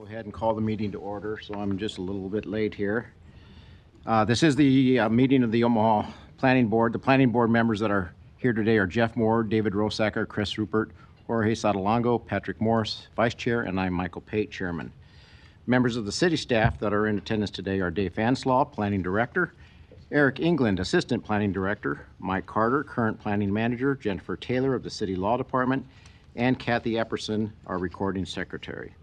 Go ahead and call the meeting to order, so I'm just a little bit late here. This is the meeting of the Omaha Planning Board. The Planning Board members that are here today are Jeff Moore, David Rosacker, Chris Rupert, Jorge Sotolongo, Patrick Morris, Vice Chair, and I'm Michael Pate, Chairman. Members of the city staff that are in attendance today are Dave Fanslaw, Planning Director, Eric England, Assistant Planning Director, Mike Carter, Current Planning Manager, Jennifer Taylor of the City Law Department, and Kathy Epperson, our Recording Secretary.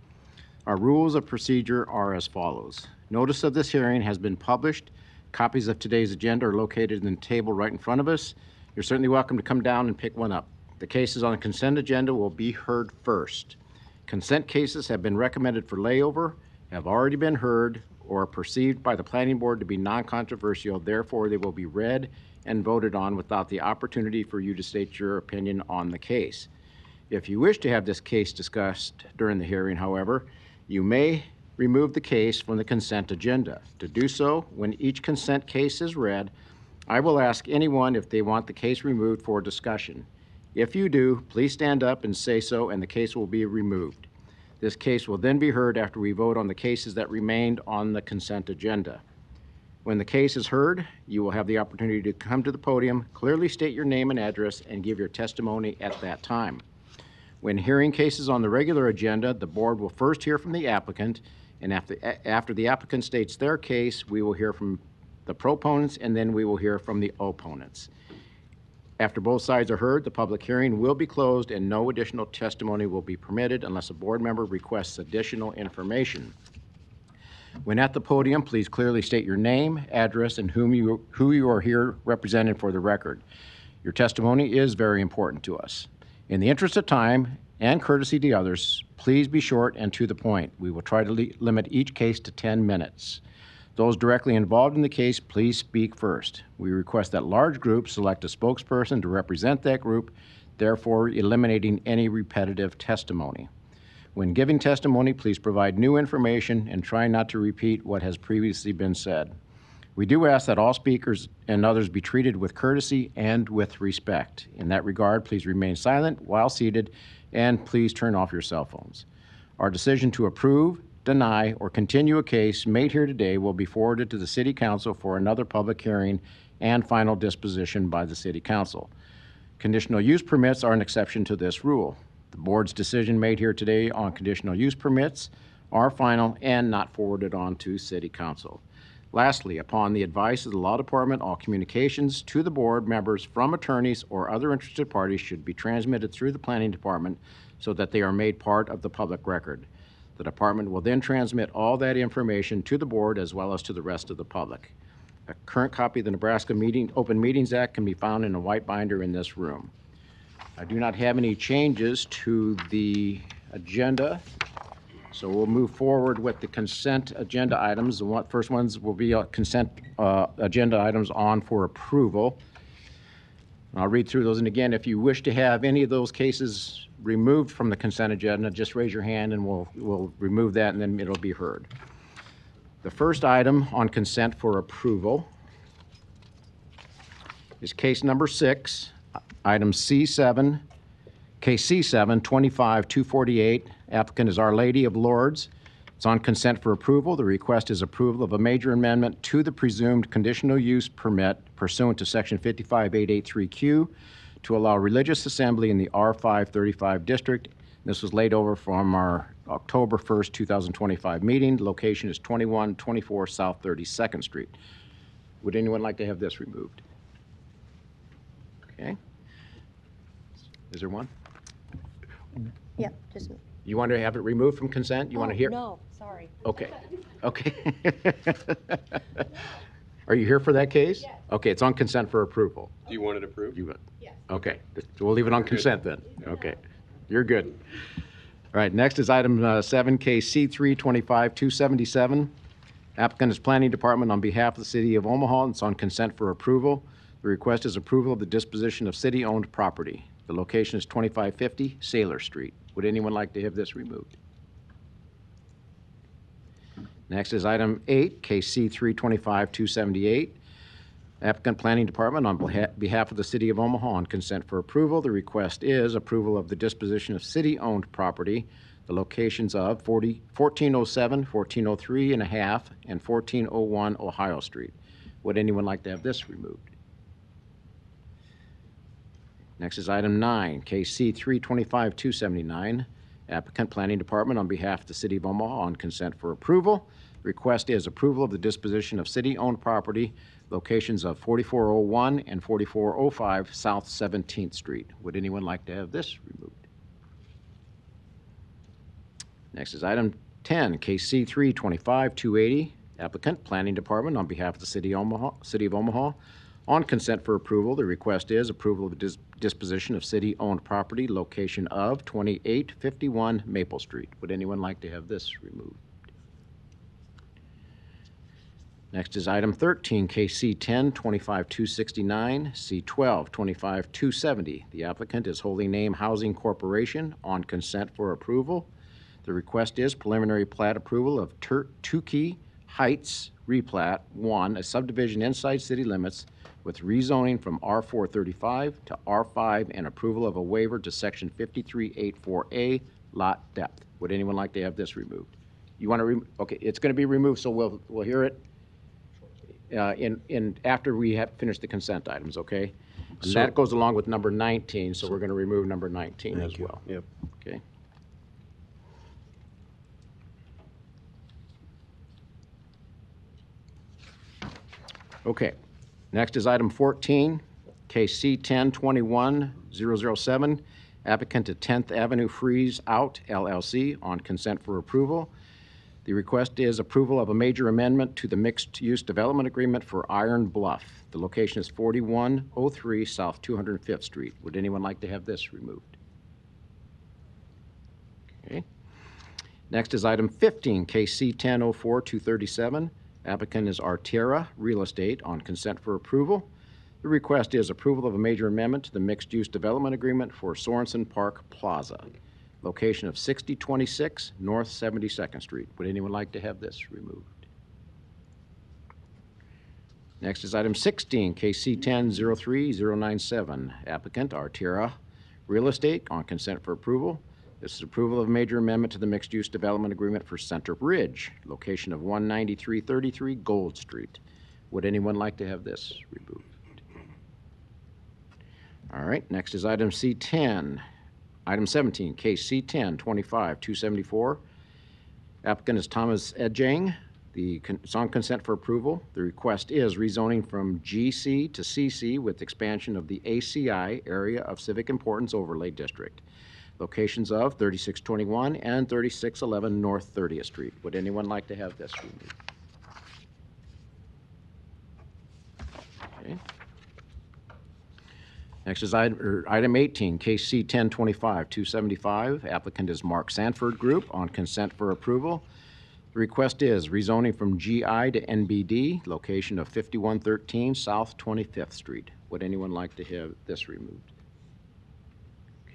Our rules of procedure are as follows. Notice of this hearing has been published. Copies of today's agenda are located in the table right in front of us. You're certainly welcome to come down and pick one up. The cases on the consent agenda will be heard first. Consent cases have been recommended for layover, have already been heard, or are perceived by the Planning Board to be non-controversial. Therefore, they will be read and voted on without the opportunity for you to state your opinion on the case. If you wish to have this case discussed during the hearing, however, you may remove the case from the consent agenda. To do so, when each consent case is read, I will ask anyone if they want the case removed for discussion. If you do, please stand up and say so, and the case will be removed. This case will then be heard after we vote on the cases that remained on the consent agenda. When the case is heard, you will have the opportunity to come to the podium, clearly state your name and address, and give your testimony at that time. When hearing cases on the regular agenda, the board will first hear from the applicant, and after the applicant states their case, we will hear from the proponents, and then we will hear from the opponents. After both sides are heard, the public hearing will be closed and no additional testimony will be permitted unless a board member requests additional information. When at the podium, please clearly state your name, address, and who you are here representing for the record. Your testimony is very important to us. In the interest of time and courtesy to others, please be short and to the point. We will try to limit each case to 10 minutes. Those directly involved in the case, please speak first. We request that large groups select a spokesperson to represent that group, therefore eliminating any repetitive testimony. When giving testimony, please provide new information and try not to repeat what has previously been said. We do ask that all speakers and others be treated with courtesy and with respect. In that regard, please remain silent while seated and please turn off your cell phones. Our decision to approve, deny, or continue a case made here today will be forwarded to the City Council for another public hearing and final disposition by the City Council. Conditional use permits are an exception to this rule. The board's decision made here today on conditional use permits are final and not forwarded on to City Council. Lastly, upon the advice of the Law Department, all communications to the board members from attorneys or other interested parties should be transmitted through the Planning Department so that they are made part of the public record. The department will then transmit all that information to the board as well as to the rest of the public. A current copy of the Nebraska Open Meetings Act can be found in a white binder in this room. I do not have any changes to the agenda, so we'll move forward with the consent agenda items. The first ones will be consent agenda items on for approval. I'll read through those, and again, if you wish to have any of those cases removed from the consent agenda, just raise your hand and we'll remove that and then it'll be heard. The first item on consent for approval is case number 6, item C7, case C7, 25-248. Applicant is Our Lady of Lourdes. It's on consent for approval. The request is approval of a major amendment to the presumed conditional use permit pursuant to section 55883Q to allow religious assembly in the R535 district. This was laid over from our October 1st, 2025 meeting. The location is 2124 South 32nd Street. Would anyone like to have this removed? Okay. Is there one? Yep, just me. You want to have it removed from consent? You want to hear? No, sorry. Okay. Okay. Are you here for that case? Yes. Okay, it's on consent for approval. Do you want it approved? Yes. Okay, so we'll leave it on consent then. Okay, you're good. All right, next is item 7, case C3 25277. Applicant is Planning Department on behalf of the City of Omaha. It's on consent for approval. The request is approval of the disposition of city-owned property. The location is 2550 Sailor Street. Would anyone like to have this removed? Next is item 8, case C3 25278. Applicant Planning Department on behalf of the City of Omaha on consent for approval. The request is approval of the disposition of city-owned property. the locations of 1407, 1403 and a half, and 1401 Ohio Street. Would anyone like to have this removed? Next is item 9, KC 325-279. Applicant Planning Department on behalf of the City of Omaha on consent for approval. Request is approval of the disposition of city-owned property, locations of 4401 and 4405 South 17th Street. Would anyone like to have this removed? Next is item 10, KC 325-280. Applicant Planning Department on behalf of the City of Omaha. On consent for approval, the request is approval of the disposition of city-owned property, location of 2851 Maple Street. Would anyone like to have this removed? Next is item 13, KC 10-25-269, C12 25-270. The applicant is Holy Name Housing Corporation on consent for approval. The request is preliminary plat approval of Tukey Heights replat 1, a subdivision inside city limits with rezoning from R435 to R5 and approval of a waiver to section 5384A lot depth. Would anyone like to have this removed? You want to okay, it's going to be removed, so we'll hear it after we have finished the consent items, okay? And that goes along with number 19, so we're going to remove number 19 as well. Yep. Okay. Okay. Next is item 14, KC 10-21-007, applicant to 10th Avenue Freeze Out LLC on consent for approval. The request is approval of a major amendment to the mixed-use development agreement for Iron Bluff. The location is 4103 South 205th Street. Would anyone like to have this removed? Okay. Next is item 15, KC 10-04-237. Applicant is Artera Real Estate on consent for approval. The request is approval of a major amendment to the mixed-use development agreement for Sorensen Park Plaza, location of 6026 North 72nd Street. Would anyone like to have this removed? Next is item 16, KC 10-03-097. Applicant Artera Real Estate on consent for approval. This is approval of a major amendment to the mixed-use development agreement for Center Ridge, location of 19333 Gold Street. Would anyone like to have this removed? All right, next is item C10. Item 17, case C10-25-274. Applicant is Thomas Edjang. It's on consent for approval. The request is rezoning from GC to CC with expansion of the ACI, Area of Civic Importance Overlay District. Locations of 3621 and 3611 North 30th Street. Would anyone like to have this removed? Okay. Next is item 18, case C10-25-275. Applicant is Mark Sanford Group on consent for approval. The request is rezoning from GI to NBD, location of 5113 South 25th Street. Would anyone like to have this removed?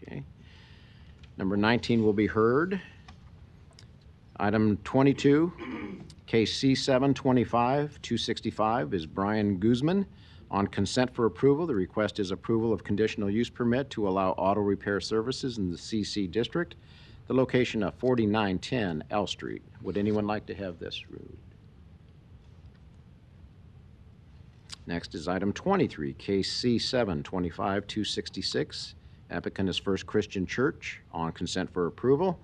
Okay. Number 19 will be heard. Item 22, case C7-25-265 is Brian Guzman. On consent for approval, the request is approval of conditional use permit to allow auto repair services in the CC district, the location of 4910 L Street. Would anyone like to have this removed? Next is item 23, case C7-25-266. Applicant is First Christian Church on consent for approval.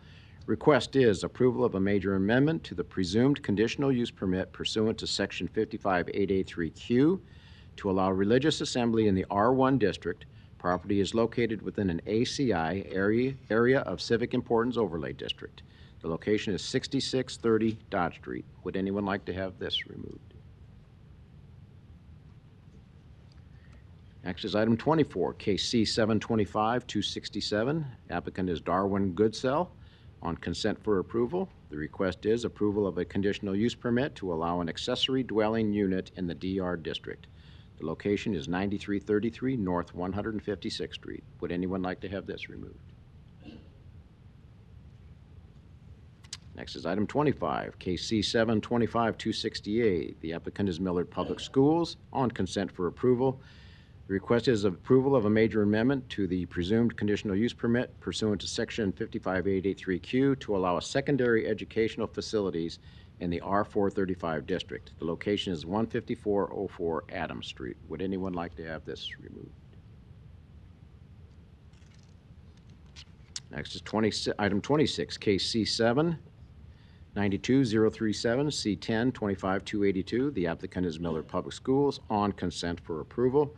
Request is approval of a major amendment to the presumed conditional use permit pursuant to section 55-8A3Q to allow religious assembly in the R1 district. Property is located within an ACI, Area of Civic Importance Overlay District. The location is 6630 Dodge Street. Would anyone like to have this removed? Next is item 24, case C7-25-267. Applicant is Darwin Goodsell on consent for approval. The request is approval of a conditional use permit to allow an accessory dwelling unit in the DR district. The location is 9333 North 156th Street. Would anyone like to have this removed? Next is item 25, case C7-25-268. The applicant is Millard Public Schools on consent for approval. The The request is approval of a major amendment to the presumed conditional use permit pursuant to Section 55883Q to allow a secondary educational facilities in the R435 district. The location is 15404 Adams Street. Would anyone like to have this removed? Next is item 26, case C7, 92037, C10, 25282. The applicant is Miller Public Schools on consent for approval.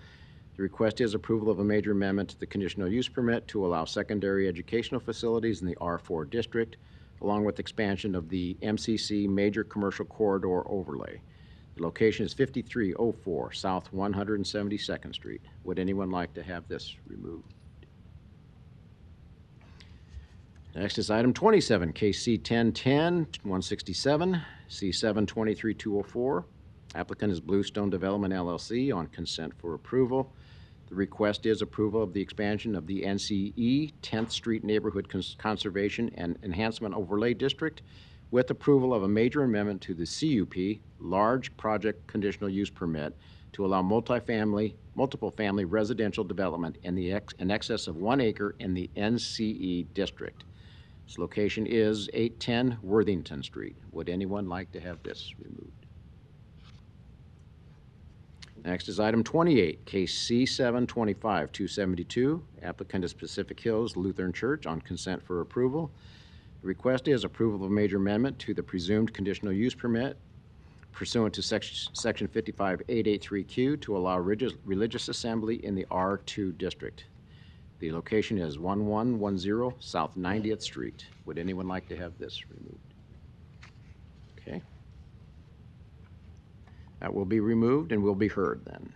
The request is approval of a major amendment to the conditional use permit to allow secondary educational facilities in the R4 district, along with expansion of the MCC Major Commercial Corridor overlay. The location is 5304 South 172nd Street. Would anyone like to have this removed? Next is item 27, case C1010, 167, C7 23204. Applicant is Bluestone Development LLC on consent for approval. The request is approval of the expansion of the NCE 10th Street Neighborhood Conservation and Enhancement Overlay District with approval of a major amendment to the CUP, Large Project Conditional Use Permit, to allow multiple family residential development in excess of 1 acre in the NCE district. Its location is 810 Worthington Street. Would anyone like to have this removed? Next is item 28, case C725-272. Applicant is Pacific Hills Lutheran Church on consent for approval. The request is approval of a major amendment to the presumed conditional use permit pursuant to section 55883Q to allow religious assembly in the R2 district. The location is 1110 South 90th Street. Would anyone like to have this removed? Okay. That will be removed and will be heard then.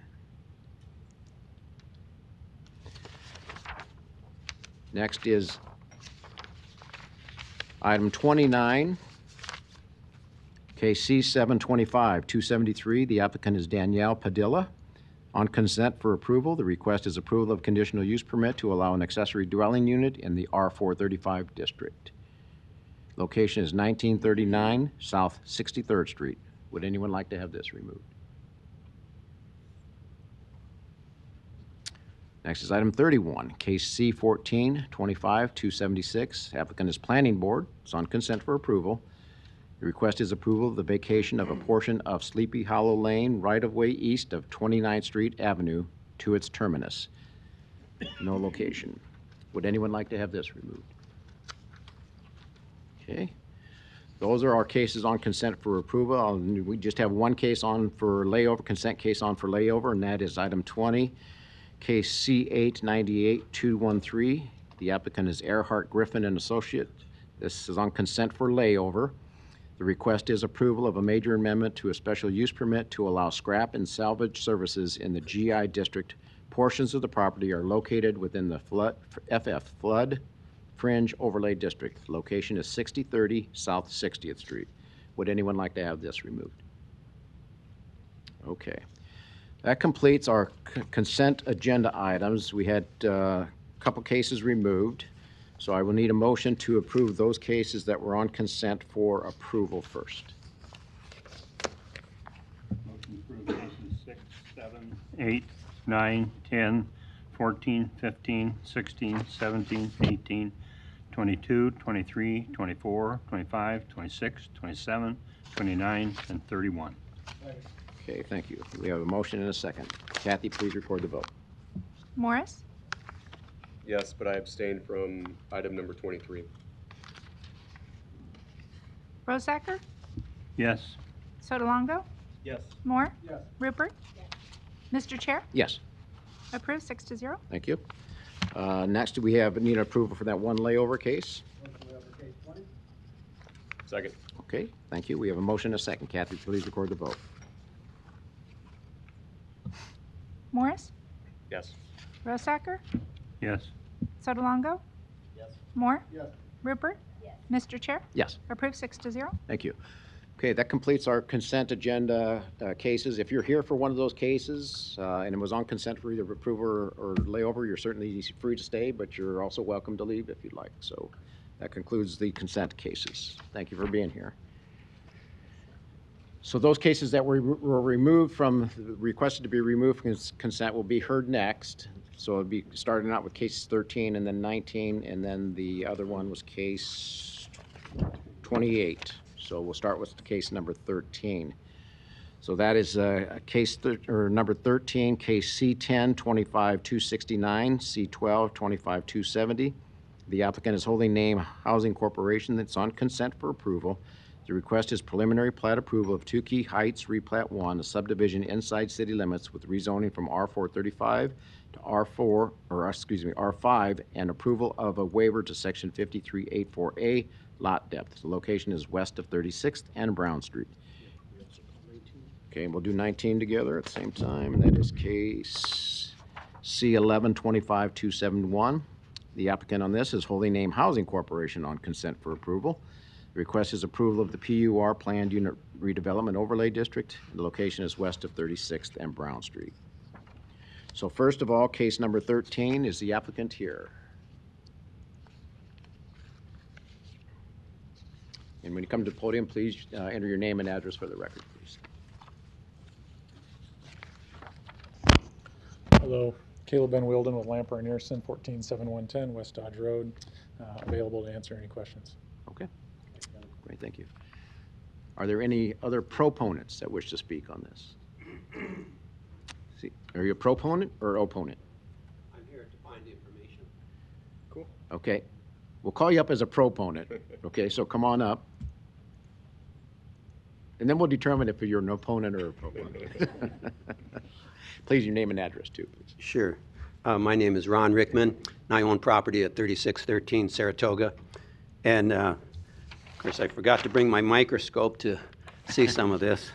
Next is item 29, case C725-273. The applicant is Danielle Padilla. On consent for approval, the request is approval of conditional use permit to allow an accessory dwelling unit in the R435 district. Location is 1939 South 63rd Street. Would anyone like to have this removed? Next is item 31, case C14-25-276. Applicant is Planning Board. It's on consent for approval. The request is approval of the vacation of a portion of Sleepy Hollow Lane right-of-way east of 29th Street Avenue to its terminus. No location. Would anyone like to have this removed? Okay. Those are our cases on consent for approval. We just have one case on for layover, consent case on for layover, and that is item 20, case C898-213. The applicant is Earhart Griffin and Associate. This is on consent for layover. The request is approval of a major amendment to a special use permit to allow scrap and salvage services in the GI district. Portions of the property are located within the FF Flood Fringe Overlay District. Location is 6030 South 60th Street. Would anyone like to have this removed? Okay. That completes our consent agenda items. We had a couple cases removed. So I will need a motion to approve those cases that were on consent for approval first. Motion to approve cases 6, 7, 8, 9, 10, 14, 15, 16, 17, 18, 22, 23, 24, 25, 26, 27, 29, and 31. Okay, thank you. We have a motion and a second. Kathy, please record the vote. Morris, Yes, but I abstain from item number 23. Rosacker, Yes. Sotolongo, Yes. Moore, Rupert. Mr. Chair, Yes, approved 6-0. thank you. Next, we need approval for that one layover case. Second. Okay, thank you. We have a motion and a second. Kathy, please record the vote. Morris, Yes. Rosacker, Yes. Sotolongo, Moore, Yes. Rupert. Mr. Chair, Yes, approved 6-0. thank you. Okay, that completes our consent agenda cases. If you're here for one of those cases and it was on consent for either approval or layover, you're certainly free to stay, but you're also welcome to leave if you'd like. So that concludes the consent cases. Thank you for being here. So those cases that were removed from, requested to be removed from consent will be heard next. So it'll be starting out with case 13 and then 19, and then the other one was case 28. So we'll start with case number 13. So that is number 13, case C10 25269, C12 25270. The applicant is Holding Name Housing Corporation that's on consent for approval. The request is preliminary plat approval of Tukey Heights Replat 1, a subdivision inside city limits with rezoning from R435 to R5, and approval of a waiver to section 5384A lot depth. The location is west of 36th and Brown Street. Okay, and we'll do 19 together at the same time, and that is case C11 25271. The applicant on this is Holding Name Housing Corporation on consent for approval. The request is approval of the PUR Planned Unit Redevelopment Overlay District. The location is west of 36th and Brown Street. So first of all, case number 13, is the applicant here? And when you come to the podium, please enter your name and address for the record, please. Hello, Caleb Ben Wilden with Lamper and Earson, 14711 West Dodge Road. Available to answer any questions. Okay. Great, thank you. Are there any other proponents that wish to speak on this? See, are you a proponent or opponent? I'm here to find the information. Cool. Okay, we'll call you up as a proponent. Okay, so come on up. And then we'll determine if you're an opponent or a proponent. Please, your name and address too, please. Sure. My name is Ron Rickman, and I own property at 3613 Saratoga. And of course, I forgot to bring my microscope to see some of this.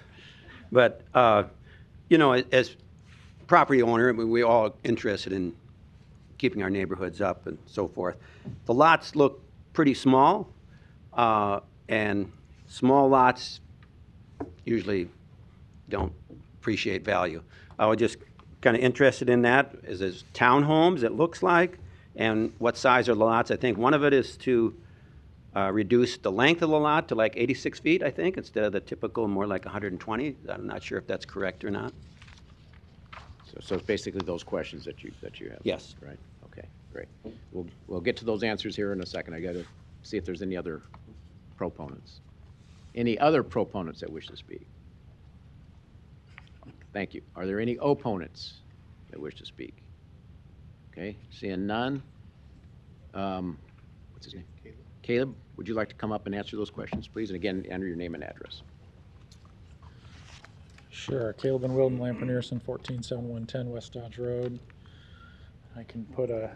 But, you know, as property owner, we're all interested in keeping our neighborhoods up and so forth. The lots look pretty small, and small lots usually don't appreciate value. I was just kind of interested in that. Is it townhomes, it looks like, and what size are the lots? I think one of it is to reduce the length of the lot to like 86 feet, I think, instead of the typical more like 120. I'm not sure if that's correct or not. So it's basically those questions that you have. Yes. Right. Okay. Great. We'll get to those answers here in a second. I got to see if there's any other proponents. Any other proponents that wish to speak? Thank you. Are there any opponents that wish to speak? Okay. Seeing none. What's his name? Caleb, would you like to come up and answer those questions, please? And again, enter your name and address. Sure, Caleb Ben Wilden, Lamper and Earson, 14711 West Dodge Road. I can put a,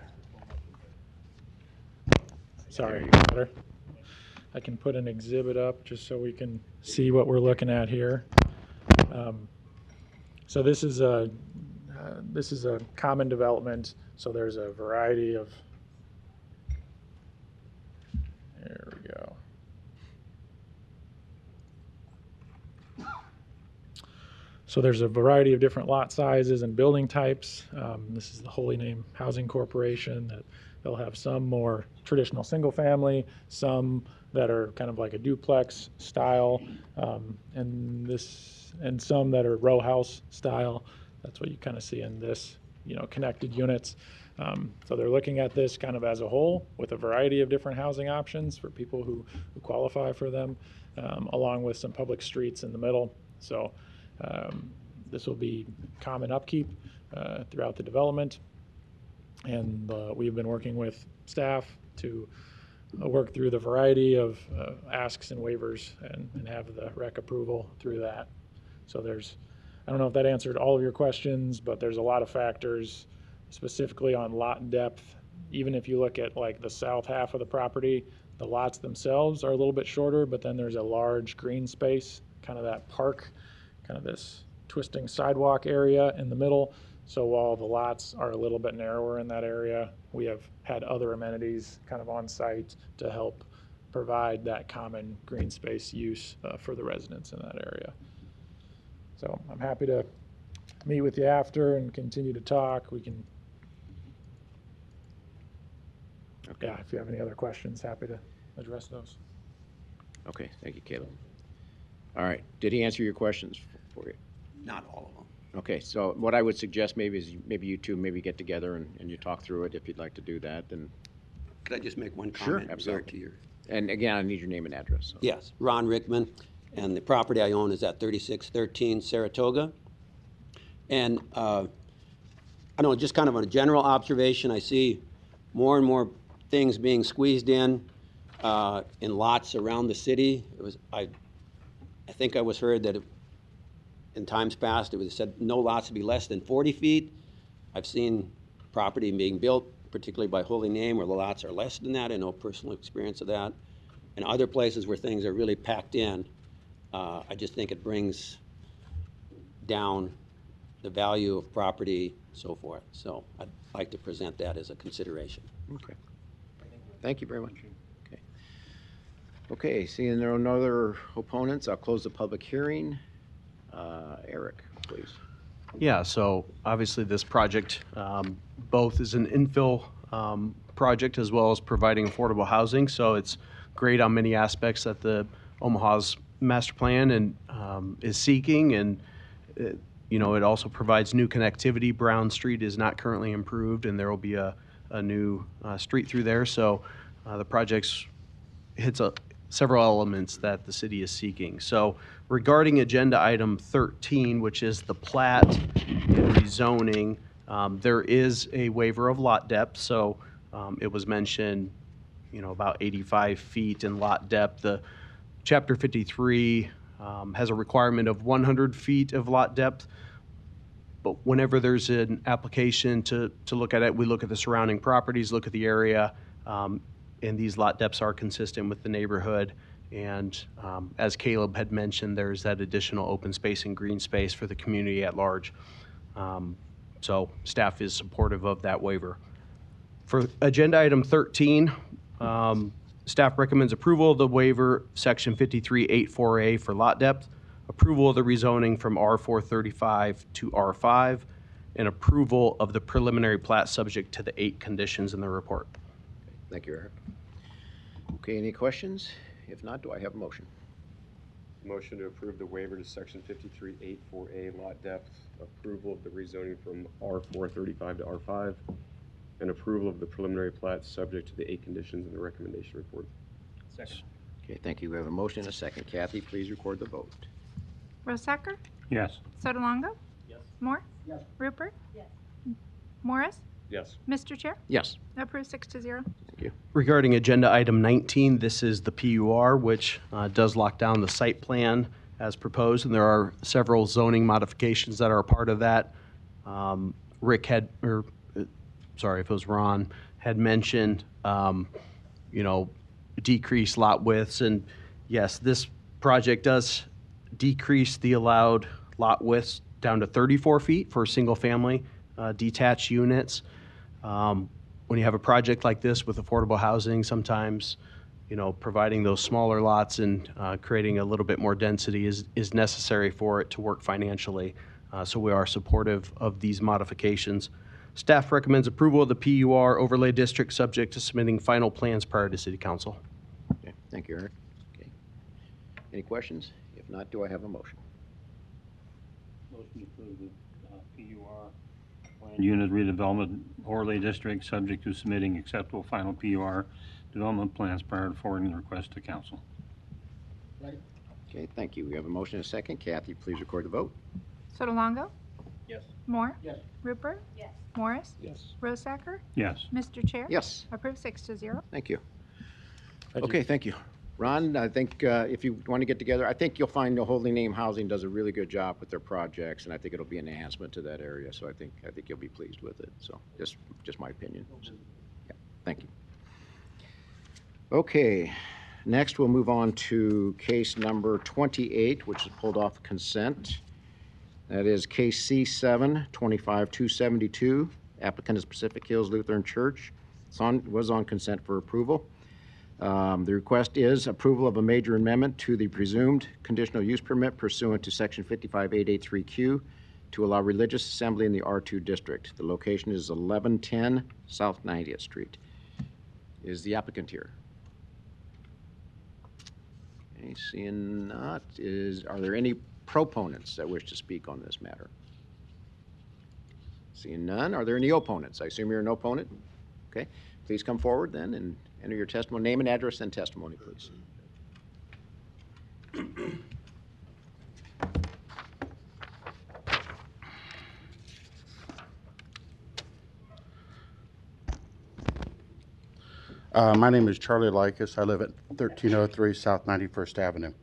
sorry, better. I can put an exhibit up just so we can see what we're looking at here. So this is a common development. So there's a variety of, there we go. So there's a variety of different lot sizes and building types. This is the Holy Name Housing Corporation. That they'll have some more traditional single family, some that are kind of like a duplex style, and some that are row house style. That's what you kind of see in this, connected units. So they're looking at this kind of as a whole with a variety of different housing options for people who qualify for them, along with some public streets in the middle. So this will be common upkeep throughout the development. And we've been working with staff to work through the variety of asks and waivers and have the rec approval through that. So I don't know if that answered all of your questions, but there's a lot of factors specifically on lot depth. Even if you look at like the south half of the property, the lots themselves are a little bit shorter, but then there's a large green space, kind of that park, kind of this twisting sidewalk area in the middle. So while the lots are a little bit narrower in that area, we have had other amenities kind of on site to help provide that common green space use for the residents in that area. So I'm happy to meet with you after and continue to talk. We can, Okay. yeah, if you have any other questions, happy to address those. Okay, thank you, Caleb. All right. Did he answer your questions for you? Not all of them. Okay, so what I would suggest maybe is maybe you two maybe get together and you talk through it if you'd like to do that. And Could I just make one Sure, comment in regard to your? and again, I need your name and address. So. Yes, Ron Rickman, and the property I own is at 3613 Saratoga. And I don't know, just kind of a general observation, I see more and more things being squeezed in lots around the city. I think I was heard that in times past, it was said no lots to be less than 40 feet. I've seen property being built, particularly by Holy Name, where the lots are less than that. I know personal experience of that. And other places where things are really packed in, I just think it brings down the value of property, so forth. So I'd like to present that as a consideration. Okay. Thank you very much. Okay. Okay, seeing there are no other opponents, I'll close the public hearing. Eric, please. Yeah, so obviously this project both is an infill project as well as providing affordable housing. So it's great on many aspects that the Omaha's master plan and is seeking. And you know, it also provides new connectivity. Brown Street is not currently improved, and there will be a new street through there. So the project hits several elements that the city is seeking. So regarding agenda item 13, which is the plat and rezoning, there is a waiver of lot depth. So it was mentioned, you know, about 85 feet in lot depth. The Chapter 53 has a requirement of 100 feet of lot depth. But whenever there's an application to look at it, we look at the surrounding properties, look at the area, and these lot depths are consistent with the neighborhood. And as Caleb had mentioned, there's that additional open space and green space for the community at large. So staff is supportive of that waiver. For agenda item 13, staff recommends approval of the waiver, section 5384A for lot depth, approval of the rezoning from R435 to R5, and approval of the preliminary plat subject to the 8 conditions in the report. Thank you, Eric. Okay, any questions? If not, do I have a motion? Motion to approve the waiver to section 5384A lot depth, approval of the rezoning from R435 to R5, and approval of the preliminary plat subject to the 8 conditions in the recommendation report. Second. Okay, thank you. We have a motion and a second. Kathy, please record the vote. Rosacker? Yes. Sotolongo? Yes. Moore? Yes. Rupert? Yes. Morris? Yes. Mr. Chair? Yes. Approved 6-0. Thank you. Regarding agenda item 19, this is the PUR, which does lock down the site plan as proposed, and there are several zoning modifications that are a part of that. Rick had, or sorry if it was Ron, had mentioned, you know, decreased lot widths, and yes, this project does decrease the allowed lot widths down to 34 feet for single-family detached units. When you have a project like this with affordable housing, sometimes, you know, providing those smaller lots and creating a little bit more density is necessary for it to work financially. So we are supportive of these modifications. Staff recommends approval of the PUR overlay district subject to submitting final plans prior to City Council. Okay, thank you, Eric. Okay. Any questions? If not, do I have a motion? Motion to approve the PUR planned unit redevelopment overlay district subject to submitting acceptable final PUR development plans prior to forwarding the request to council. Okay, thank you. We have a motion and a second. Kathy, please record the vote. Sotolongo? Yes. Moore? Yes. Rupert? Yes. Morris? Yes. Rosacker? Yes. Mr. Chair? Yes, Approved 6-0. thank you. Thank you. Okay, thank you. Ron, I think if you want to get together, I think you'll find the Holy Name Housing does a really good job with their projects, and I think it'll be an enhancement to that area. So I think you'll be pleased with it. So just my opinion. So, yeah, thank you. Okay, next we'll move on to case number 28, which is pulled off consent. That is case C7 25272. Applicant is Pacific Hills Lutheran Church. Was on consent for approval. The request is approval of a major amendment to the presumed conditional use permit pursuant to section 55883Q to allow religious assembly in the R2 district. The location is 1110 South 90th Street. Is the applicant here? Okay, seeing not, are there any proponents that wish to speak on this matter? Seeing none, are there any opponents? I assume you're an opponent? Okay, please come forward then and enter your testimony, name and address and testimony, please. My name is Charlie Likas. I live at 1303 South 91st Avenue.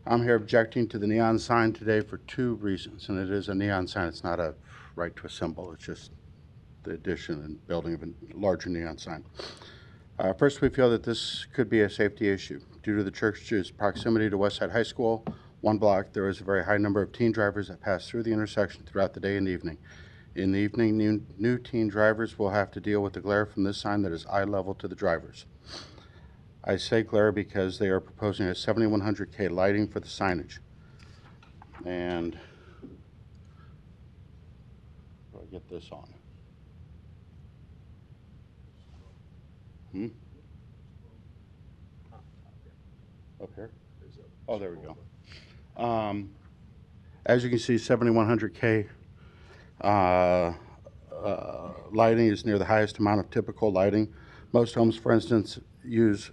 I'm here objecting to the neon sign today for two reasons, and it is a neon sign. It's not a right to assemble. It's just the addition and building of a larger neon sign. First, we feel that this could be a safety issue. Due to the church's proximity to Westside High School, one block, there is a very high number of teen drivers that pass through the intersection throughout the day and evening. In the evening, new teen drivers will have to deal with the glare from this sign that is eye level to the drivers. I say glare because they are proposing a 7100K lighting for the signage. And I'll get this on. Up here? Oh, there we go. As you can see, 7100K lighting is near the highest amount of typical lighting. Most homes, for instance,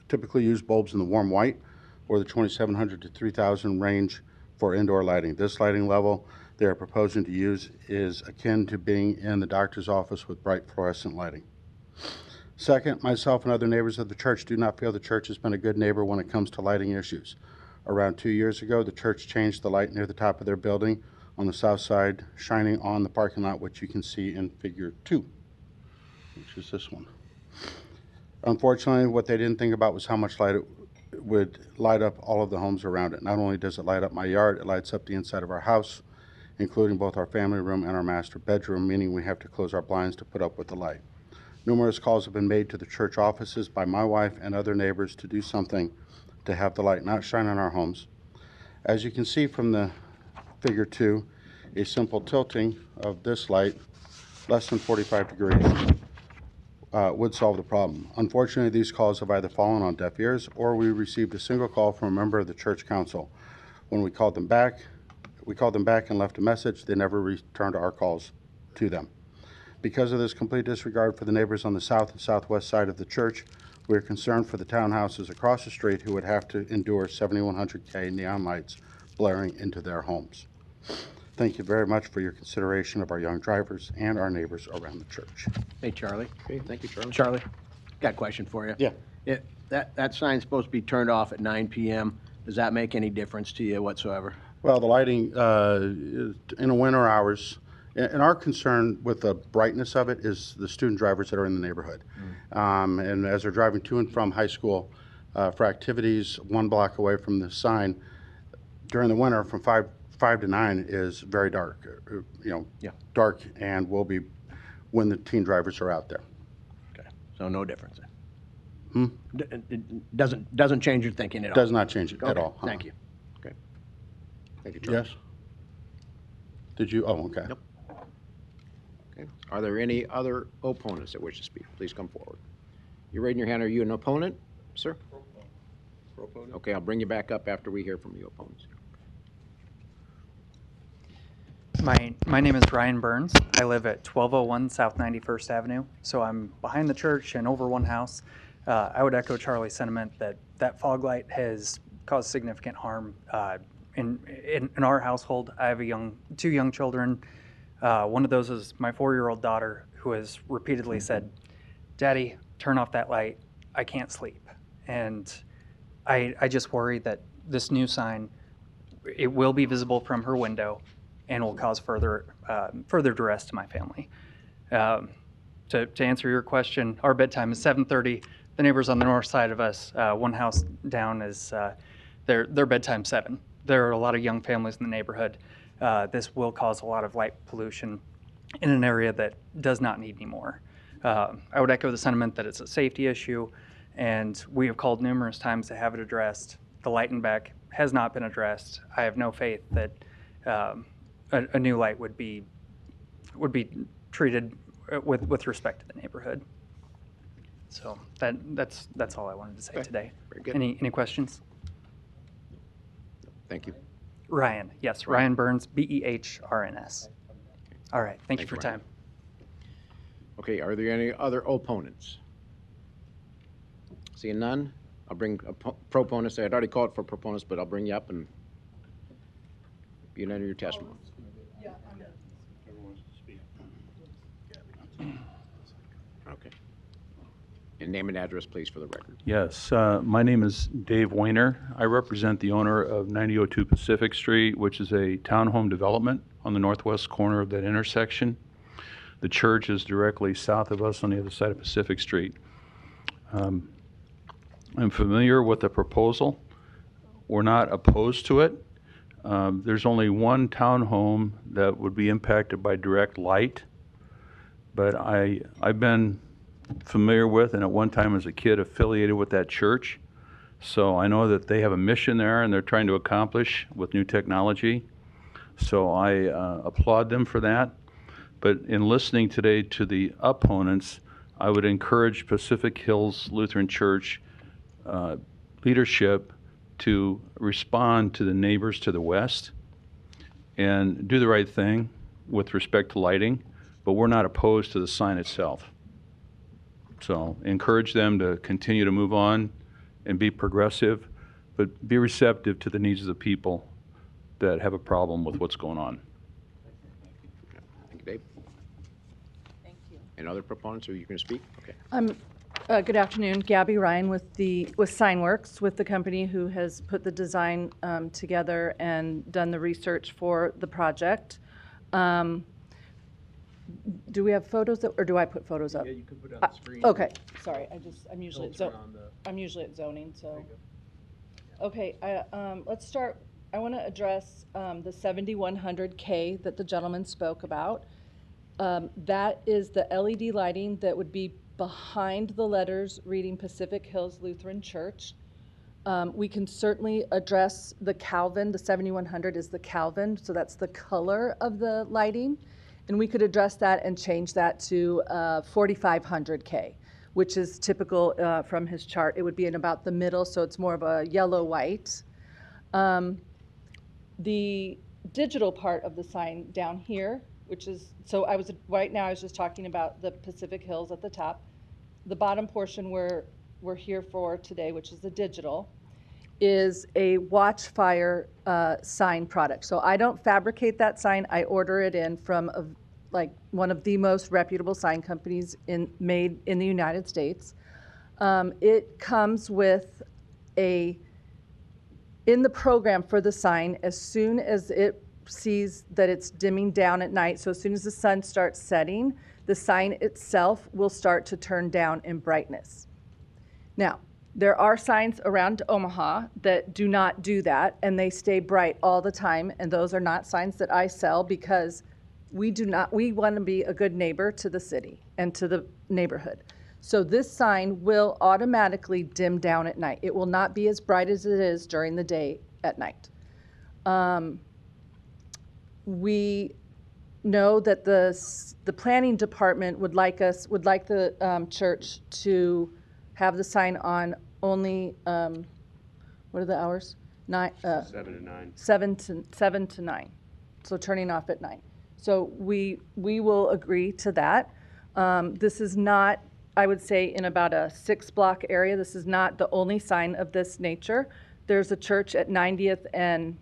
typically use bulbs in the warm white or the 2700 to 3000 range for indoor lighting. This lighting level they are proposing to use is akin to being in the doctor's office with bright fluorescent lighting. Second, myself and other neighbors of the church do not feel the church has been a good neighbor when it comes to lighting issues. Around 2 years ago, the church changed the light near the top of their building on the south side, shining on the parking lot, which you can see in figure 2, which is this one. Unfortunately, what they didn't think about was how much light it would light up all of the homes around it. Not only does it light up my yard, it lights up the inside of our house, including both our family room and our master bedroom, meaning we have to close our blinds to put up with the light. Numerous calls have been made to the church offices by my wife and other neighbors to do something to have the light not shine on our homes. As you can see from the figure 2, a simple tilting of this light, less than 45 degrees, would solve the problem. Unfortunately, these calls have either fallen on deaf ears or we received a single call from a member of the church council. When we called them back and left a message. They never returned our calls to them. Because of this complete disregard for the neighbors on the south and southwest side of the church, we are concerned for the townhouses across the street who would have to endure 7100K neon lights blaring into their homes. Thank you very much for your consideration of our young drivers and our neighbors around the church. Hey, Charlie. Okay, thank you, Charlie. Charlie, got a question for you. Yeah. That sign's supposed to be turned off at 9 p.m. Does that make any difference to you whatsoever? Well, the lighting in the winter hours, and our concern with the brightness of it is the student drivers that are in the neighborhood. And as they're driving to and from high school for activities 1 block away from the sign, during the winter from 5 to 9 is very dark, dark, and will be when the teen drivers are out there. Okay, so no difference then? Hmm? It doesn't change your thinking at all? Does not change it at Okay, all. thank you. Okay. Thank you, Charlie. Yes? Did you? Oh, okay. Nope. Okay. Are there any other opponents that wish to speak? Please come forward. You're raising your hand. Are you an opponent, sir? Proponent. Okay, I'll bring you back up after we hear from you opponents. My name is Ryan Burns. I live at 1201 South 91st Avenue, so I'm behind the church and over one house. I would echo Charlie's sentiment that fog light has caused significant harm in our household. I have two young children. One of those is my 4-year-old daughter, who has repeatedly said, "Daddy, turn off that light. I can't sleep." And I just worry that this new sign, it will be visible from her window and will cause further duress to my family. To answer your question, our bedtime is 7:30. The neighbors on the north side of us, one house down, is their bedtime 7. There are a lot of young families in the neighborhood. This will cause a lot of light pollution in an area that does not need any more. I would echo the sentiment that it's a safety issue, and we have called numerous times to have it addressed. The light in back has not been addressed. I have no faith that a new light would be treated with respect to the neighborhood. So that's all I wanted to say today. Very good. Any questions? Thank you. Ryan, yes, Ryan Burns, Behrns. All right, thank you Thanks, for your Ryan. time. Okay, are there any other opponents? Seeing none, I'll bring proponents. I'd already called for proponents, but I'll bring you up and you enter your testimony. Whoever wants to speak. Okay. And name and address, please, for the record. Yes, my name is Dave Weiner. I represent the owner of 9002 Pacific Street, which is a townhome development on the northwest corner of that intersection. The church is directly south of us on the other side of Pacific Street. I'm familiar with the proposal. We're not opposed to it. There's only one townhome that would be impacted by direct light, but I've been familiar with, and at one time as a kid affiliated with that church. So I know that they have a mission there and they're trying to accomplish with new technology. So I applaud them for that. But in listening today to the opponents, I would encourage Pacific Hills Lutheran Church leadership to respond to the neighbors to the west and do the right thing with respect to lighting, but we're not opposed to the sign itself. So encourage them to continue to move on and be progressive, but be receptive to the needs of the people that have a problem with what's going on. Thank you, Dave. Thank you. And other proponents, are you going to speak? Okay. Good afternoon, Gabby Ryan with Signworks, with the company who has put the design together and done the research for the project. Do we have photos or do I put photos up? Yeah, you can put it on the screen. Okay, sorry, I'm usually Filter on the- I'm usually at zoning, so. Okay, let's start. I want to address the 7100K that the gentleman spoke about. That is the LED lighting that would be behind the letters reading Pacific Hills Lutheran Church. We can certainly address the Calvin. The 7100 is the Calvin, so that's the color of the lighting. And we could address that and change that to 4500K, which is typical from his chart. It would be in about the middle, so it's more of a yellow-white. The digital part of the sign down here, which is, so right now I was just talking about the Pacific Hills at the top. The bottom portion we're here for today, which is the digital, is a Watchfire sign product. So I don't fabricate that sign. I order it in from one of the most reputable sign companies made in the United States. It comes with in the program for the sign, as soon as it sees that it's dimming down at night, so as soon as the sun starts setting, the sign itself will start to turn down in brightness. Now, there are signs around Omaha that do not do that, and they stay bright all the time, and those are not signs that I sell because we want to be a good neighbor to the city and to the neighborhood. So this sign will automatically dim down at night. It will not be as bright as it is during the day at night. We know that the planning department would like the church to have the sign on only, what are the hours? 7 to 9. 7 to 9. So turning off at 9. So we will agree to that. This is not, I would say, in about a 6-block area. This is not the only sign of this nature. There's a church at 90th and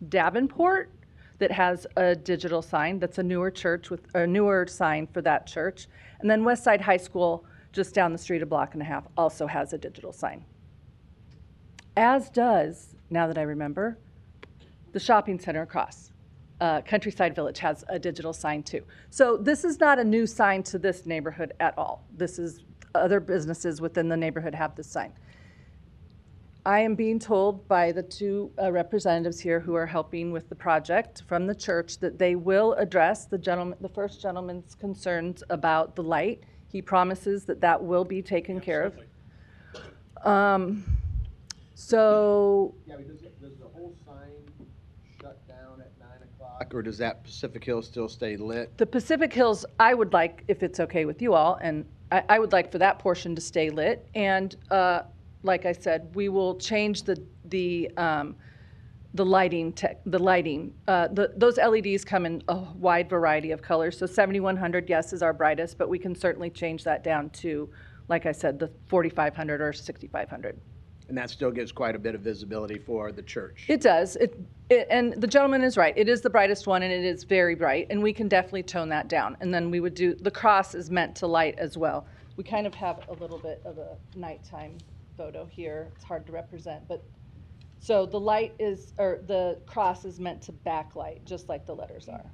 Davenport that has a digital sign. That's a newer church with a newer sign for that church. And then Westside High School, just down the street a block and a half, also has a digital sign. As does, now that I remember, the shopping center across. Countryside Village has a digital sign too. So this is not a new sign to this neighborhood at all. This is other businesses within the neighborhood have this sign. I am being told by the two representatives here who are helping with the project from the church that they will address the first gentleman's concerns about the light. He promises that will be taken care of. So. Yeah, does the whole sign shut down at 9 o'clock, or does that Pacific Hill still stay lit? The Pacific Hills, I would like, if it's okay with you all, and I would like for that portion to stay lit. And like I said, we will change the the lighting, those LEDs come in a wide variety of colors. So 7100, yes, is our brightest, but we can certainly change that down to, like I said, the 4500 or 6500. And that still gives quite a bit of visibility for the church. It does. And the gentleman is right. It is the brightest one, and it is very bright, and we can definitely tone that down. And then we would do, the cross is meant to light as well. We kind of have a little bit of a nighttime photo here. It's hard to represent, but so the light is, or the cross is meant to backlight, just like the letters are.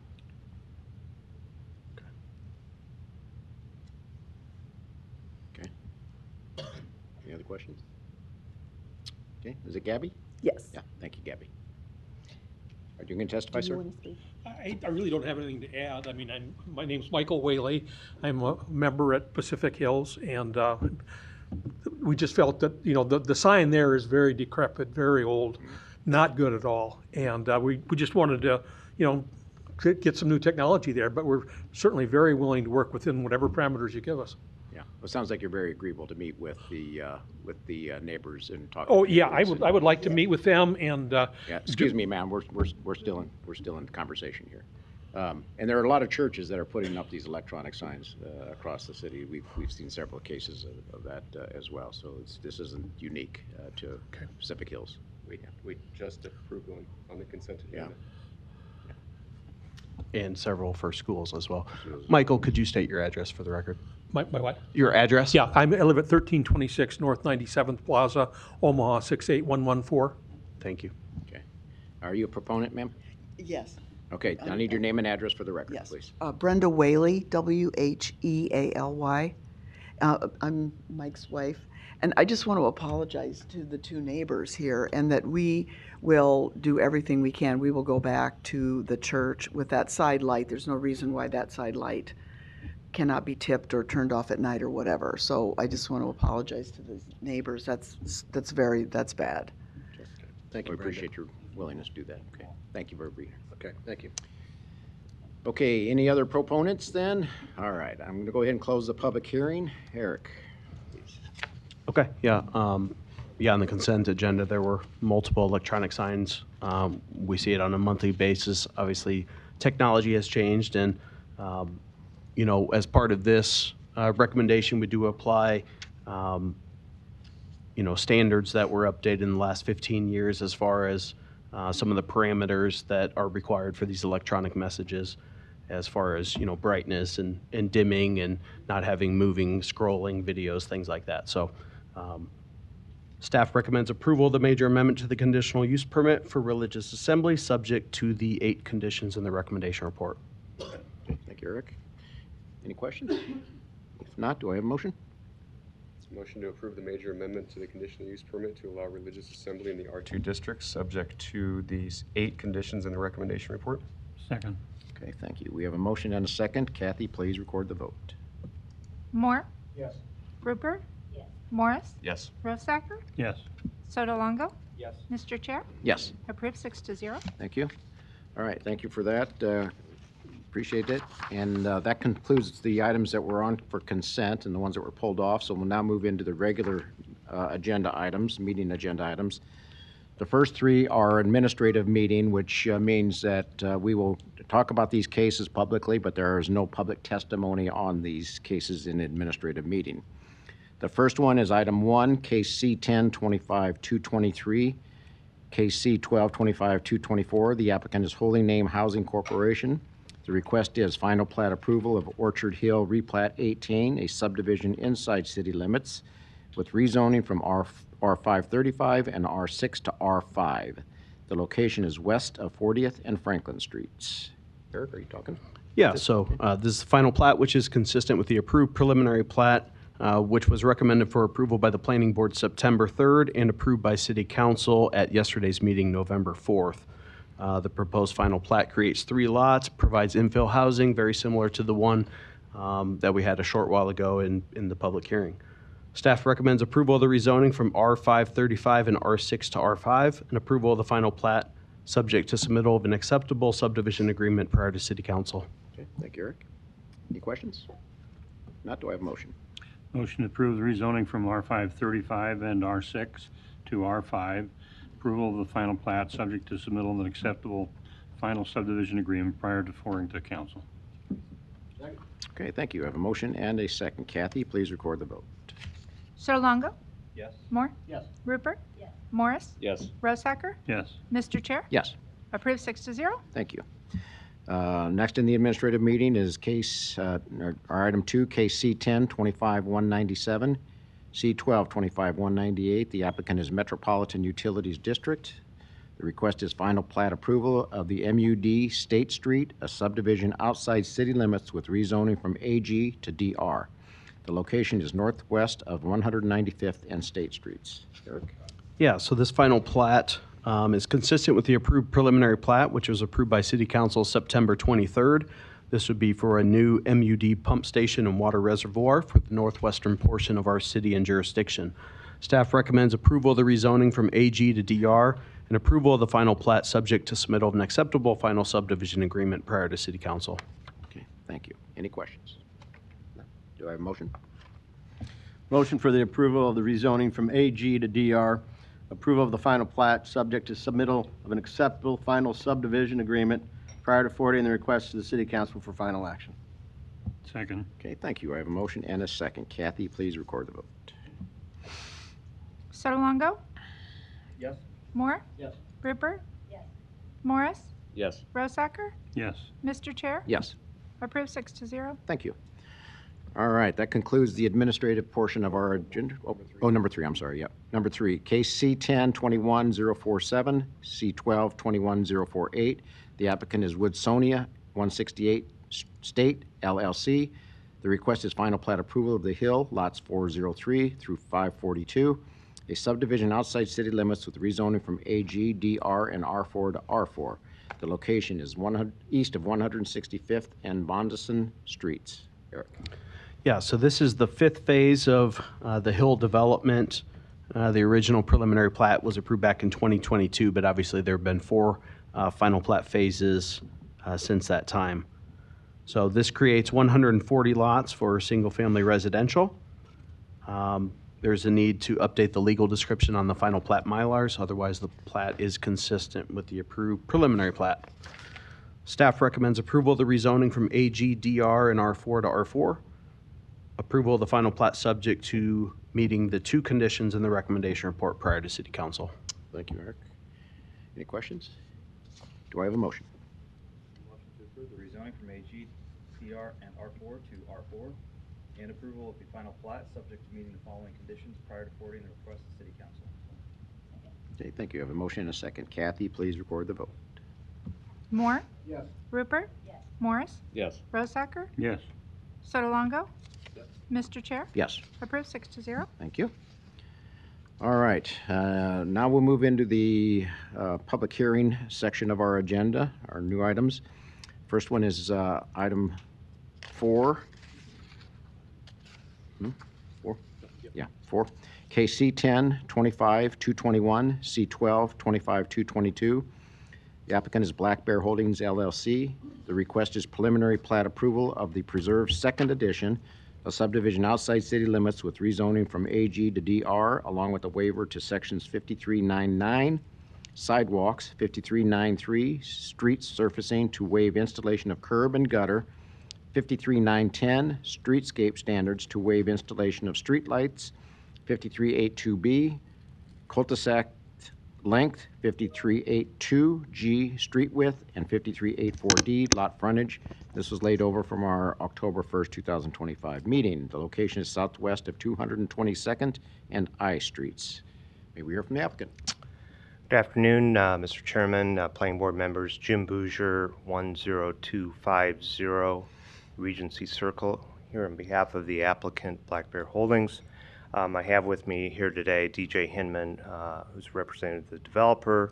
Okay. Any other questions? Okay, is it Gabby? Yes. Yeah, thank you, Gabby. Are you going to testify, sir? I really don't have anything to add. I mean, my name's Michael Whaley. I'm a member at Pacific Hills, and we just felt that, you know, the sign there is very decrepit, very old, not good at all. And we just wanted to, you know, get some new technology there, but we're certainly very willing to work within whatever parameters you give us. Yeah, well, it sounds like you're very agreeable to meet with the neighbors and talk. Oh, yeah, I would like to meet with them and. Yeah, excuse me, ma'am, we're still in conversation here. And there are a lot of churches that are putting up these electronic signs across the city. We've seen several cases of that as well. So this isn't unique to Pacific Hills. We just approved one on the consent agenda. And several for schools as well. Michael, could you state your address for the record? My what? Your address? Yeah, I live at 1326 North 97th Plaza, Omaha 68114. Thank you. Okay. Are you a proponent, ma'am? Yes. Okay, I need your name and address for the record, Yes. please. Brenda Whaley, Whealy. I'm Mike's wife. And I just want to apologize to the two neighbors here, and that we will do everything we can. We will go back to the church with that side light. There's no reason why that side light cannot be tipped or turned off at night or whatever. So I just want to apologize to the neighbors. That's bad. Thank you. We appreciate your willingness to do that. Okay. Thank you very much. Okay, thank you. Okay, any other proponents then? All right, I'm going to go ahead and close the public hearing. Eric, please. Okay, yeah. On the consent agenda, there were multiple electronic signs. We see it on a monthly basis. Obviously, technology has changed, and you know, as part of this recommendation, we do apply, you know, standards that were updated in the last 15 years as far as some of the parameters that are required for these electronic messages, as far as, you know, brightness and dimming and not having moving, scrolling videos, things like that. So staff recommends approval of the major amendment to the conditional use permit for religious assembly, subject to the 8 conditions in the recommendation report. Okay, thank you, Eric. Any questions? If not, do I have a motion? Motion to approve the major amendment to the conditional use permit to allow religious assembly in the R2 district, subject to these 8 conditions in the recommendation report. Second. Okay, thank you. We have a motion and a second. Kathy, please record the vote. Moore, Yes. Rupert, Morris, Yes. Rosacker, Yes. Sotolongo, Yes. Mr. Chair, Yes, approved 6-0. thank you. All right, thank you for that. Appreciate it. And that concludes the items that were on for consent and the ones that were pulled off. So we'll now move into the regular agenda items, meeting agenda items. The first 3 are administrative meeting, which means that we will talk about these cases publicly, but there is no public testimony on these cases in administrative meeting. The first one is item 1, case C10-25-223, case C12-25-224. The applicant is Holy Name Housing Corporation. The request is final plat approval of Orchard Hill Replat 18, a subdivision inside city limits, with rezoning from R535 and R6 to R5. The location is west of 40th and Franklin Streets. Eric, are you talking? Yeah, so this is the final plat, which is consistent with the approved preliminary plat, which was recommended for approval by the Planning Board September 3rd and approved by City Council at yesterday's meeting, November 4th. The proposed final plat creates 3 lots, provides infill housing, very similar to the one that we had a short while ago in the public hearing. Staff recommends approval of the rezoning from R535 and R6 to R5, and approval of the final plat, subject to submittal of an acceptable subdivision agreement prior to City Council. Okay, thank you, Eric. Any questions? Not, do I have a motion? Motion to approve the rezoning from R535 and R6 to R5, approval of the final plat, subject to submittal of an acceptable final subdivision agreement prior to forwarding to council. Okay, thank you. I have a motion and a second. Kathy, please record the vote. Sotolongo? Yes. Moore? Yes. Rupert? Morris? Yes. Rosacker? Yes. Mr. Chair? Yes, Approved 6-0. thank you. Next in the administrative meeting is our item 2, case C10 25-197, C12 25-198. The applicant is Metropolitan Utilities District. The request is final plat approval of the MUD State Street, a subdivision outside city limits with rezoning from AG to DR. The location is northwest of 195th and State Streets. Eric? Yeah, so this final plat is consistent with the approved preliminary plat, which was approved by City Council September 23rd. This would be for a new MUD pump station and water reservoir for the northwestern portion of our city and jurisdiction. Staff recommends approval of the rezoning from AG to DR and approval of the final plat subject to submittal of an acceptable final subdivision agreement prior to City Council. Okay, thank you. Any questions? No. Do I have a motion? Motion for the approval of the rezoning from AG to DR. Approval of the final plat, subject to submittal of an acceptable final subdivision agreement prior to forwarding the request to the City Council for final action. Second. Okay, thank you. I have a motion and a second. Kathy, please record the vote. Sotolongo? Yes. Moore? Yes. Rupert? Morris? Yes. Rosacker? Yes. Mr. Chair? Yes, Approved 6-0. thank you. All right, that concludes the administrative portion of our agenda. Number 3, I'm sorry, yep. Number 3, case C10 21047, C12 21048. The applicant is Woodsonia, 168 State, LLC. The request is final plat approval of the Hill, lots 403 through 542, a subdivision outside city limits with rezoning from AG, DR, and R4 to R4. The location is east of 165th and Bondison Streets. Eric? Yeah, so this is the 5th phase of the Hill development. The original preliminary plat was approved back in 2022, but obviously there have been 4 final plat phases since that time. So this creates 140 lots for single-family residential. There's a need to update the legal description on the final plat Mylars, otherwise the plat is consistent with the approved preliminary plat. Staff recommends approval of the rezoning from AG, DR, and R4 to R4. Approval of the final plat subject to meeting the 2 conditions in the recommendation report prior to City Council. Thank you, Eric. Any questions? Do I have a motion? Motion to approve the rezoning from AG, DR, and R4 to R4, and approval of the final plat subject to meeting the following conditions prior to forwarding the request to City Council. Okay, thank you. I have a motion and a second. Kathy, please record the vote. Moore? Yes. Rupert? Morris? Yes. Rosacker? Yes. Sotolongo? Mr. Chair? Yes, Approved 6-0. thank you. All right, now we'll move into the public hearing section of our agenda, our new items. First one is item 4. 4? Yeah, 4. Case C10 25-221, C12 25-222. The applicant is Black Bear Holdings LLC. The request is preliminary plat approval of the preserved second edition, a subdivision outside city limits with rezoning from AG to DR, along with a waiver to sections 5399, sidewalks, 5393, street surfacing to waive installation of curb and gutter, 53910, streetscape standards to waive installation of streetlights, 5382B, cul-de-sac length, 5382G, street width, and 5384D, lot frontage. This was laid over from our October 1st, 2025 meeting. The location is southwest of 222nd and I Streets. May we hear from the applicant? Good afternoon, Mr. Chairman, Planning Board members. Jim Bouger, 10250 Regency Circle, here on behalf of the applicant, Black Bear Holdings. I have with me here today DJ Hinman, who's representing the developer,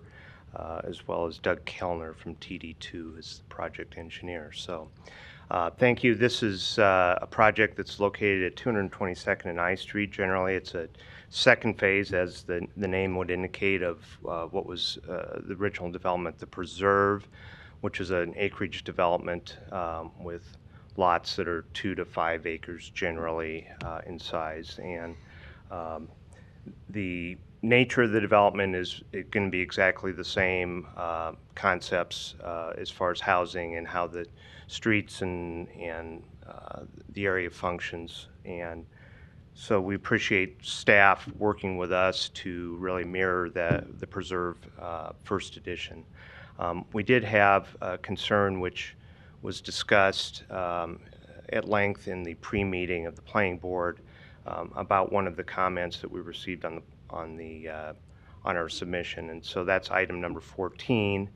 as well as Doug Kellner from TD2 as the project engineer. So thank you. This is a project that's located at 222nd and I Street. Generally, it's a second phase, as the name would indicate, of what was the original development, the Preserve, which is an acreage development with lots that are 2 to 5 acres generally in size. And The nature of the development is going to be exactly the same concepts as far as housing and how the streets and the area functions. And so we appreciate staff working with us to really mirror the preserve first edition. We did have a concern which was discussed at length in the pre-meeting of the planning board about one of the comments that we received on our submission, and so that's item number 14.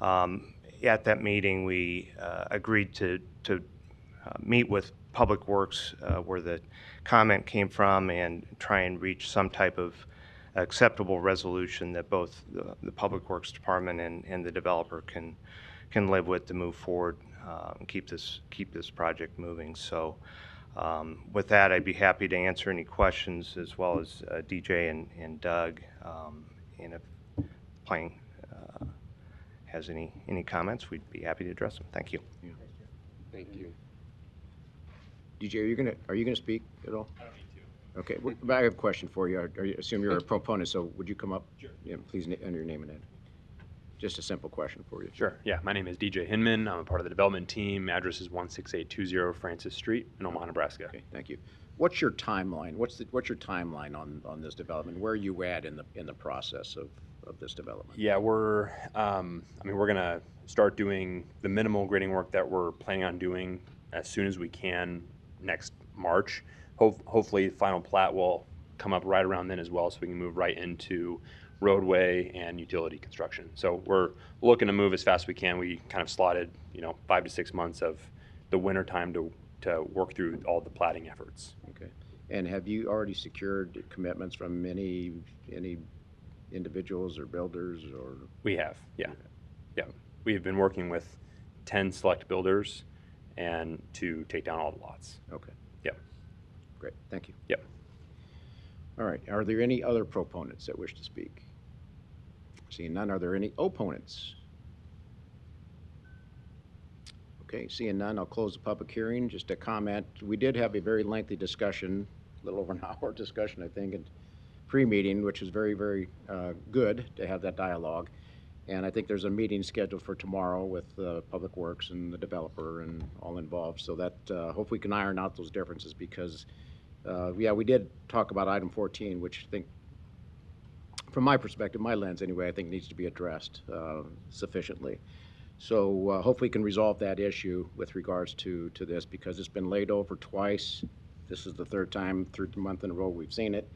At that meeting, we agreed to meet with Public Works where the comment came from and try and reach some type of acceptable resolution that both the Public Works Department and the developer can live with to move forward and keep this project moving. So with that, I'd be happy to answer any questions, as well as DJ and Doug, and if planning has any comments, we'd be happy to address them. Thank you. Yeah. Thank you. DJ, are you gonna speak at all? I don't need to. Okay, but I have a question for you. I assume you're a proponent, so would you come up? Sure. Yeah, please enter your name and address. Just a simple question for you. Sure. Yeah, my name is DJ Hinman. I'm a part of the development team. Address is 16820 Francis Street in Omaha, Nebraska. Okay, thank you. What's your timeline? What's your timeline on this development? Where are you at in the process of this development? Yeah, we're we're gonna start doing the minimal grading work that we're planning on doing as soon as we can next March. Hopefully, final plat will come up right around then as well, so we can move right into roadway and utility construction. So we're looking to move as fast as we can. We kind of slotted, 5 to 6 months of the winter time to work through all the platting efforts. Okay. And have you already secured commitments from any individuals or builders or? We have, yeah. Yeah. We have been working with 10 select builders and to take down all the lots. Okay. Yep. Great, thank you. Yep. All right, are there any other proponents that wish to speak? Seeing none, are there any opponents? Okay, seeing none, I'll close the public hearing. Just a comment, we did have a very lengthy discussion, a little over an hour discussion, I think, in pre-meeting, which was very, very good to have that dialogue. And I think there's a meeting scheduled for tomorrow with Public Works and the developer and all involved, so that hopefully we can iron out those differences, because yeah, we did talk about item 14, which I think, from my perspective, my lens anyway, I think needs to be addressed sufficiently. So hopefully we can resolve that issue with regards to this, because it's been laid over twice. This is the third month in a row we've seen it.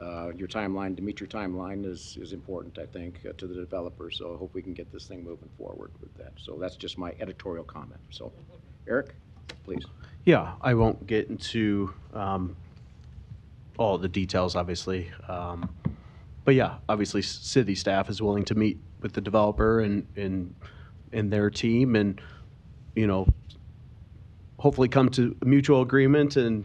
Your timeline, to meet your timeline is important, I think, to the developer. So I hope we can get this thing moving forward with that. So that's just my editorial comment. So, Eric, please. Yeah, I won't get into all the details, obviously. But yeah, obviously city staff is willing to meet with the developer and their team, and hopefully come to a mutual agreement, and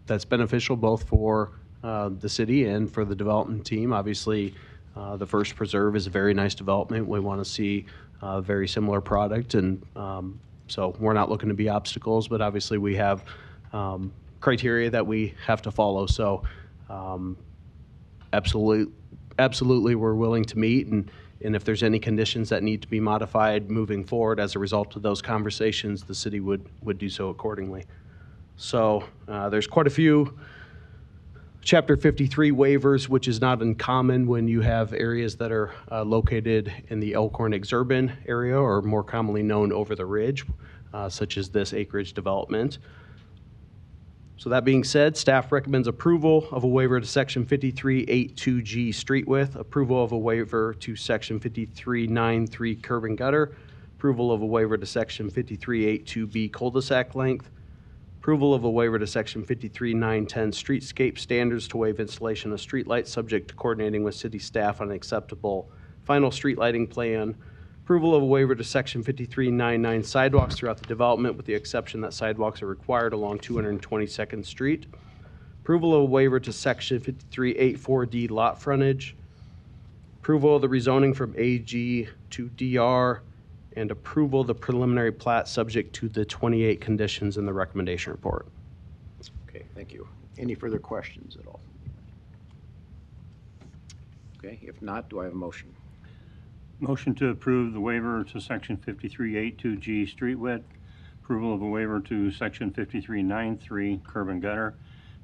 that's beneficial both for the city and for the development team. Obviously, the First Preserve is a very nice development. We want to see a very similar product, and so we're not looking to be obstacles, but obviously we have criteria that we have to follow. So absolutely we're willing to meet, and if there's any conditions that need to be modified moving forward as a result of those conversations, the city would do so accordingly. So there's quite a few Chapter 53 waivers, which is not uncommon when you have areas that are located in the Elkhorn exurban area, or more commonly known over the ridge, such as this acreage development. So that being said, staff recommends approval of a waiver to Section 53.82G street width, approval of a waiver to Section 53.93 curb and gutter, approval of a waiver to Section 53.82B cul-de-sac length, approval of a waiver to Section 53.910 streetscape standards to waive installation of streetlights, subject to coordinating with city staff on an acceptable final street lighting plan. Approval of a waiver to Section 53.99 sidewalks throughout the development, with the exception that sidewalks are required along 222nd Street. Approval of a waiver to Section 53.84D lot frontage. Approval of the rezoning from AG to DR, and approval of the preliminary plat subject to the 28 conditions in the recommendation report. Okay, thank you. Any further questions at all? Okay, if not, do I have a motion? Motion to approve the waiver to section 5382G street width, approval of a waiver to section 5393 curb and gutter,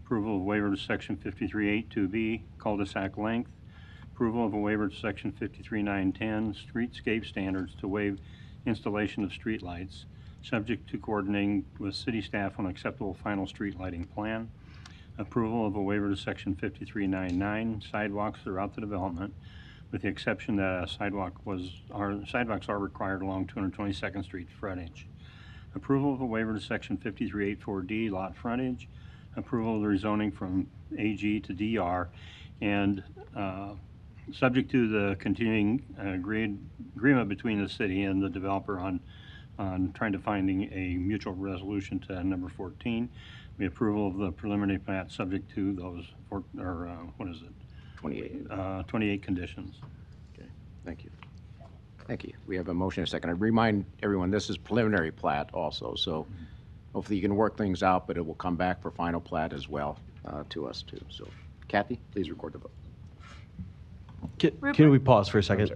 approval of waiver to section 5382B cul-de-sac length, approval of a waiver to section 53910 streetscape standards to waive installation of streetlights, subject to coordinating with city staff on acceptable final street lighting plan, approval of a waiver to section 5399 sidewalks throughout the development, with the exception that sidewalks are required along 222nd Street frontage. Approval of a waiver to section 5384D lot frontage, approval of the rezoning from AG to DR, and subject to the continuing agreement between the city and the developer on trying to finding a mutual resolution to number 14. The approval of the preliminary plat subject to those, 28 conditions. Okay, thank you. Thank you. We have a motion and a second. I remind everyone, this is preliminary plat also, so hopefully you can work things out, but it will come back for final plat as well to us too. So Kathy, please record the vote. Can we pause for a second?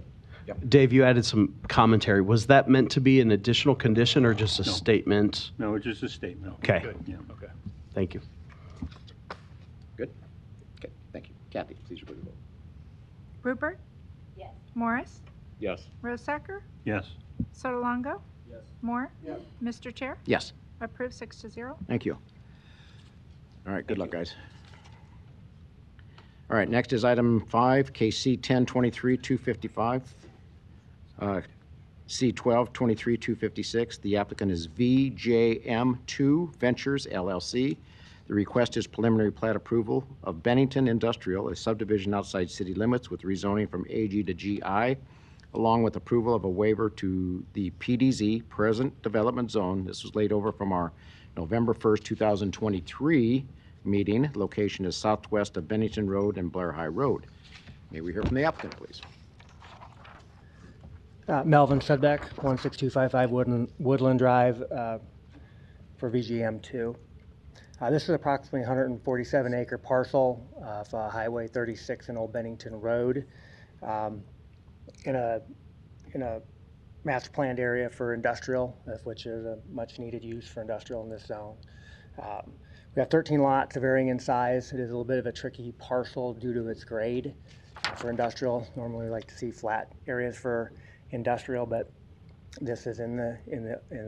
Yep. Dave, you added some commentary. Was that meant to be an additional condition or just a No. statement? No, it's just a statement. Okay. Good, yeah, okay. Thank you. Good? Okay, thank you. Kathy, please record the vote. Rupert? Yes. Morris? Yes. Rosacker? Yes. Sotolongo? Yes. Moore? Yes. Mr. Chair? Yes, Approved 6-0. thank you. All right, good luck, guys. All right, next is item 5, KC 1023-255. C12 23-256. The applicant is VJM2 Ventures LLC. The request is preliminary plat approval of Bennington Industrial, a subdivision outside city limits with rezoning from AG to GI, along with approval of a waiver to the PDZ, Present Development Zone. This was laid over from our November 1st, 2023 meeting. Location is southwest of Bennington Road and Blair High Road. May we hear from the applicant, please? Melvin Sudbeck, 16255 Woodland Drive for VGM2. This is approximately 147 acre parcel of Highway 36 and Old Bennington Road in a master planned area for industrial, which is a much needed use for industrial in this zone. We have 13 lots varying in size. It is a little bit of a tricky parcel due to its grade for industrial. Normally we like to see flat areas for industrial, but this is in the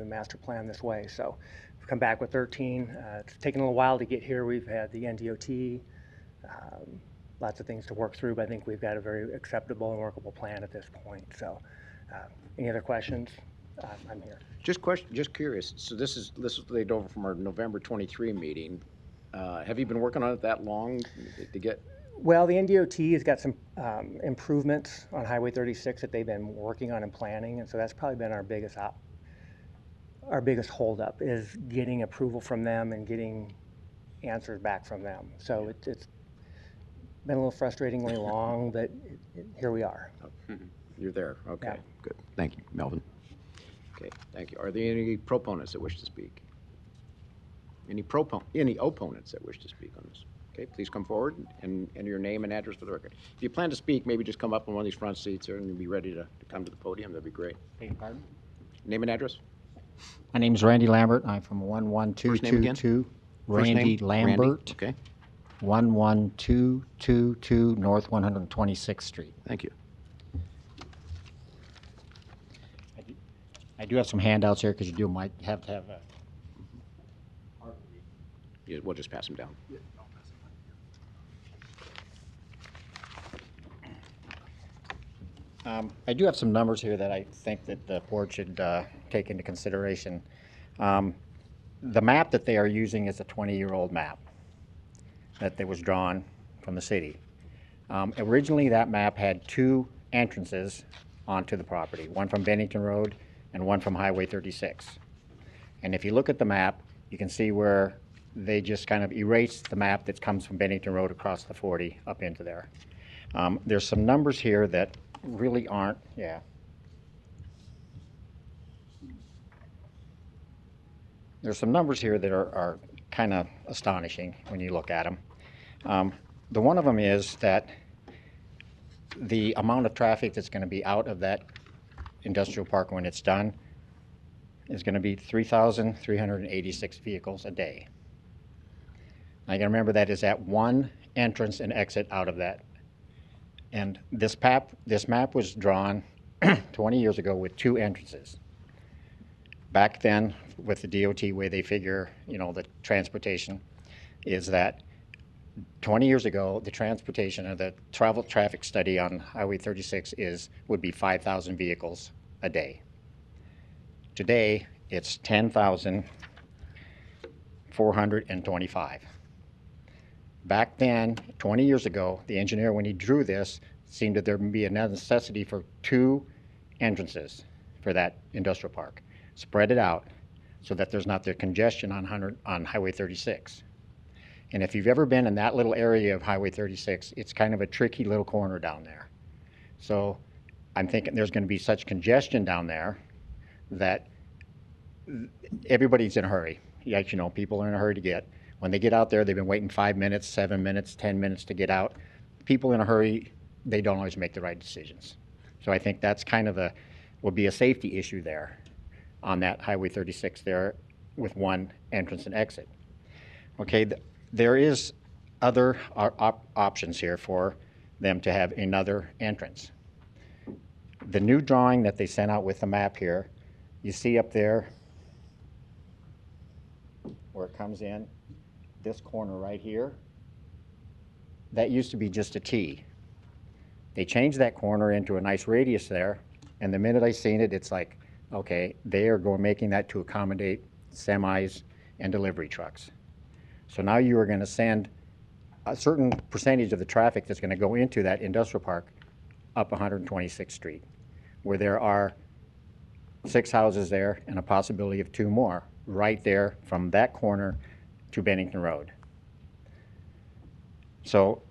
master plan this way. So we've come back with 13. It's taken a little while to get here. We've had the NDOT, lots of things to work through, but I think we've got a very acceptable and workable plan at this point. So any other questions? I'm here. Just curious. So this is laid over from our November 23 meeting. Have you been working on it that long to get? Well, the NDOT has got some improvements on Highway 36 that they've been working on and planning, and so that's probably been our biggest holdup is getting approval from them and getting answers back from them. So it's been a little frustratingly long, but here we are. You're there. Okay, Yeah. good. Thank you, Melvin. Okay, thank you. Are there any proponents that wish to speak? Any opponents that wish to speak on this? Okay, please come forward and enter your name and address for the record. If you plan to speak, maybe just come up on one of these front seats here and you'll be ready to come to the podium. That'd be great. Beg your pardon? Name and address? My name is Randy Lambert. I'm from First name again? 11222. First name? Randy Lambert. Okay, 11222 North 126th Street. thank you. I do have some handouts here because you might have to have a. Yeah, we'll just pass them down. I do have some numbers here that I think that the board should take into consideration. The map that they are using is a 20-year-old map that was drawn from the city. Originally, that map had two entrances onto the property, one from Bennington Road and one from Highway 36. And if you look at the map, you can see where they just kind of erased the map that comes from Bennington Road across the 40 up into there. There's some numbers here that really aren't, yeah. There's some numbers here that are kind of astonishing when you look at them. The one of them is that the amount of traffic that's going to be out of that industrial park when it's done is going to be 3,386 vehicles a day. Now you got to remember that is at one entrance and exit out of that. And this map was drawn 20 years ago with two entrances. Back then, with the DOT way they figure, the transportation, is that 20 years ago, the transportation or the travel traffic study on Highway 36 would be 5,000 vehicles a day. Today, it's 10,425. Back then, 20 years ago, the engineer, when he drew this, seemed that there would be a necessity for two entrances for that industrial park. Spread it out so that there's not the congestion on Highway 36. And if you've ever been in that little area of Highway 36, it's kind of a tricky little corner down there. So I'm thinking there's going to be such congestion down there that everybody's in a hurry. People are in a hurry to get. When they get out there, they've been waiting 5 minutes, 7 minutes, 10 minutes to get out. People in a hurry, they don't always make the right decisions. So I think that's kind of will be a safety issue there on that Highway 36 there with one entrance and exit. Okay, there is other options here for them to have another entrance. The new drawing that they sent out with the map here, you see up there where it comes in, this corner right here, that used to be just a T. They changed that corner into a nice radius there, and the minute I seen it, it's like, okay, they are making that to accommodate semis and delivery trucks. So now you are going to send a certain percentage of the traffic that's going to go into that industrial park up 126th Street, where there are 6 houses there and a possibility of 2 more right there from that corner to Bennington Road. So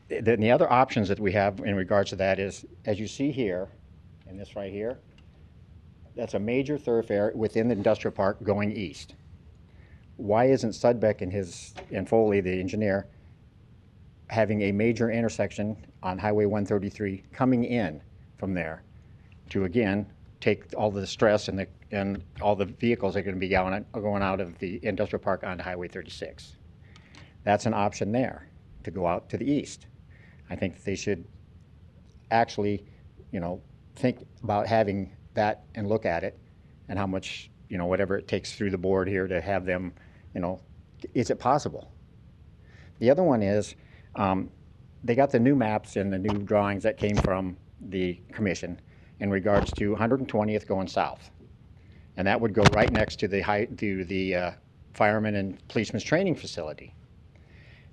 then the other options that we have in regards to that is, as you see here, and this right here, that's a major thoroughfare within the industrial park going east. Why isn't Sudbeck and Foley, the engineer, having a major intersection on Highway 133 coming in from there to, again, take all the stress and all the vehicles that are going to be going out of the industrial park onto Highway 36? That's an option there, to go out to the east. I think they should actually, think about having that and look at it and how much, whatever it takes through the board here to have them, is it possible? The other one is, they got the new maps and the new drawings that came from the commission in regards to 120th going south. And that would go right next to the firemen and policemen's training facility.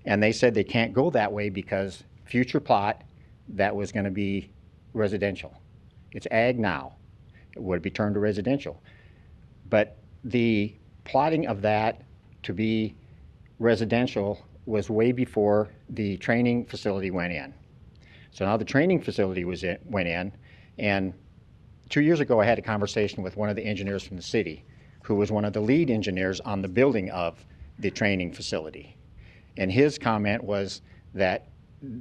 And they said they can't go that way because future plot, that was going to be residential. It's ag now. It would be turned to residential. But the plotting of that to be residential was way before the training facility went in. So now the training facility went in, and 2 years ago I had a conversation with one of the engineers from the city who was one of the lead engineers on the building of the training facility. And his comment was that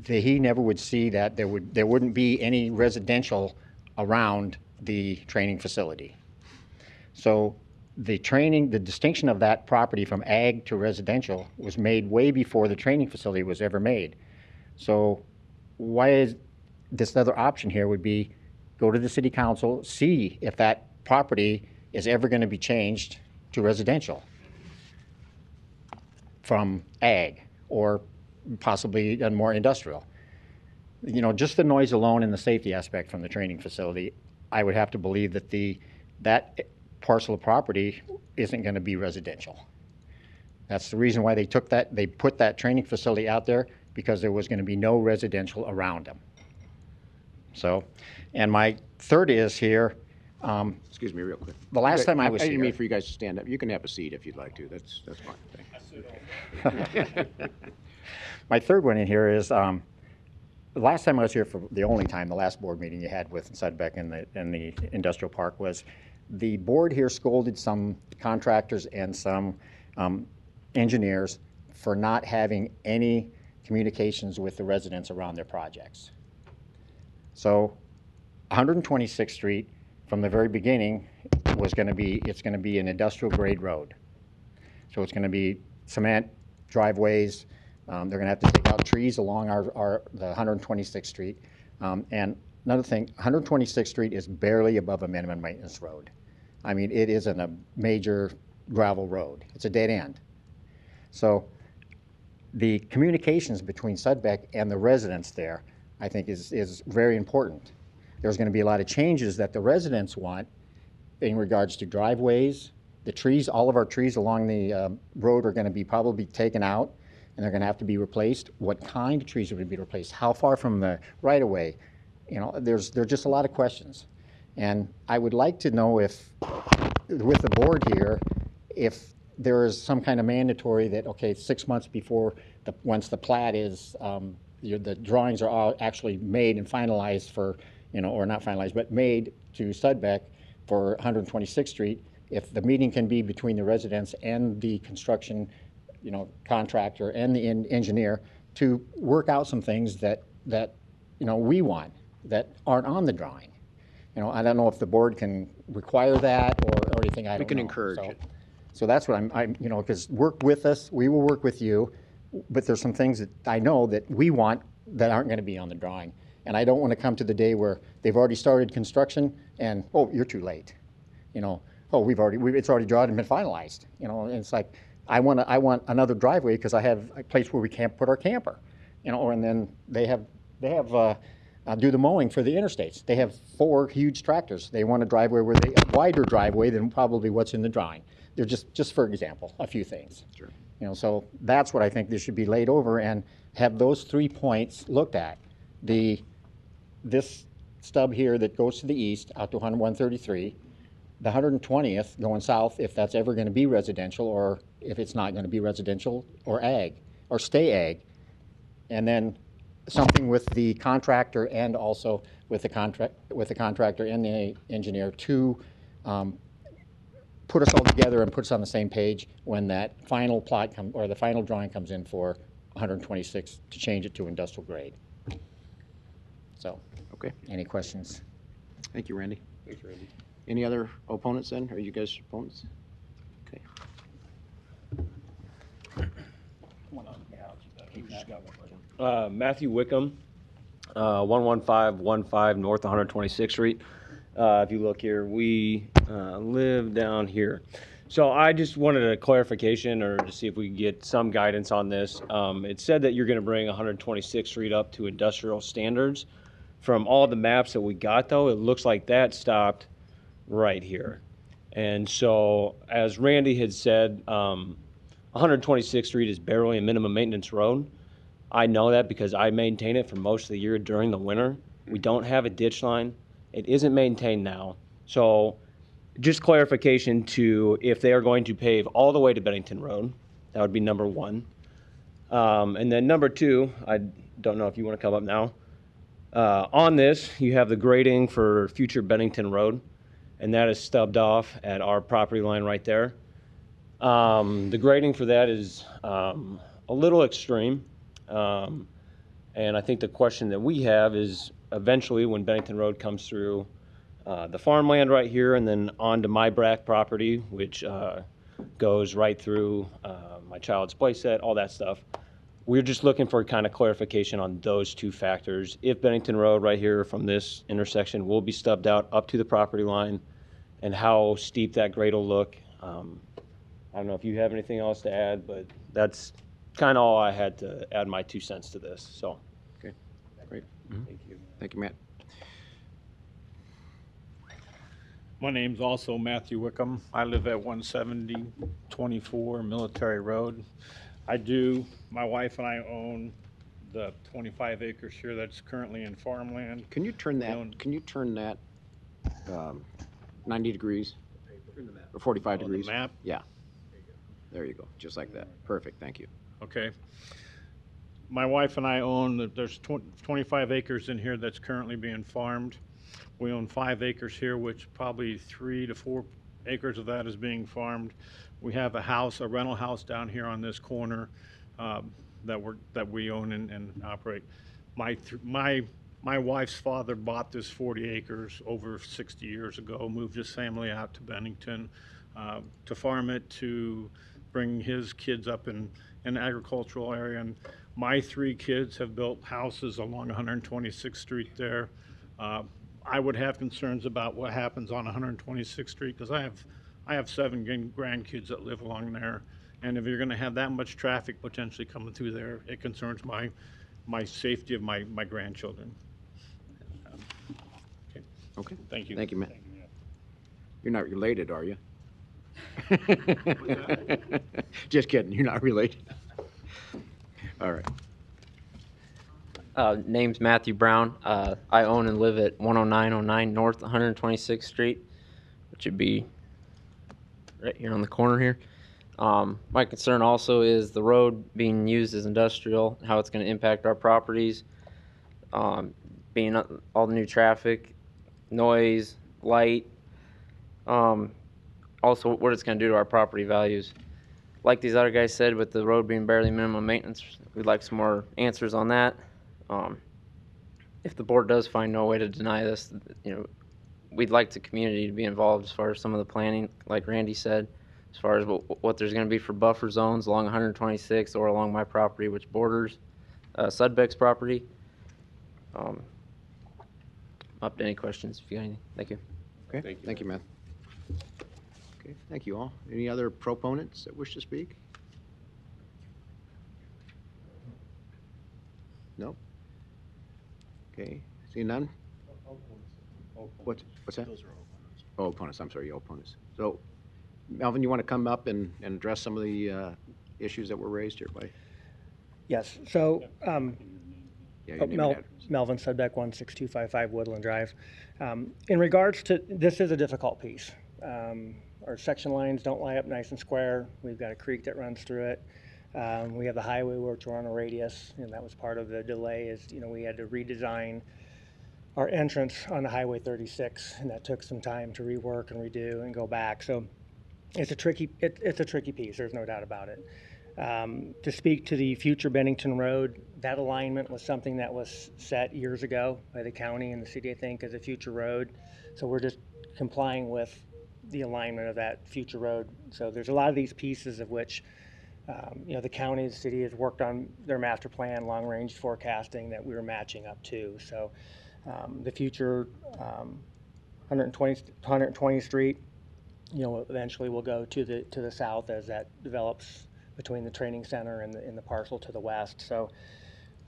he never would see that there wouldn't be any residential around the training facility. So the distinction of that property from ag to residential was made way before the training facility was ever made. So why is this other option here would be go to the city council, see if that property is ever going to be changed to residential from ag or possibly more industrial. Just the noise alone and the safety aspect from the training facility, I would have to believe that that parcel of property isn't going to be residential. That's the reason why they put that training facility out there, because there was going to be no residential around them. So, and my third is here. Excuse me real quick. The last time I was I here. didn't mean for you guys to stand up. You can have a seat if you'd like to. That's fine. My third one in here is, the last time I was here, for the only time, the last board meeting you had with Sudbeck and the industrial park, was the board here scolded some contractors and some engineers for not having any communications with the residents around their projects. So 126th Street, from the very beginning, it's going to be an industrial grade road. So it's going to be cement driveways. They're going to have to take out trees along the 126th Street. And another thing, 126th Street is barely above a minimum maintenance road. I mean, it isn't a major gravel road. It's a dead end. So the communications between Sudbeck and the residents there, I think, is very important. There's going to be a lot of changes that the residents want in regards to driveways. The trees, all of our trees along the road are going to be probably taken out, and they're going to have to be replaced. What kind of trees are going to be replaced? How far from the right-of-way? You know, there's just a lot of questions. And I would like to know if, with the board here, if there is some kind of mandatory that, okay, 6 months before, once the plat is, the drawings are all actually made and finalized for, you know, or not finalized, but made to Sudbeck for 126th Street, if the meeting can be between the residents and the construction, you know, contractor and the engineer to work out some things that you know, we want, that aren't on the drawing. You know, I don't know if the board can require that or anything. I don't know. We can encourage so, it. So that's what I'm, you know, because work with us, we will work with you, but there's some things that I know that we want that aren't going to be on the drawing. And I don't want to come to the day where they've already started construction and, oh, you're too late. You know, oh, it's already drawn and been finalized. You know, and it's like, I want another driveway because I have a place where we can't put our camper. You know, and then they have do the mowing for the interstates. They have 4 huge tractors. They want a driveway where a wider driveway than probably what's in the drawing. They're just for example, a few things. Sure. You know, so that's what I think this should be laid over and have those 3 points looked at. This stub here that goes to the east out to 133, the 120th going south, if that's ever going to be residential or if it's not going to be residential or ag or stay ag, and then something with the contractor and also with the contractor and the engineer to put us all together and put us on the same page when that final plot or the final drawing comes in for 126 to change it to industrial grade. So, okay. Any questions? Thank you, Randy. Thanks, Randy. Any other opponents then? Are you guys opponents? Okay. Matthew Wickham, 11515 North 126th Street. If you look here, we live down here. So I just wanted a clarification or to see if we could get some guidance on this. It said that you're going to bring 126th Street up to industrial standards. From all the maps that we got, though, it looks like that stopped right here. And so, as Randy had said, 126th Street is barely a minimum maintenance road. I know that because I maintain it for most of the year during the winter. We don't have a ditch line. It isn't maintained now. So just clarification to if they are going to pave all the way to Bennington Road, that would be number 1. And then number 2, I don't know if you want to come up now. On this, you have the grading for future Bennington Road, and that is stubbed off at our property line right there. The grading for that is a little extreme. And I think the question that we have is eventually when Bennington Road comes through the farmland right here and then onto my Brack property, which goes right through my child's playset, all that stuff. We're just looking for kind of clarification on those 2 factors. If Bennington Road right here from this intersection will be stubbed out up to the property line and how steep that grade will look. I don't know if you have anything else to add, but that's kind of all I had to add my 2 cents to this. So, okay, great. Thank you. Thank you, Matt. My name's also Matthew Wickham. I live at 17024 Military Road. My wife and I own the 25 acres here that's currently in farmland. Can you turn that 90 degrees? Or 45 degrees? The map? Yeah. There you go. Just like that. Perfect. Thank you. Okay. My wife and I own, there's 25 acres in here that's currently being farmed. We own 5 acres here, which probably 3 to 4 acres of that is being farmed. We have a rental house down here on this corner. that we own and operate. My wife's father bought this 40 acres over 60 years ago, moved his family out to Bennington to farm it, to bring his kids up in an agricultural area. And my 3 kids have built houses along 126th Street there. I would have concerns about what happens on 126th Street because I have 7 grandkids that live along there. And if you're going to have that much traffic potentially coming through there, it concerns my safety of my grandchildren. Okay. Thank you. Thank you, Matt. You're not related, are you? Just kidding, you're not related. All right. Name's Matthew Brown. I own and live at 10909 North 126th Street, which would be right here on the corner here. My concern also is the road being used as industrial, how it's going to impact our properties, being all the new traffic, noise, light, also what it's going to do to our property values. Like these other guys said, with the road being barely minimum maintenance, we'd like some more answers on that. If the board does find no way to deny this, we'd like the community to be involved as far as some of the planning, like Randy said, as far as what there's going to be for buffer zones along 126 or along my property, which borders Sudbeck's property. Up to any questions if you got anything. Thank you. Okay, thank you, Matt. Okay, thank you all. Any other proponents that wish to speak? No? Okay, see none? What's that? Oh, opponents, I'm sorry, opponents. So, Melvin, you want to come up and address some of the issues that were raised here by? Yes, so, Yeah, your name and address. Melvin Sudbeck, 16255 Woodland Drive. In regards to, this is a difficult piece. Our section lines don't lie up nice and square. We've got a creek that runs through it. We have the highway which we're on a radius, and that was part of the delay is, we had to redesign our entrance on the Highway 36, and that took some time to rework and redo and go back. So it's a tricky piece, there's no doubt about it. To speak to the future Bennington Road, that alignment was something that was set years ago by the county and the city, I think, as a future road. So we're just complying with the alignment of that future road. So there's a lot of these pieces of which, the county, the city has worked on their master plan, long-range forecasting that we were matching up to. So the future 120th Street, eventually will go to the south as that develops between the training center and the parcel to the west. So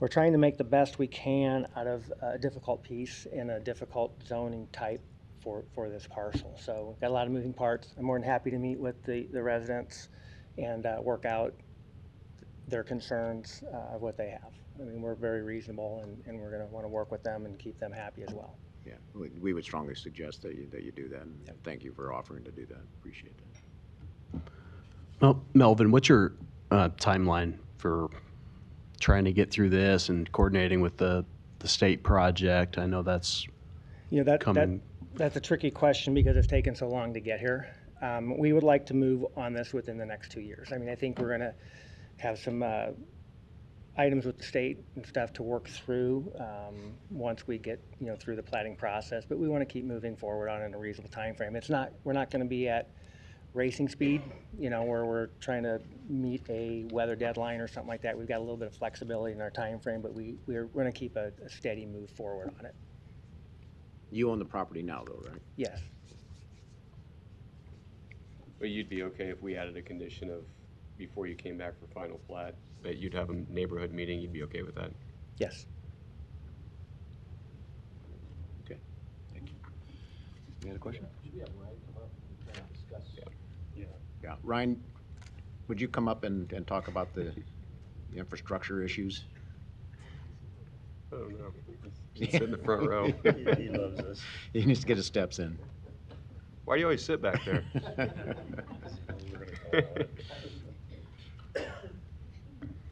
we're trying to make the best we can out of a difficult piece in a difficult zoning type for this parcel. So we've got a lot of moving parts. I'm more than happy to meet with the residents and work out their concerns of what they have. I mean, we're very reasonable, and we're going to want to work with them and keep them happy as well. Yeah, we would strongly suggest that you do that, and thank you for offering to do that. Appreciate that. Well, Melvin, what's your timeline for trying to get through this and coordinating with the state project? I know that's coming. That's a tricky question because it's taken so long to get here. We would like to move on this within the next 2 years. I mean, I think we're going to have some items with the state and stuff to work through once we get through the planning process. But we want to keep moving forward on it in a reasonable time frame. We're not going to be at racing speed, where we're trying to meet a weather deadline or something like that. We've got a little bit of flexibility in our time frame, but we're going to keep a steady move forward on it. You own the property now, though, right? Yes. But you'd be okay if we added a condition of, before you came back for final plat, that you'd have a neighborhood meeting, you'd be okay with that? Yes. Okay, thank you. Any other question? Should we have Ryan come up and kind of discuss? Yeah, Ryan, would you come up and talk about the infrastructure issues? I don't know. He's sit in the front row. He loves us. He needs to get his steps in. Why do you always sit back there?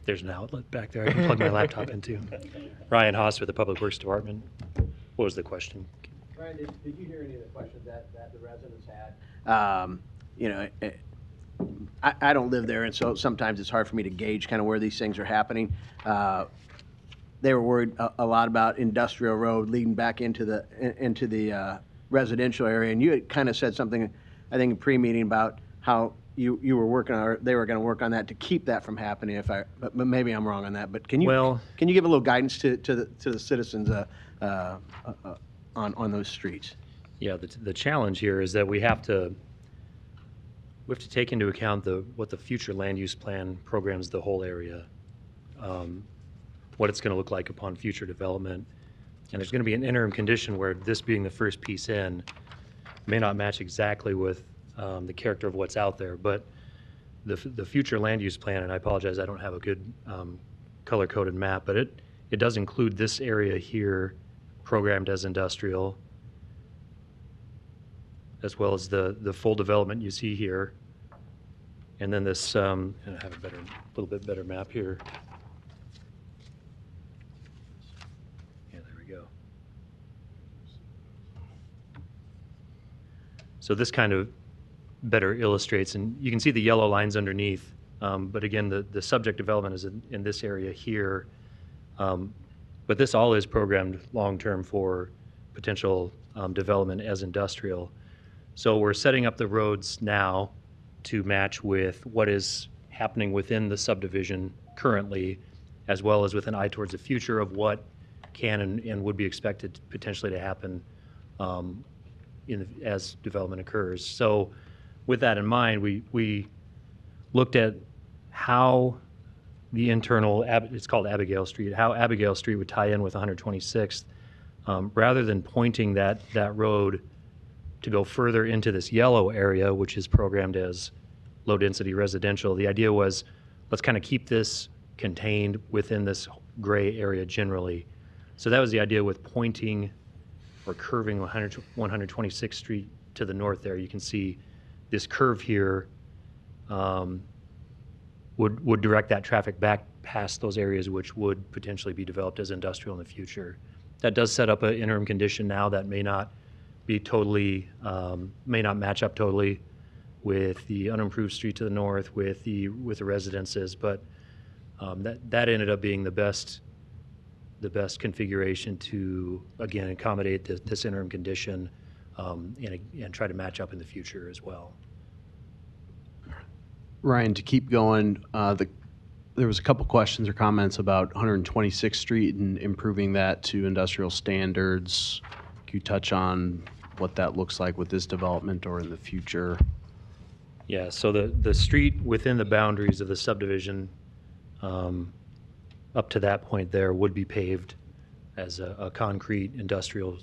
There's an outlet back there I can plug my laptop into. Ryan Haas with the Public Works Department. What was the question? Ryan, did you hear any of the questions that the residents had? I don't live there, and so sometimes it's hard for me to gauge kind of where these things are happening. They were worried a lot about Industrial Road leading back into the residential area, and you had kind of said something, I think, in pre-meeting about how you were working on, or they were going to work on that to keep that from happening. But maybe I'm wrong on that. But can you give a little guidance to the citizens on those streets? Yeah, the challenge here is that we have to take into account what the future land use plan programs the whole area, what it's going to look like upon future development. And there's going to be an interim condition where this being the first piece in may not match exactly with the character of what's out there. But the future land use plan, and I apologize, I don't have a good color-coded map, but it does include this area here programmed as industrial, as well as the full development you see here. And then this, and I have a little bit better map here. Yeah, there we go. So this kind of better illustrates, and you can see the yellow lines underneath, but again, the subject development is in this area here. But this all is programmed long-term for potential development as industrial. So we're setting up the roads now to match with what is happening within the subdivision currently, as well as with an eye towards the future of what can and would be expected potentially to happen as development occurs. So with that in mind, we looked at how the internal, it's called Abigail Street, how Abigail Street would tie in with 126th, rather than pointing that road to go further into this yellow area, which is programmed as low-density residential. The idea was, let's kind of keep this contained within this gray area generally. So that was the idea with pointing or curving 126th Street to the north there. You can see this curve here would direct that traffic back past those areas which would potentially be developed as industrial in the future. That does set up an interim condition now that may not be totally, may not match up totally with the unimproved street to the north, with the residences, but that ended up being the best configuration to, again, accommodate this interim condition and try to match up in the future as well. Ryan, to keep going, there was a couple questions or comments about 126th Street and improving that to industrial standards. Can you touch on what that looks like with this development or in the future? Yeah, so the street within the boundaries of the subdivision up to that point there would be paved as a concrete industrial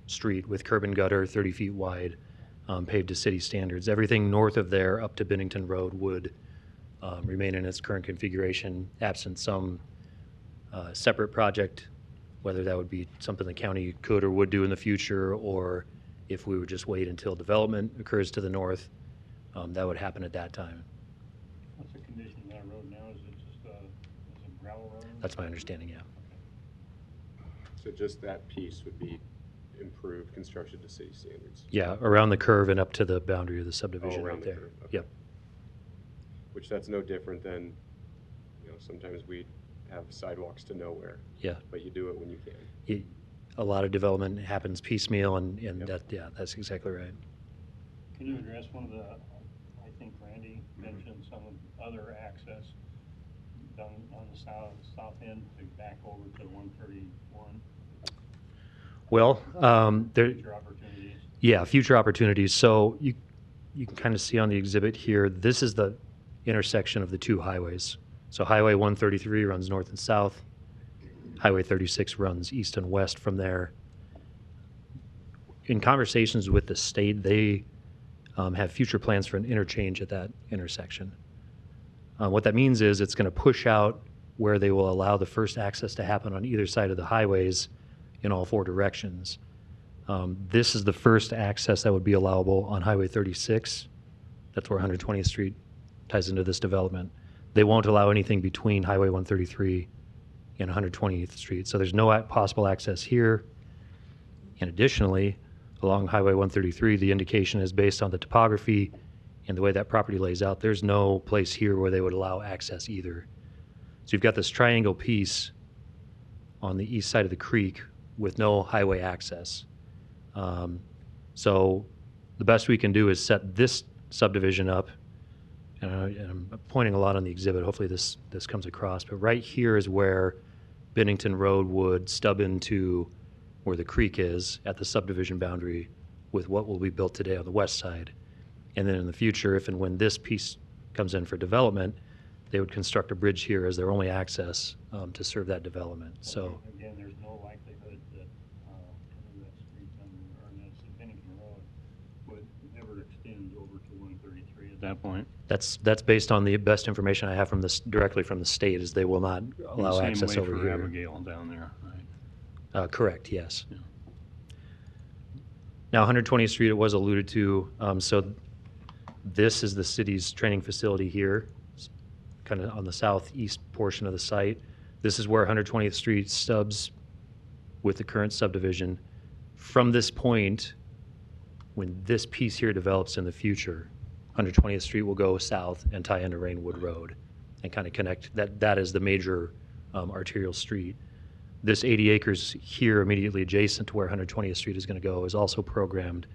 street with curb and gutter 30 feet wide, paved to city standards. Everything north of there up to Bennington Road would remain in its current configuration, absent some separate project, whether that would be something the county could or would do in the future, or if we would just wait until development occurs to the north, that would happen at that time. What's the condition of that road now? Is it just a gravel road? That's my understanding, yeah. So just that piece would be improved, construction to city standards? Yeah, around the curve and up to the boundary of the subdivision around right the there. curve, okay. Yep. Which that's no different than, sometimes we have sidewalks to nowhere. Yeah. But you do it when you can. A lot of development happens piecemeal, and that's exactly right. Can you address one of the, I think Randy mentioned some of the other access down on the south end to back over to 131? Well, Future opportunities. Yeah, future opportunities. So you can kind of see on the exhibit here, this is the intersection of the two highways. So Highway 133 runs north and south. Highway 36 runs east and west from there. In conversations with the state, they have future plans for an interchange at that intersection. What that means is it's going to push out where they will allow the first access to happen on either side of the highways in all four directions. This is the first access that would be allowable on Highway 36. That's where 120th Street ties into this development. They won't allow anything between Highway 133 and 120th Street. So there's no possible access here. And additionally, along Highway 133, the indication is based on the topography And the way that property lays out, there's no place here where they would allow access either. So you've got this triangle piece on the east side of the creek with no highway access. So the best we can do is set this subdivision up, and I'm pointing a lot on the exhibit. Hopefully this comes across. But right here is where Bennington Road would stub into where the creek is at the subdivision boundary with what will be built today on the west side. And then in the future, if and when this piece comes in for development, they would construct a bridge here as their only access to serve that development. So Again, there's no likelihood that that street or that Bennington Road would ever extend over to 133 at that point. that's based on the best information I have from this directly from the state, is they will not allow access over Same way for here. Abigail down there, right? Correct, yes. Now, 120th Street, it was alluded to. So this is the city's training facility here, kind of on the southeast portion of the site. This is where 120th Street stubs with the current subdivision. From this point, when this piece here develops in the future, 120th Street will go south and tie into Rainwood Road and kind of connect. That is the major arterial street. This 80 acres here immediately adjacent to where 120th Street is going to go is also programmed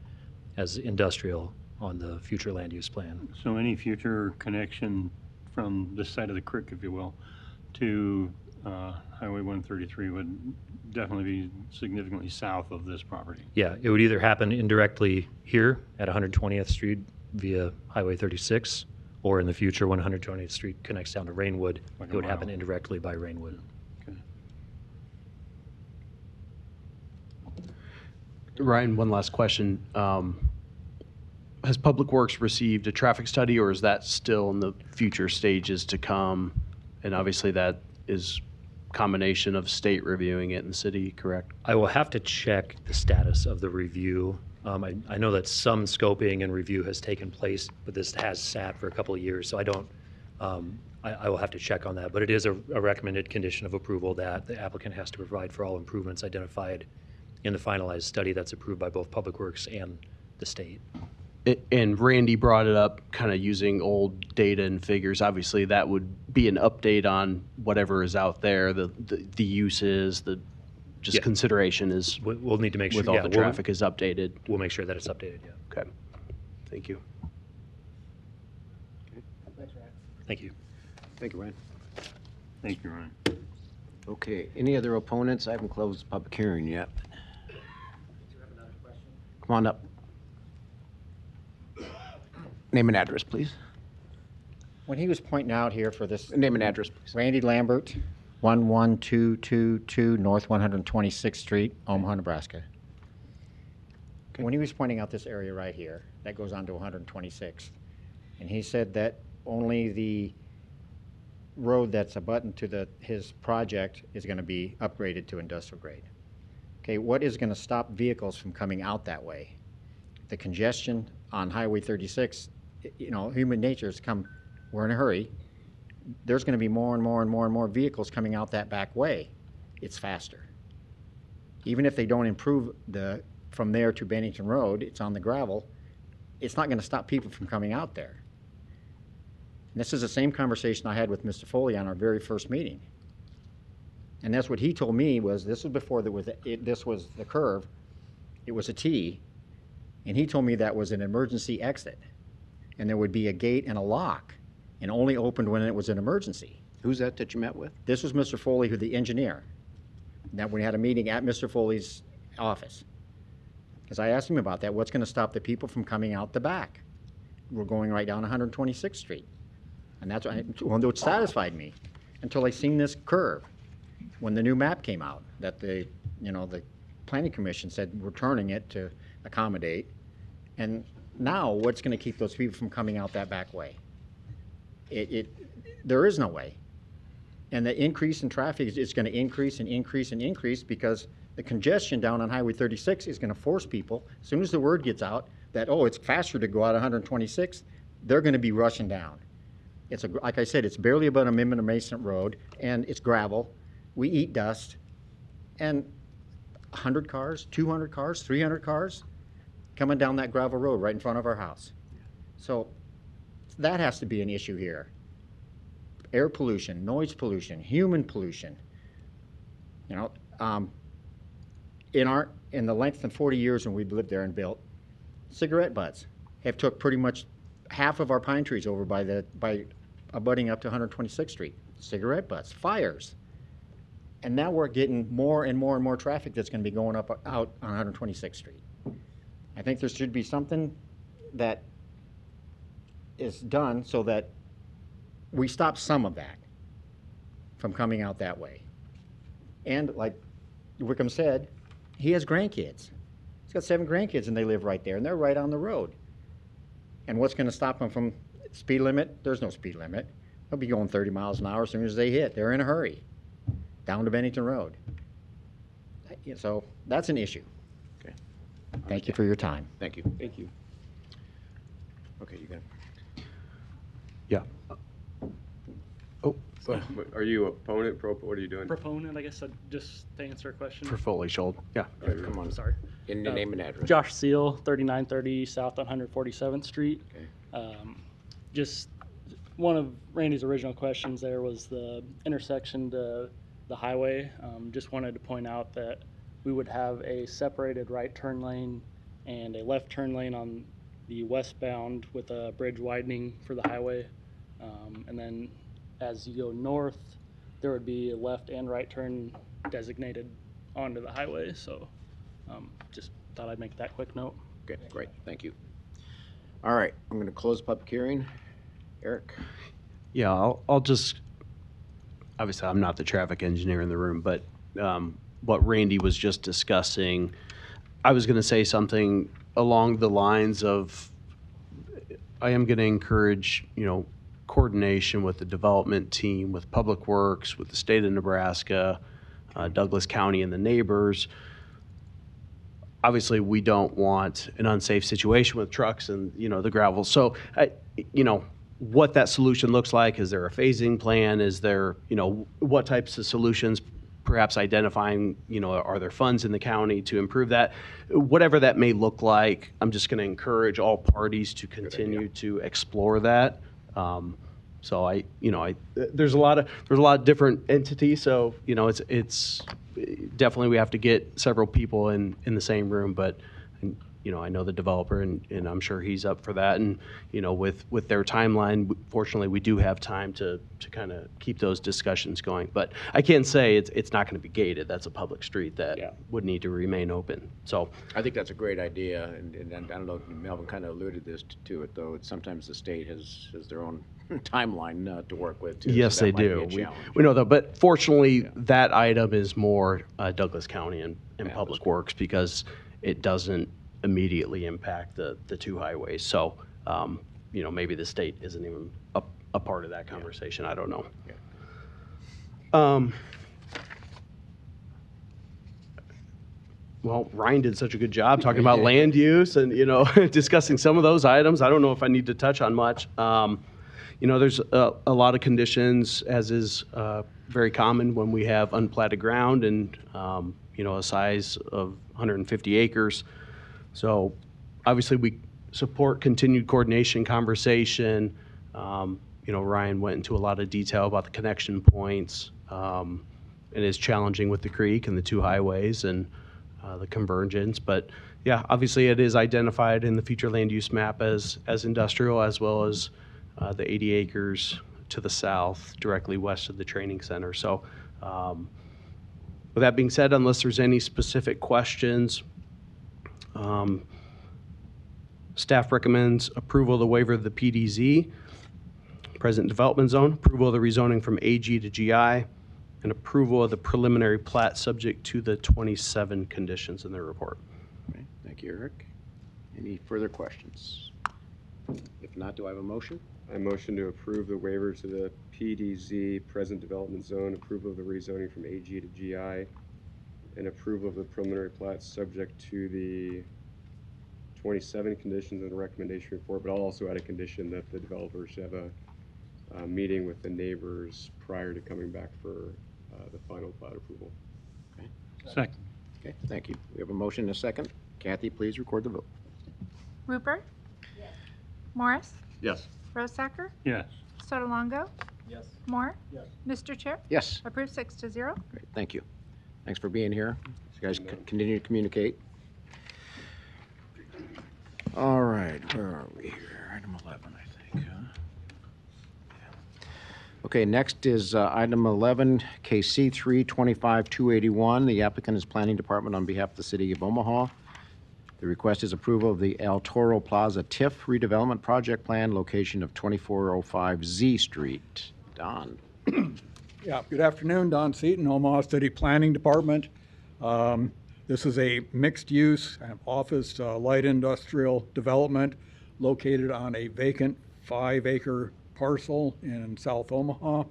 as industrial on the future land use plan. So any future connection from this side of the creek, if you will, to Highway 133 would definitely be significantly south of this property. Yeah, it would either happen indirectly here at 120th Street via Highway 36, or in the future when 120th Street connects down to Rainwood, Like it would a happen mile. indirectly by Rainwood. Ryan, one last question. Has Public Works received a traffic study, or is that still in the future stages to come? And obviously that is combination of state reviewing it and the city, correct? I will have to check the status of the review. I know that some scoping and review has taken place, but this has sat for a couple of years, so I don't, I will have to check on that. But it is a recommended condition of approval that the applicant has to provide for all improvements identified in the finalized study that's approved by both Public Works and the state. And Randy brought it up, kind of using old data and figures. Obviously, that would be an update on whatever is out there, the uses, the just Yeah. consideration is. We'll need to make sure. With all yeah, the we'll- traffic is updated. We'll make sure that it's updated, yeah. Okay. Thank you. Thank you. Thank you, Ryan. Thank you, Ryan. Okay, any other opponents? I haven't closed the public hearing yet. Come on up. Name and address, please. When he was pointing out here for this. Name and address, please. Randy Lambert, 11222 North 126th Street, Omaha, Nebraska. When he was pointing out this area right here, that goes on to 126th, and he said that only the road that's abutting to his project is going to be upgraded to industrial grade. Okay, what is going to stop vehicles from coming out that way? The congestion on Highway 36, you know, human nature has come, we're in a hurry. There's going to be more and more and more and more vehicles coming out that back way. It's faster. Even if they don't improve from there to Bennington Road, it's on the gravel, it's not going to stop people from coming out there. And this is the same conversation I had with Mr. Foley on our very first meeting. And that's what he told me was, this was before this was the curve, it was a T, and he told me that was an emergency exit. And there would be a gate and a lock, and only opened when it was an emergency. Who's that you met with? This was Mr. Foley, who the engineer. That we had a meeting at Mr. Foley's office. Because I asked him about that, what's going to stop the people from coming out the back? We're going right down 126th Street. And that's what satisfied me until I seen this curve. When the new map came out, that the Planning Commission said we're turning it to accommodate. And now, what's going to keep those people from coming out that back way? There is no way. And the increase in traffic is going to increase and increase and increase because the congestion down on Highway 36 is going to force people, as soon as the word gets out that, oh, it's faster to go out 126, they're going to be rushing down. Like I said, it's barely about a Mason Road, and it's gravel. We eat dust, and 100 cars, 200 cars, 300 cars coming down that gravel road right in front of our house. So that has to be an issue here. Air pollution, noise pollution, human pollution. You know, in the length of 40 years when we've lived there and built, cigarette butts have took pretty much half of our pine trees over by abutting up to 126th Street. Cigarette butts, fires. And now we're getting more and more and more traffic that's going to be going out on 126th Street. I think there should be something that is done so that we stop some of that from coming out that way. And like Wickham said, he has grandkids. He's got 7 grandkids and they live right there and they're right on the road. And what's going to stop them from speed limit? There's no speed limit. They'll be going 30 miles an hour as soon as they hit. They're in a hurry down to Bennington Road. So that's an issue. Okay. Thank you for your time. Thank you. Thank you. Okay, you got it. Yeah. Oh, So, are you opponent, what are you doing? Proponent, I guess, just to answer a question. for Foley Scholl. Yeah. Come on. Sorry. In the name and address. Josh Seal, 3930 South 147th Street. Okay. Just one of Randy's original questions there was the intersection to the highway. Just wanted to point out that we would have a separated right turn lane and a left turn lane on the westbound with a bridge widening for the highway. And then as you go north, there would be a left and right turn designated onto the highway. So just thought I'd make that quick note. Okay, great, thank you. All right, I'm going to close the public hearing. Eric? Yeah, I'll just, obviously, I'm not the traffic engineer in the room, but what Randy was just discussing, I was going to say something along the lines of, I am going to encourage, coordination with the development team, with Public Works, with the state of Nebraska, Douglas County and the neighbors. Obviously, we don't want an unsafe situation with trucks and, the gravel. So, what that solution looks like, is there a phasing plan? Is there, what types of solutions, perhaps identifying, are there funds in the county to improve that? Whatever that may look like, I'm just going to encourage all parties to continue to explore that. So there's a lot of different entities. So, it's definitely, we have to get several people in the same room, but I know the developer and I'm sure he's up for that. And, with their timeline, fortunately, we do have time to kind of keep those discussions going. But I can say it's not going to be gated. That's a public street that would need to remain open. So I think that's a great idea, and I don't know, Melvin kind of alluded to it, though. Sometimes the state has their own timeline to work with, too. yes, so they that might do. be a challenge. We know that, but fortunately, that item is more Douglas County and Public Works because it doesn't immediately impact the 2 highways. So, maybe the state isn't even a part of that conversation. I don't know. Well, Ryan did such a good job talking about land use and, discussing some of those items. I don't know if I need to touch on much. There's a lot of conditions, as is very common when we have unplatted ground and, a size of 150 acres. So obviously we support continued coordination, conversation. Ryan went into a lot of detail about the connection points. It is challenging with the creek and the 2 highways and the convergence. But yeah, obviously it is identified in the future land use map as industrial, as well as the 80 acres to the south, directly west of the training center. So with that being said, unless there's any specific questions, staff recommends approval of the waiver of the PDZ, present development zone, approval of the rezoning from AG to GI, and approval of the preliminary plat subject to the 27 conditions in their report. Okay, thank you, Eric. Any further questions? If not, do I have a motion? I motion to approve the waiver to the PDZ, present development zone, approval of the rezoning from AG to GI, and approval of the preliminary plat subject to the 27 conditions in the recommendation report, but I'll also add a condition that the developers should have a meeting with the neighbors prior to coming back for the final plat approval. Okay. Second. Okay, thank you. We have a motion and a second. Kathy, please record the vote. Rupert? Morris? Yes. Rosacker, Yes. Sotolongo, Yes. Moore. Yes. Mr. Chair. Yes. Approved 6-0. Great, thank you. Thanks for being here. You guys continue to communicate. All right, where are we here? Item 11, I think, huh? Yeah. Okay, next is item 11, KC 325-281. The applicant is Planning Department on behalf of the City of Omaha. The request is approval of the El Toro Plaza TIF redevelopment project plan, location of 2405 Z Street. Don. Yeah, good afternoon, Don Seaton, Omaha City Planning Department. This is a mixed-use office, light industrial development located on a vacant 5-acre parcel in South Omaha.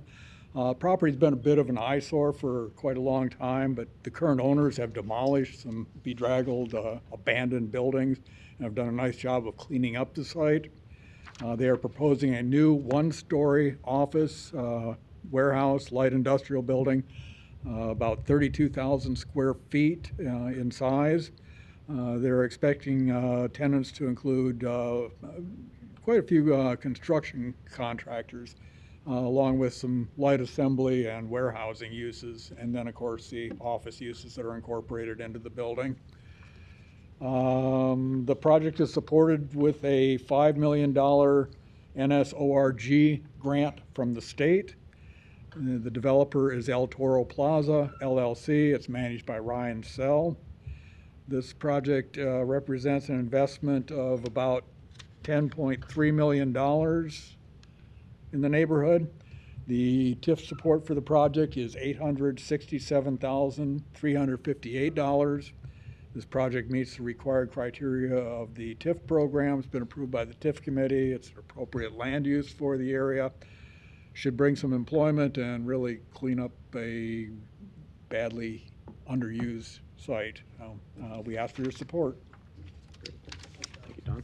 Property's been a bit of an eyesore for quite a long time, but the current owners have demolished some bedraggled, abandoned buildings and have done a nice job of cleaning up the site. They are proposing a new 1-story office, warehouse, light industrial building, about 32,000 square feet in size. They're expecting tenants to include quite a few construction contractors, along with some light assembly and warehousing uses, and then, of course, the office uses that are incorporated into the building. The project is supported with a $5 million NSORG grant from the state. The developer is El Toro Plaza, LLC. It's managed by Ryan Sell. This project represents an investment of about $10.3 million in the neighborhood. The TIF support for the project is $867,358. This project meets the required criteria of the TIF program. It's been approved by the TIF committee. It's an appropriate land use for the area. Should bring some employment and really clean up a badly underused site. We ask for your support. Thank you, Don.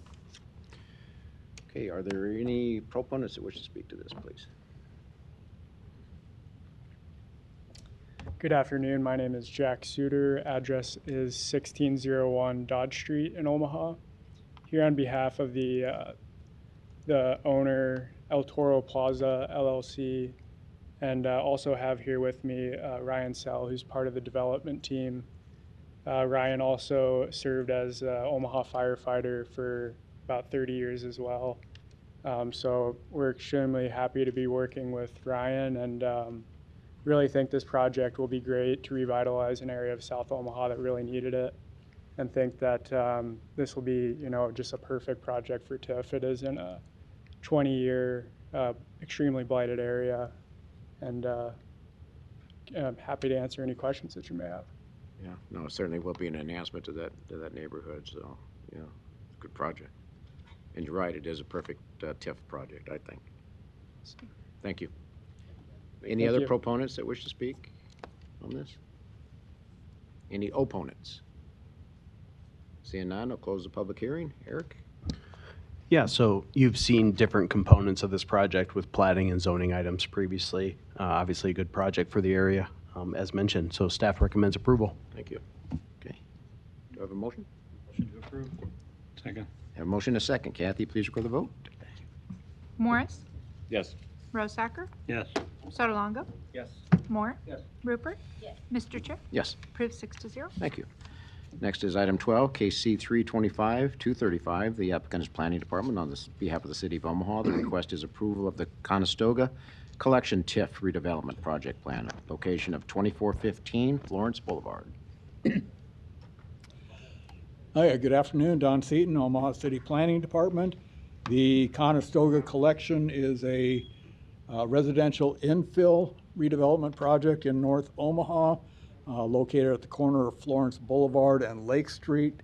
Okay, are there any proponents that wish to speak to this, please? Good afternoon. My name is Jack Suter. Address is 1601 Dodge Street in Omaha. Here on behalf of the owner, El Toro Plaza LLC, and also have here with me Ryan Sell, who's part of the development team. Ryan also served as Omaha firefighter for about 30 years as well. So we're extremely happy to be working with Ryan, and really think this project will be great to revitalize an area of South Omaha that really needed it, and think that this will be, just a perfect project for TIF. It is in a 20-year, extremely blighted area, and I'm happy to answer any questions that you may have. Yeah, no, it certainly will be an enhancement to that neighborhood, so, yeah, it's a good project. And you're right, it is a perfect TIF project, I think. Thank you. Any Thank other you. proponents that wish to speak on this? Any opponents? Seeing none, I'll close the public hearing. Eric? Yeah, so you've seen different components of this project with plating and zoning items previously. Obviously, a good project for the area, as mentioned. So staff recommends approval. Thank you. Okay. Do I have a motion? Motion to approve. Second. Have a motion and a second. Kathy, please record the vote. Morris, Yes. Rosacker, Yes. Sotolongo, Yes. Moore. Yes. Rupert. Mr. Chair. Yes. Approved 6-0. Thank you. Next is item 12, KC 325-235. The applicant is Planning Department on behalf of the City of Omaha. The request is approval of the Conestoga Collection TIF redevelopment project plan, location of 2415 Florence Boulevard. Hi, good afternoon, Don Seaton, Omaha City Planning Department. The Conestoga Collection is a residential infill redevelopment project in North Omaha, located at the corner of Florence Boulevard and Lake Street.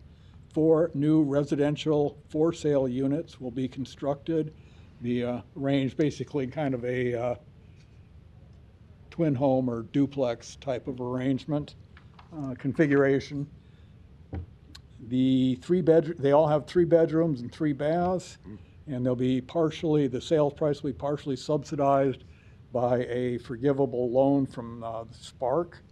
4 new residential for-sale units will be constructed. The range basically kind of a twin home or duplex type of arrangement configuration. They all have 3 bedrooms and 3 baths, and they'll be the sales price will be partially subsidized by a forgivable loan from Spark.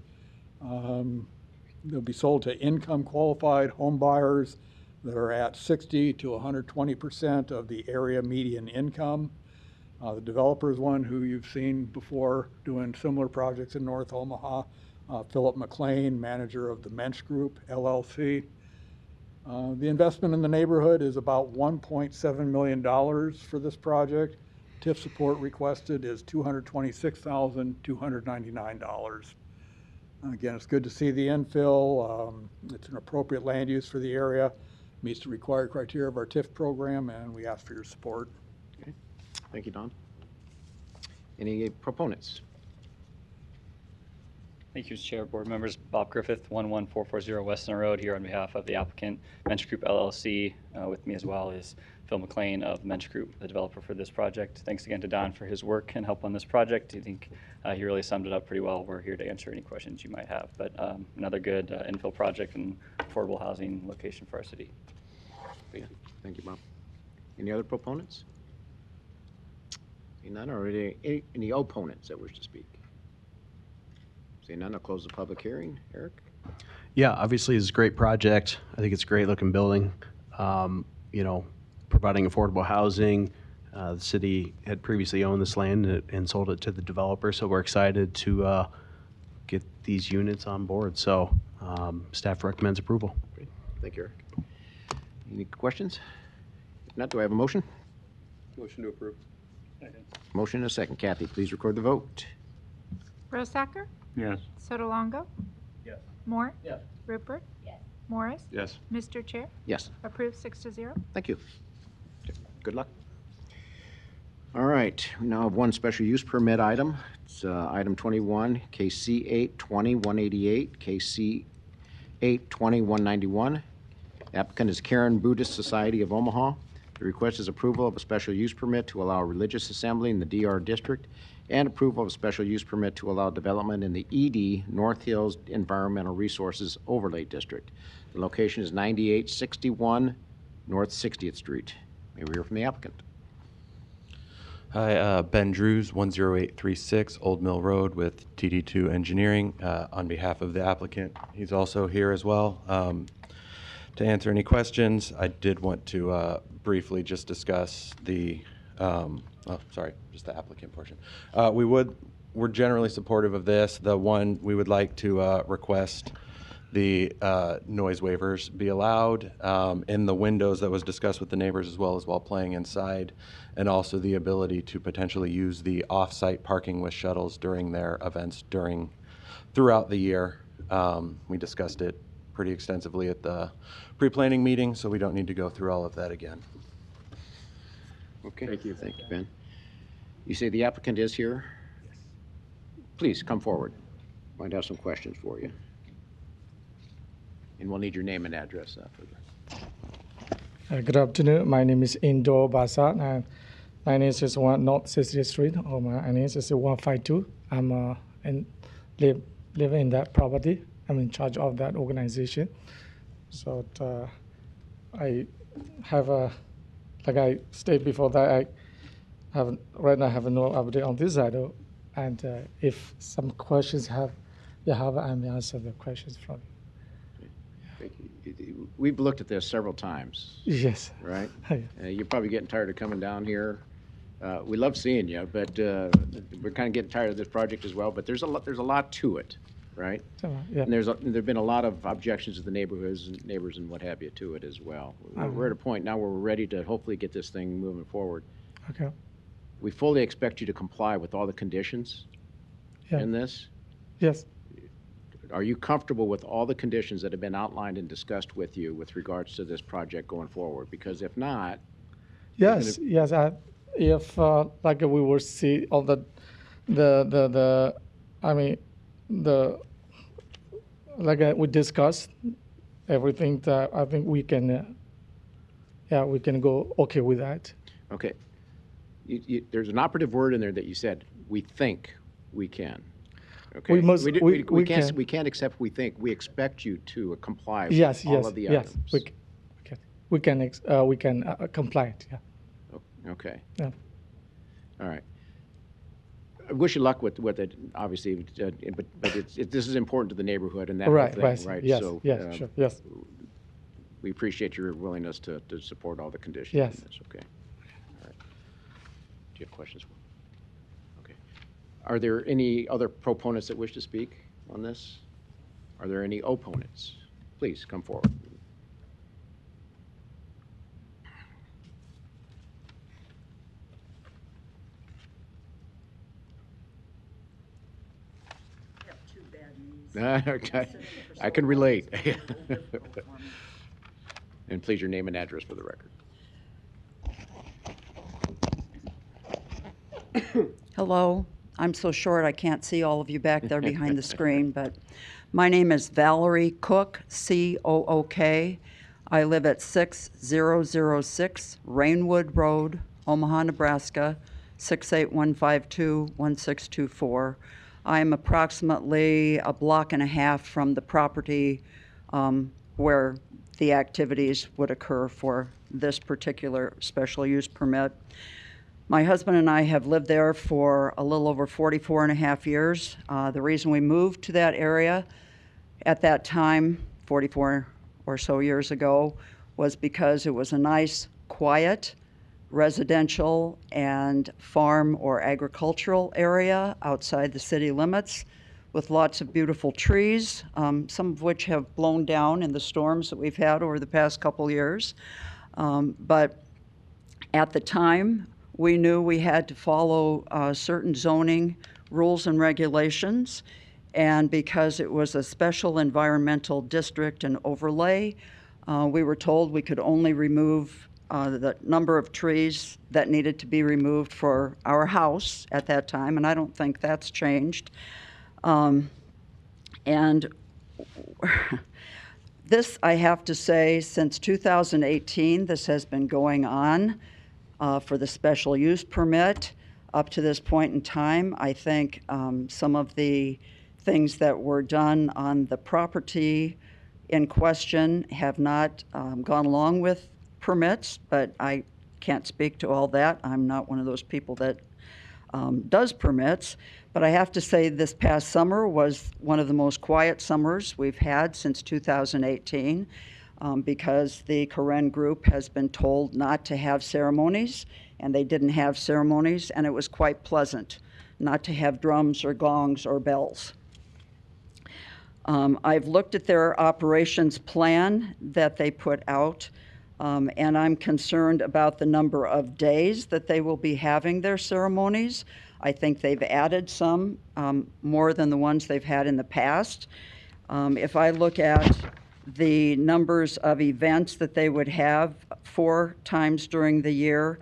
They'll be sold to income qualified home buyers that are at 60 to 120% of the area median income. The developer is one who you've seen before doing similar projects in North Omaha. Philip McLean, manager of the Mensch Group, LLC. The investment in the neighborhood is about $1.7 million for this project. TIF support requested is $226,299. Again, it's good to see the infill. It's an appropriate land use for the area, meets the required criteria of our TIF program, and we ask for your support. Okay. Thank you, Don. Any proponents? Thank you, Mr. Chair, board members. Bob Griffith, 11440 Weston Road, here on behalf of the applicant, Mensch Group LLC. With me as well is Phil McLean of Mensch Group, the developer for this project. Thanks again to Don for his work and help on this project. I think he really summed it up pretty well. We're here to answer any questions you might have. But another good infill project and affordable housing location for our city. Thank you. Thank you, Bob. Any other proponents? Seeing none, or any opponents that wish to speak? Seeing none, I'll close the public hearing. Eric? Yeah, obviously it's a great project. I think it's a great looking building. You know, providing affordable housing. The city had previously owned this land and sold it to the developer, so we're excited to get these units on board. So staff recommends approval. Great. Thank you, Eric. Any questions? If not, do I have a motion? Motion to approve. Second. Motion and a second. Kathy, please record the vote. Rosacker? Yes. Sotolongo? Yes. Moore? Yes. Rupert? Yes. Morris? Yes. Mr. Chair? Yes. Approved 6-0. Thank you. Good luck. All right, we now have one special use permit item. It's item 21, KC 820-188, KC 820-191. Applicant is Karen Buddhist Society of Omaha. The request is approval of a special use permit to allow religious assembly in the DR district and approval of a special use permit to allow development in the ED North Hills Environmental Resources Overlay District. The location is 9861 North 60th Street. May we hear from the applicant? Hi, Ben Drews, 10836 Old Mill Road with TD2 Engineering. On behalf of the applicant, he's also here as well. To answer any questions, I did want to briefly just discuss the, just the applicant portion. We're generally supportive of this. The one we would like to request the noise waivers be allowed in the windows that was discussed with the neighbors as well as while playing inside, and also the ability to potentially use the off-site parking with shuttles during their events throughout the year. We discussed it pretty extensively at the pre-planning meeting, so we don't need to go through all of that again. Okay. Thank you. Thank you, Ben. You say the applicant is here? Yes. Please come forward. Might have some questions for you. And we'll need your name and address for the... Good afternoon. My name is Indo Basat, and my name is 1 North 60th Street. My address is 152. I'm live in that property. I'm in charge of that organization. So I have like I stated before that I have right now have no update on this item. And if some questions I may answer the questions from you. Thank you. We've looked at this several times. Yes. Right? You're probably getting tired of coming down here. We love seeing you, but we're kind of getting tired of this project as well. But there's a lot to it, right? Yeah. And there've been a lot of objections to the neighbors and what have you to it as well. We're at a point now where we're ready to hopefully get this thing moving forward. Okay. We fully expect you to comply with all the conditions in this. Yes. Are you comfortable with all the conditions that have been outlined and discussed with you with regards to this project going forward? Because if not... Yes, yes. If like we will see all we discussed everything that I think we can, we can go okay with that. Okay. There's an operative word in there that you said, we think we can. Okay. We can't accept we think. We expect you to comply with all of the items. We can comply. Yeah. Okay. Yeah. All right. I wish you luck with it, obviously, but this is important to the neighborhood and that whole thing, right? Yes. So, yes. Sure. Yes. We appreciate your willingness to support all the conditions. Yes. In this. Okay. All right. you have questions? Okay. Are there any other proponents that wish to speak on this? Are there any opponents? Please come forward. Okay. I can relate. And please, your name and address for the record. Hello. I'm so short I can't see all of you back there behind the screen, but my name is Valerie Cook, C-O-O-K. I live at 6006 Rainwood Road, Omaha, Nebraska, 68152-1624. I am approximately a block and a half from the property where the activities would occur for this particular special use permit. My husband and I have lived there for a little over 44 and a half years. The reason we moved to that area at that time, 44 or so years ago, was because it was a nice, quiet, residential and farm or agricultural area outside the city limits with lots of beautiful trees, some of which have blown down in the storms that we've had over the past couple years. But at the time, we knew we had to follow certain zoning rules and regulations, and because it was a special environmental district and overlay, we were told we could only remove the number of trees that needed to be removed for our house at that time, and I don't think that's changed. And this, I have to say, since 2018, this has been going on for the special use permit. Up to this point in time, I think some of the things that were done on the property in question have not gone along with permits, but I can't speak to all that. I'm not one of those people that does permits. But I have to say this past summer was one of the most quiet summers we've had since 2018 because the Karen group has been told not to have ceremonies, and they didn't have ceremonies, and it was quite pleasant not to have drums or gongs or bells. I've looked at their operations plan that they put out, and I'm concerned about the number of days that they will be having their ceremonies. I think they've added some, more than the ones they've had in the past. If I look at the numbers of events that they would have 4 times during the year,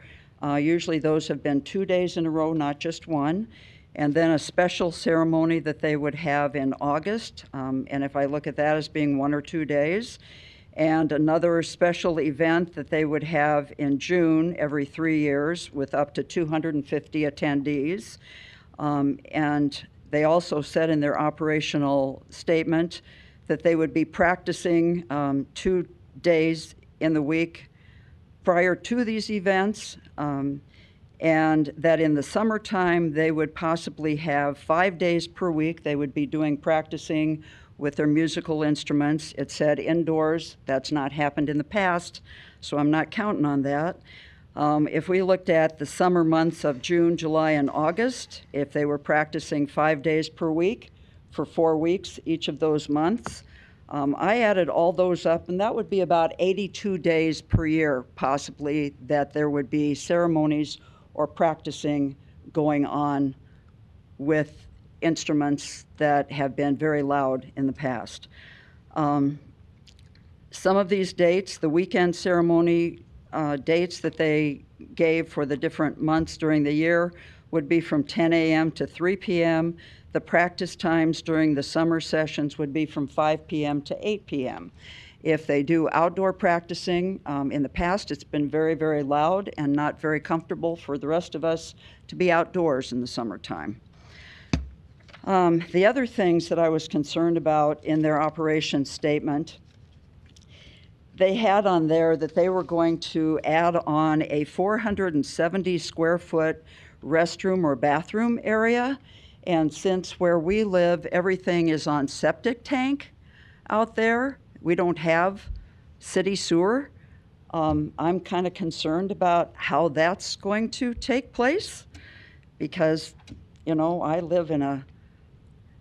usually those have been 2 days in a row, not just one. And then a special ceremony that they would have in August, and if I look at that as being 1 or 2 days, and another special event that they would have in June every 3 years with up to 250 attendees. And they also said in their operational statement that they would be practicing 2 days in the week prior to these events, and that in the summertime they would possibly have 5 days per week. They would be doing practicing with their musical instruments. It said indoors. That's not happened in the past, so I'm not counting on that. If we looked at the summer months of June, July, and August, if they were practicing 5 days per week for 4 weeks each of those months, I added all those up, and that would be about 82 days per year, possibly, that there would be ceremonies or practicing going on with instruments that have been very loud in the past. Some of these dates, the weekend ceremony dates that they gave for the different months during the year would be from 10 a.m. to 3 p.m. The practice times during the summer sessions would be from 5 p.m. to 8 p.m. If they do outdoor practicing, in the past it's been very, very loud and not very comfortable for the rest of us to be outdoors in the summertime. The other things that I was concerned about in their operations statement, they had on there that they were going to add on a 470 square foot restroom or bathroom area. And since where we live, everything is on septic tank out there, we don't have city sewer. I'm kind of concerned about how that's going to take place because, you know, I live in a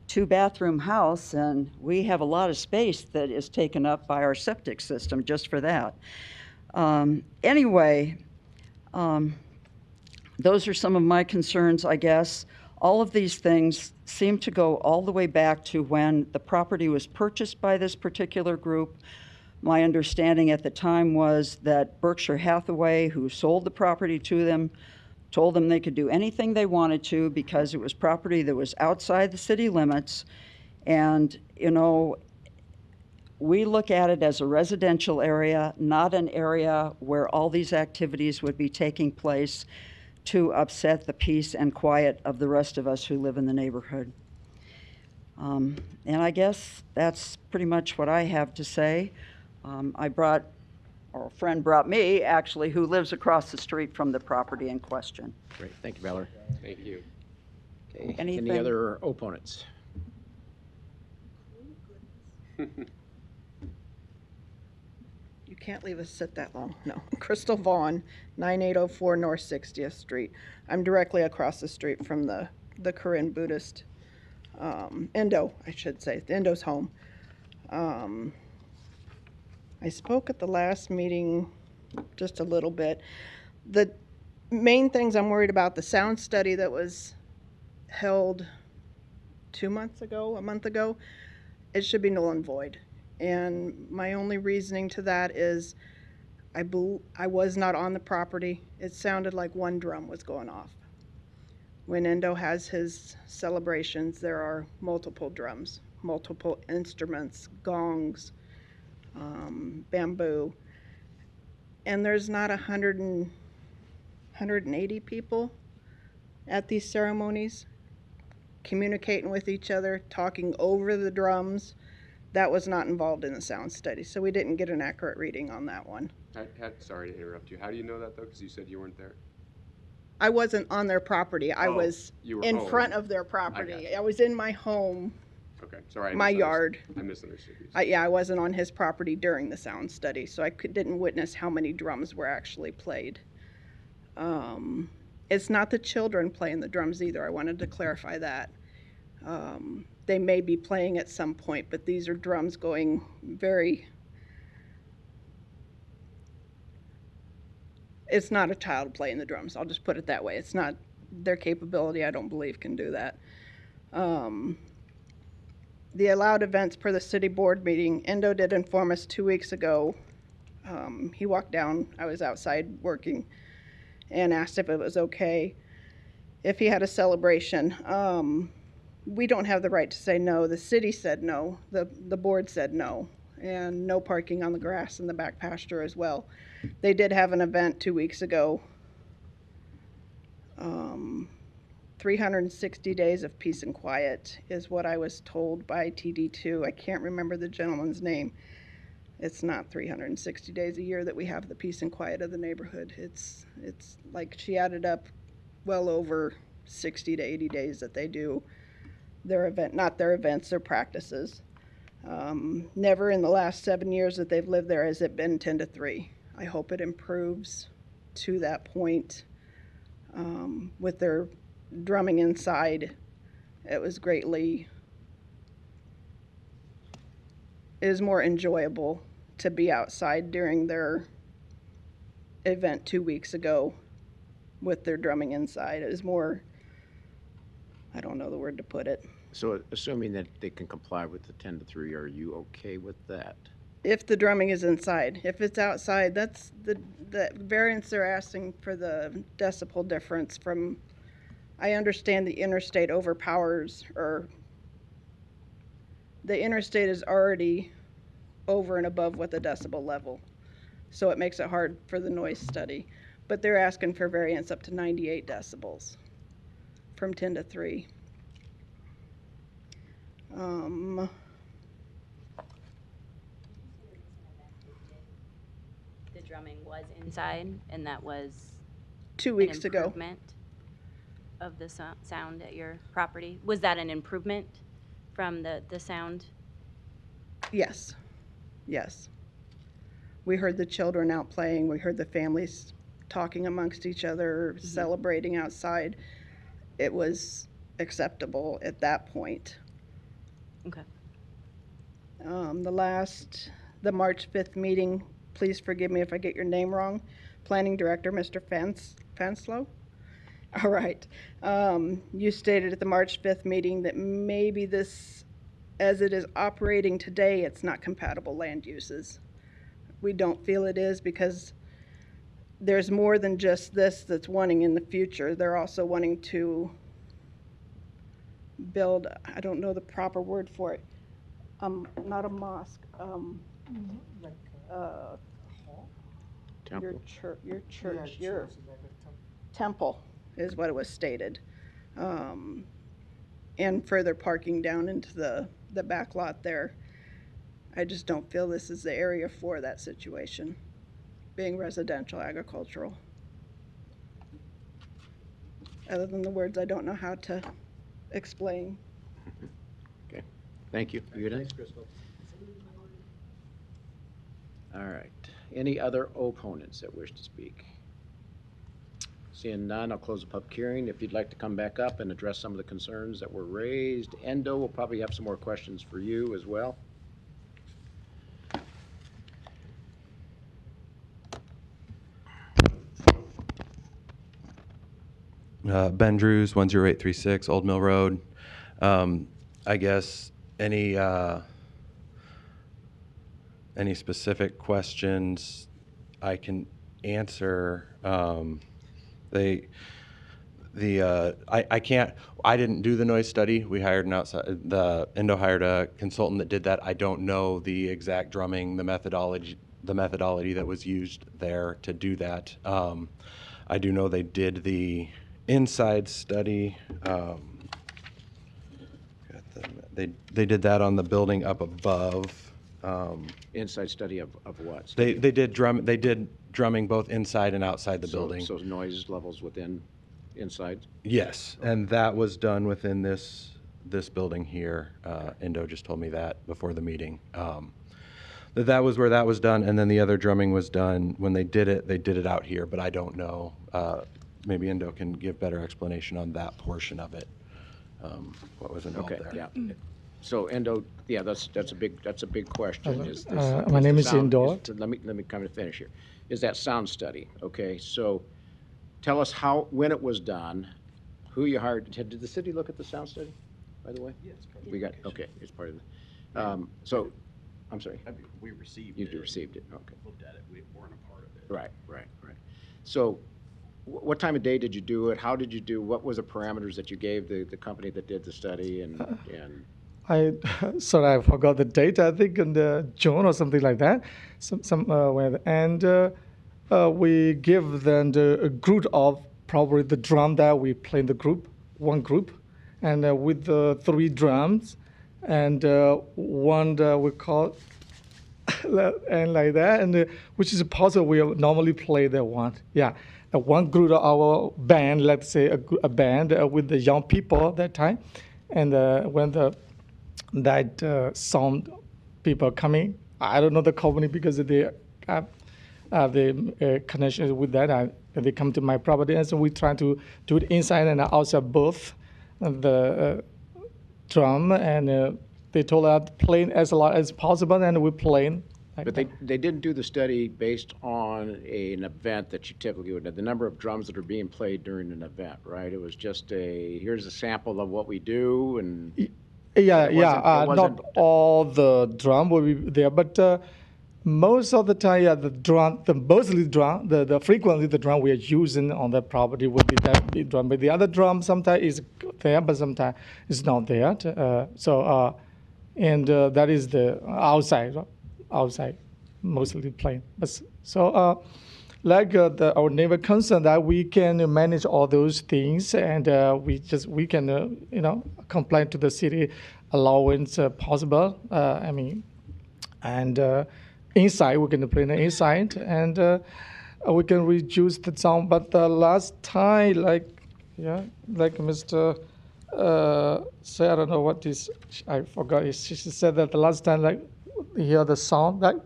2-bathroom house and we have a lot of space that is taken up by our septic system just for that. Anyway, those are some of my concerns, I guess. All of these things seem to go all the way back to when the property was purchased by this particular group. My understanding at the time was that Berkshire Hathaway, who sold the property to them, told them they could do anything they wanted to because it was property that was outside the city limits. And, you know, we look at it as a residential area, not an area where all these activities would be taking place to upset the peace and quiet of the rest of us who live in the neighborhood. And I guess that's pretty much what I have to say. A friend brought me, actually, who lives across the street from the property in question. Great, thank you, Valerie. Thank you. Okay, Anything? any other opponents? You can't leave us sit that long, no. Crystal Vaughn, 9804 North 60th Street. I'm directly across the street from the Korean Buddhist, Indo, I should say, the Indo's home. I spoke at the last meeting just a little bit. The main things I'm worried about, the sound study that was held 2 months ago, a month ago, it should be null and void. And my only reasoning to that is I was not on the property. It sounded like one drum was going off. When Endo has his celebrations, there are multiple drums, multiple instruments, gongs, bamboo. And there's not 180 people at these ceremonies communicating with each other, talking over the drums. That was not involved in the sound study, so we didn't get an accurate reading on that one. Sorry to interrupt you. How do you know that, though? Because you said you weren't there. I wasn't on their property. I was in front of their property. I was in my home. Okay, sorry. My yard. I misunderstood you. Yeah, I wasn't on his property during the sound study, so I didn't witness how many drums were actually played. It's not the children playing the drums either. I wanted to clarify that. They may be playing at some point, but these are drums going very... It's not a child playing the drums. I'll just put it that way. It's not their capability, I don't believe, can do that. The allowed events per the city board meeting, Endo did inform us 2 weeks ago. He walked down, I was outside working, and asked if it was okay if he had a celebration. We don't have the right to say no. The city said no. The board said no. And no parking on the grass in the back pasture as well. They did have an event 2 weeks ago. 360 days of peace and quiet is what I was told by TD2. I can't remember the gentleman's name. It's not 360 days a year that we have the peace and quiet of the neighborhood. It's like she added up well over 60 to 80 days that they do their event, not their events, their practices. Never in the last 7 years that they've lived there has it been 10 to 3. I hope it improves to that point. With their drumming inside, it was it is more enjoyable to be outside during their event 2 weeks ago with their drumming inside. It is more, I don't know the word to put it. So assuming that they can comply with the 10 to 3, are you okay with that? If the drumming is inside. If it's outside, that's the variance they're asking for the decibel difference from, I understand the interstate overpowers, or the interstate is already over and above what the decibel level. So it makes it hard for the noise study. But they're asking for variance up to 98 decibels from 10 to 3. The drumming was inside, and that was 2 weeks an ago. improvement of the sound at your property. Was that an improvement from the sound? Yes, yes. We heard the children out playing. We heard the families talking amongst each other, celebrating outside. It was acceptable at that point. Okay. The March 5th meeting, please forgive me if I get your name wrong, Planning Director, Mr. Fanslow? All right. You stated at the March 5th meeting that maybe this, as it is operating today, it's not compatible land uses. We don't feel it is because there's more than just this that's wanting in the future. They're also wanting to build, I don't know the proper word for it, not a mosque, Temple. your church, your temple is what it was stated. And further parking down into the back lot there. I just don't feel this is the area for that situation, being residential agricultural. Other than the words, I don't know how to explain. Okay, thank you. You good? Thanks, Crystal. All right. Any other opponents that wish to speak? Seeing none, I'll close the public hearing. If you'd like to come back up and address some of the concerns that were raised, Endo will probably have some more questions for you as well. Ben Drews, 10836 Old Mill Road. I guess any specific questions I can answer. I didn't do the noise study. We hired an outside, Endo hired a consultant that did that. I don't know the exact drumming, the methodology that was used there to do that. I do know they did the inside study. They did that on the building up above. Inside study of what? They did drumming both inside and outside the building. So noise levels within, inside? Yes, and that was done within this building here. Endo just told me that before the meeting. That was where that was done, and then the other drumming was done when they did it out here, but I don't know. Maybe Endo can give better explanation on that portion of it. What was involved there? Yeah. So Endo, yeah, that's a big question. My name is Endo. Let me kind of finish here. Is that sound study? Okay, so tell us when it was done, who you hired. Did the city look at the sound study, by the way? Yes. Okay, it's part of the. So, I'm sorry. We received it. You received it. Okay. Looked at it. We weren't a part of it. Right. So, what time of day did you do it? How did you do? What was the parameters that you gave the company that did the study? And Sorry, I forgot the date. I think in June or something like that. We give them a group of probably the drum that we play in the group, one group, and with the 3 drums, and one we call and like that, and which is a puzzle we normally play that one. Yeah. One group of our band, let's say a band with the young people that time, and when that sound people coming, I don't know the company because they have the connection with that. And they come to my property, and so we try to do it inside and outside both the drum, and they told us playing as a lot as possible, and we playing. But they didn't do the study based on an event that you typically would have, the number of drums that are being played during an event, right? It was just here's a sample of what we do, and not all the drum will be there, but most of the time, the frequently the drum we are using on that property would be that big drum, but the other drum sometimes is there, but sometimes it's not there. That is the outside mostly playing. Our neighbor concerned that we can manage all those things, and we can comply to the city allowance possible. Inside we can play inside, and we can reduce the sound. But the last time, like Mr. Say, I don't know what is. I forgot. She said that the last time, like hear the sound, like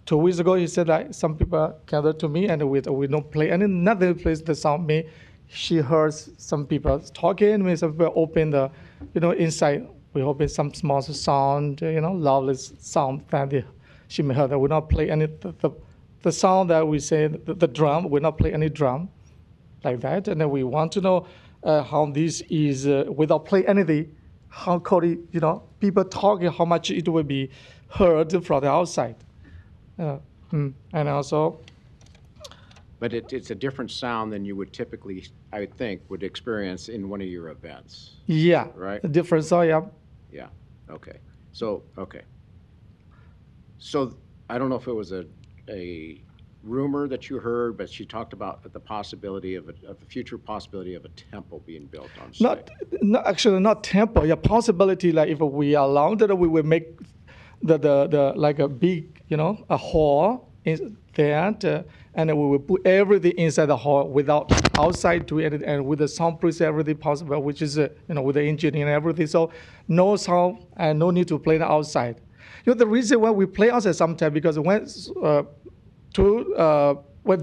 2 weeks ago, he said that some people gathered to me and we don't play another place the sound. Me, she heard some people talking. Me, some people open the, inside. We open some small sound, lovely sound that she may heard that we not play any the sound that we say the drum. We not play any drum like that. And then we want to know how this is without play anything. How could it, people talking, how much it will be heard from the outside. And also, But it's a different sound than you would typically, I would think, would experience in one of your events. yeah, Right? the different sound, yeah. Yeah, okay. So I don't know if it was a rumor that you heard, but she talked about the possibility of a future possibility of a temple being built on site. Actually not temple. Yeah, possibility like if we allow that we will make the like a big a hall in there, and we will put everything inside the hall without outside to it, and with the soundproof everything possible, which is with the engineering and everything. So no sound and no need to play outside. The reason why we play outside sometimes because when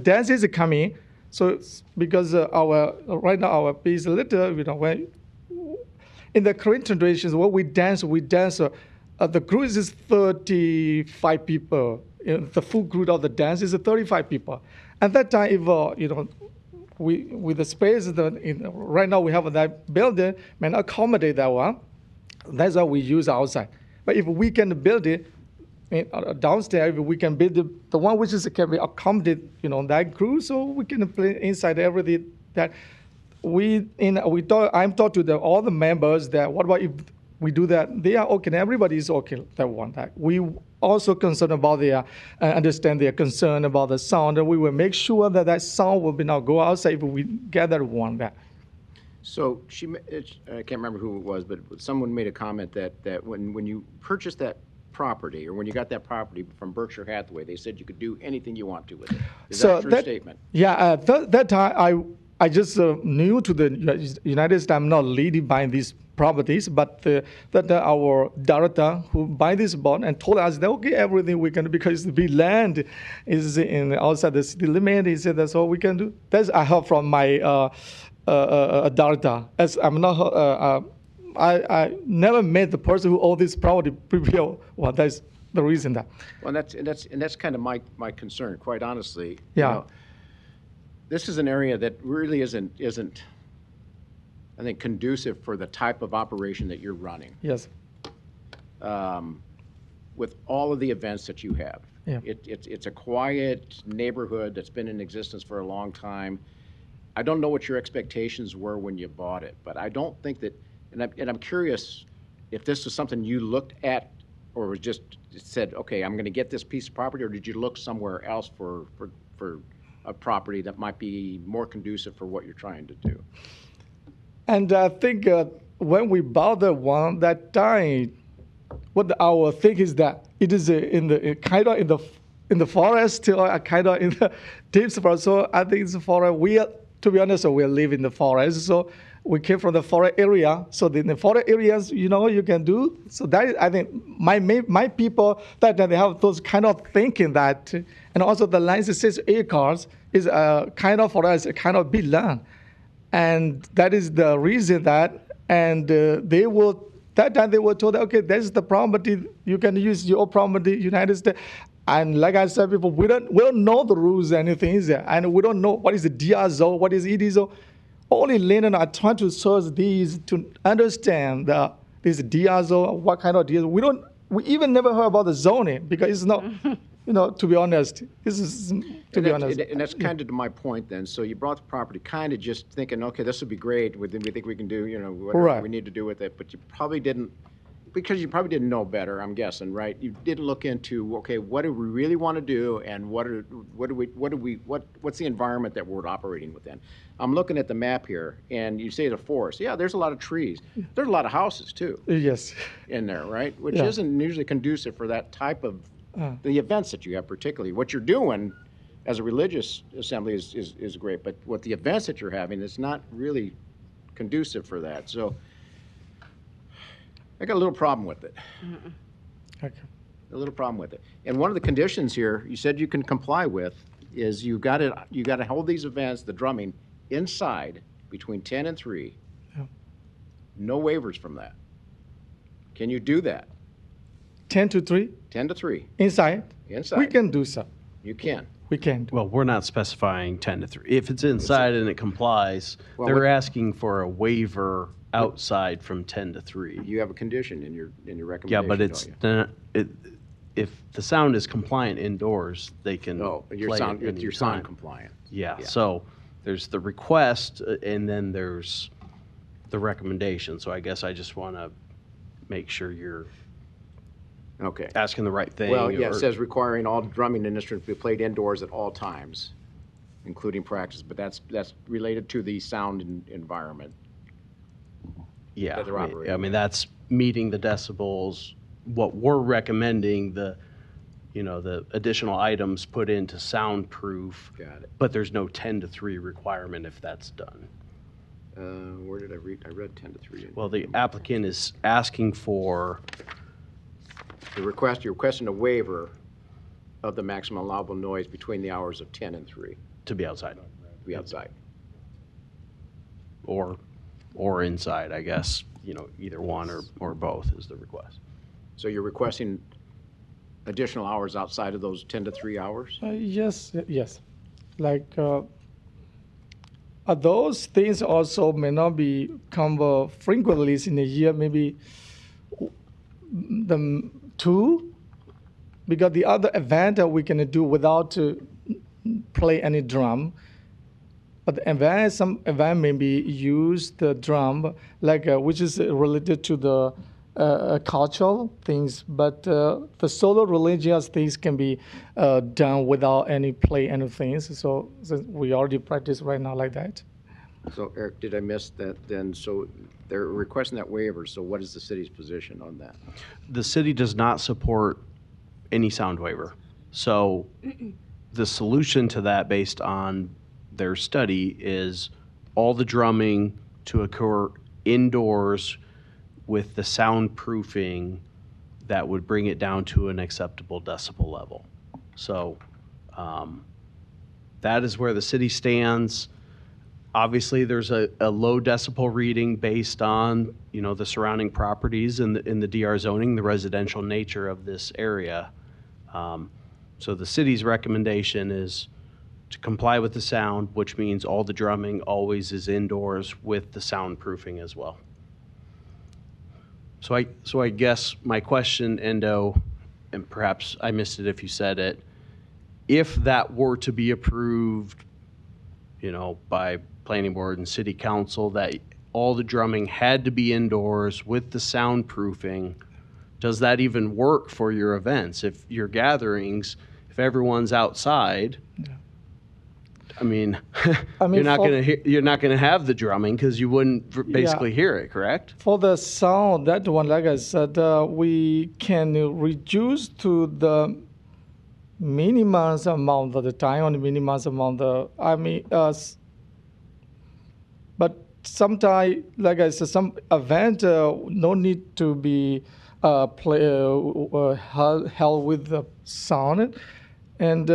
dance is coming, so it's because right now our beat is a little, when in the Korean traditions, when we dance, the group is 35 people. The full group of the dance is 35 people. At that time, if we with the space right now we have that building may not accommodate that one. That's why we use outside. But if we can build it downstairs, if we can build the one which can be accommodated, that group, so we can play inside everything. That I'm talking to all the members that what about if we do that? They are okay. Everybody is okay. That one. That we also concerned about their understand their concern about the sound, and we will make sure that sound will be not go outside if we gather one that. So I can't remember who it was, but someone made a comment that when you purchased that property, or when you got that property from Berkshire Hathaway, they said you could do anything you want to with it. Is that a true statement? Yeah, that time I just new to the United States. I'm not leading buying these properties, but our director who buy this bond and told us that okay, everything we can, because the big land is in outside the city limit. He said that's all we can do. That's I heard from my director. As I'm not. I never met the person who owned this property previously. Well, that's the reason that. Well, that's kind of my concern, quite honestly. Yeah. This is an area that really isn't, I think, conducive for the type of operation that you're running. Yes. With all of the events that you have. Yeah. It's a quiet neighborhood that's been in existence for a long time. I don't know what your expectations were when you bought it, but I don't think that. And I'm curious if this is something you looked at, or was just said, okay, I'm going to get this piece of property, or did you look somewhere else for a property that might be more conducive for what you're trying to do? And I think when we bought the one that time, what our think is that it is in the forest or kind of in the deep forest. So I think it's forest. To be honest, we live in the forest. So we came from the forest area. So in the forest areas, you can do. So that is, I think, my people that they have those kind of thinking that, and also the land 6 acres is kind of for us a kind of big land, and that is the reason that, and that time they were told, okay, that's the property, you can use your property, United States. And like I said before, we don't know the rules, anything is there, and we don't know what is the DR zone, what is ED zone. Only Lennon are trying to search these to understand this DR zone, what kind of DR. We even never heard about the zoning because it's not, to be honest, this is to be honest. And that's kind of to my point then. So you brought the property kind of just thinking, okay, this would be great. We think we can do, whatever we need to do with it, but you probably didn't. Because you probably didn't know better, I'm guessing, right? You didn't look into, okay, what do we really want to do, and what's the environment that we're operating within? I'm looking at the map here, and you say the forest. Yeah, there's a lot of trees. There's a lot of houses too. Yes. In there, right? Which isn't usually conducive for that type of the events that you have, particularly. What you're doing as a religious assembly is great, but what the events that you're having is not really conducive for that. So I got a little problem with it. Okay. a little problem with it. And one of the conditions here, you said you can comply with, is you got to hold these events, the drumming, inside between 10 and 3. Yeah. No waivers from that. Can you do that? 10 to 3 10 to 3. inside. Inside. We can do so. You can. We can. Well, we're not specifying 10 to 3. If it's inside and it complies, Well, they're what- asking for a waiver outside from 10 to 3. You have a condition in your Yeah, recommendation, but it's don't you? if the sound is compliant indoors, they can Oh, your play sound, it your sound anytime. compliant. Yeah, Yeah. so there's the request and then there's the recommendation. So I guess I just want to make sure you're Okay. asking the right thing. Well, yeah, it or- says requiring all drumming instruments to be played indoors at all times, including practice, but that's related to the sound environment. Yeah, that they're I operating mean, that's meeting the decibels. What we're recommending, the additional items put into soundproof. Got it. But there's no 10 to 3 requirement if that's done. Where did I read? I read 10 to 3. Well, the applicant is asking for, You're requesting a waiver of the maximum allowable noise between the hours of 10 and 3 to be outside to be outside. or inside, I guess, either one or both is the request. So you're requesting additional hours outside of those 10 to 3 hours? Yes. Like those things also may not be come frequently in a year, maybe the 2, because the other event that we can do without to play any drum. But the event, some event maybe use the drum, like which is related to the cultural things. But the solo religious things can be done without any play anything. So we already practice right now like that. So Eric, did I miss that then? So they're requesting that waiver, so what is the city's position on that? The city does not support any sound waiver. So the solution to that, based on their study, is all the drumming to occur indoors with the soundproofing that would bring it down to an acceptable decibel level. So that is where the city stands. Obviously, there's a low decibel reading based on, the surrounding properties in the DR zoning, the residential nature of this area. So the city's recommendation is to comply with the sound, which means all the drumming always is indoors with the soundproofing as well. So I guess my question, Endo, and perhaps I missed it if you said it, if that were to be approved, by planning board and city council, that all the drumming had to be indoors with the soundproofing, does that even work for your events? If your gatherings, if everyone's outside, I mean, you're not gonna have the drumming because you wouldn't basically hear it, correct? For the sound, that one, like I said, we can reduce to the minimum amount of the time, on the minimum amount but sometimes, like I said, some event no need to be held with the sound, and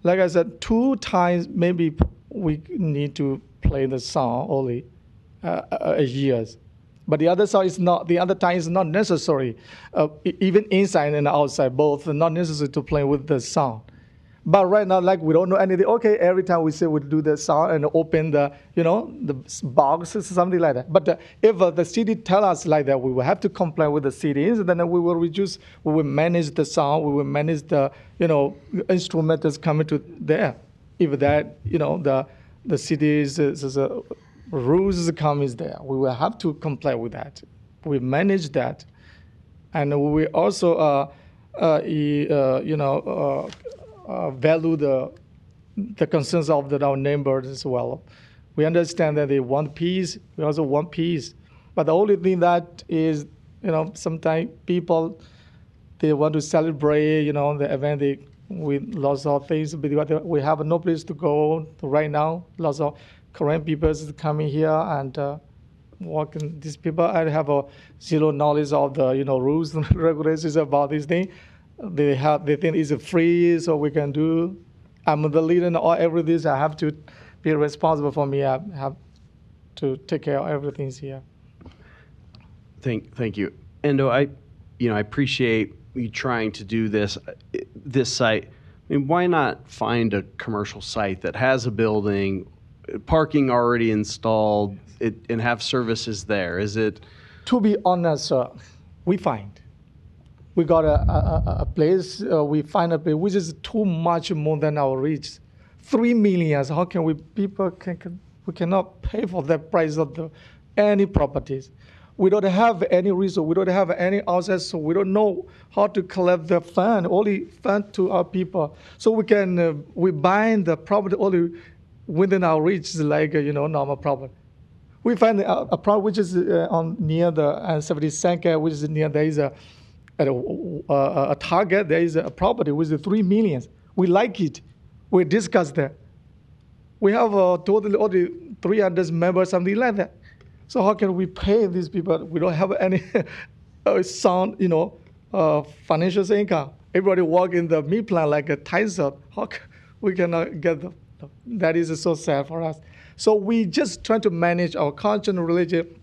like I said, 2 times maybe we need to play the song only a year. But the other song is not. The other time is not necessary. Even inside and outside, both are not necessary to play with the sound. But right now, like we don't know anything. Okay, every time we say we do the sound and open the the box or something like that. But if the city tell us like that, we will have to comply with the cities. Then we will reduce. We will manage the sound. We will manage the instrument that's coming to there. If that the cities rules come is there, we will have to comply with that. We manage that, and we also value the concerns of our neighbors as well. We understand that they want peace. We also want peace. But the only thing that is, sometimes people, they want to celebrate, the event. We lots of things, but we have no place to go right now. Lots of Korean people is coming here, and walking these people. I have a zero knowledge of the rules and regulations about this thing. They think it's free, so we can do. I'm the leader in all everything. I have to be responsible for me. I have to take care of everything here. Thank you. Endo, I appreciate you trying to do this site. I mean, why not find a commercial site that has a building, parking already installed, and have services there? Is it? To be honest, we got a place, we find a place which is too much more than our reach. 3 million. How can we we cannot pay for that price of any properties. We don't have any resource. We don't have any access, so we don't know how to collect the fund, only fund to our people. So we bind the property only within our reach, like normal property. We find a property which is near the 72nd, which is near there is a target. There is a property with 3 million. We like it. We discuss that. We have totally only 300 members, something like that. So how can we pay these people? We don't have any sound, financial income. Everybody work in the meat plant like a Tyson. How we cannot get that is so sad for us. So we just try to manage our culture and religion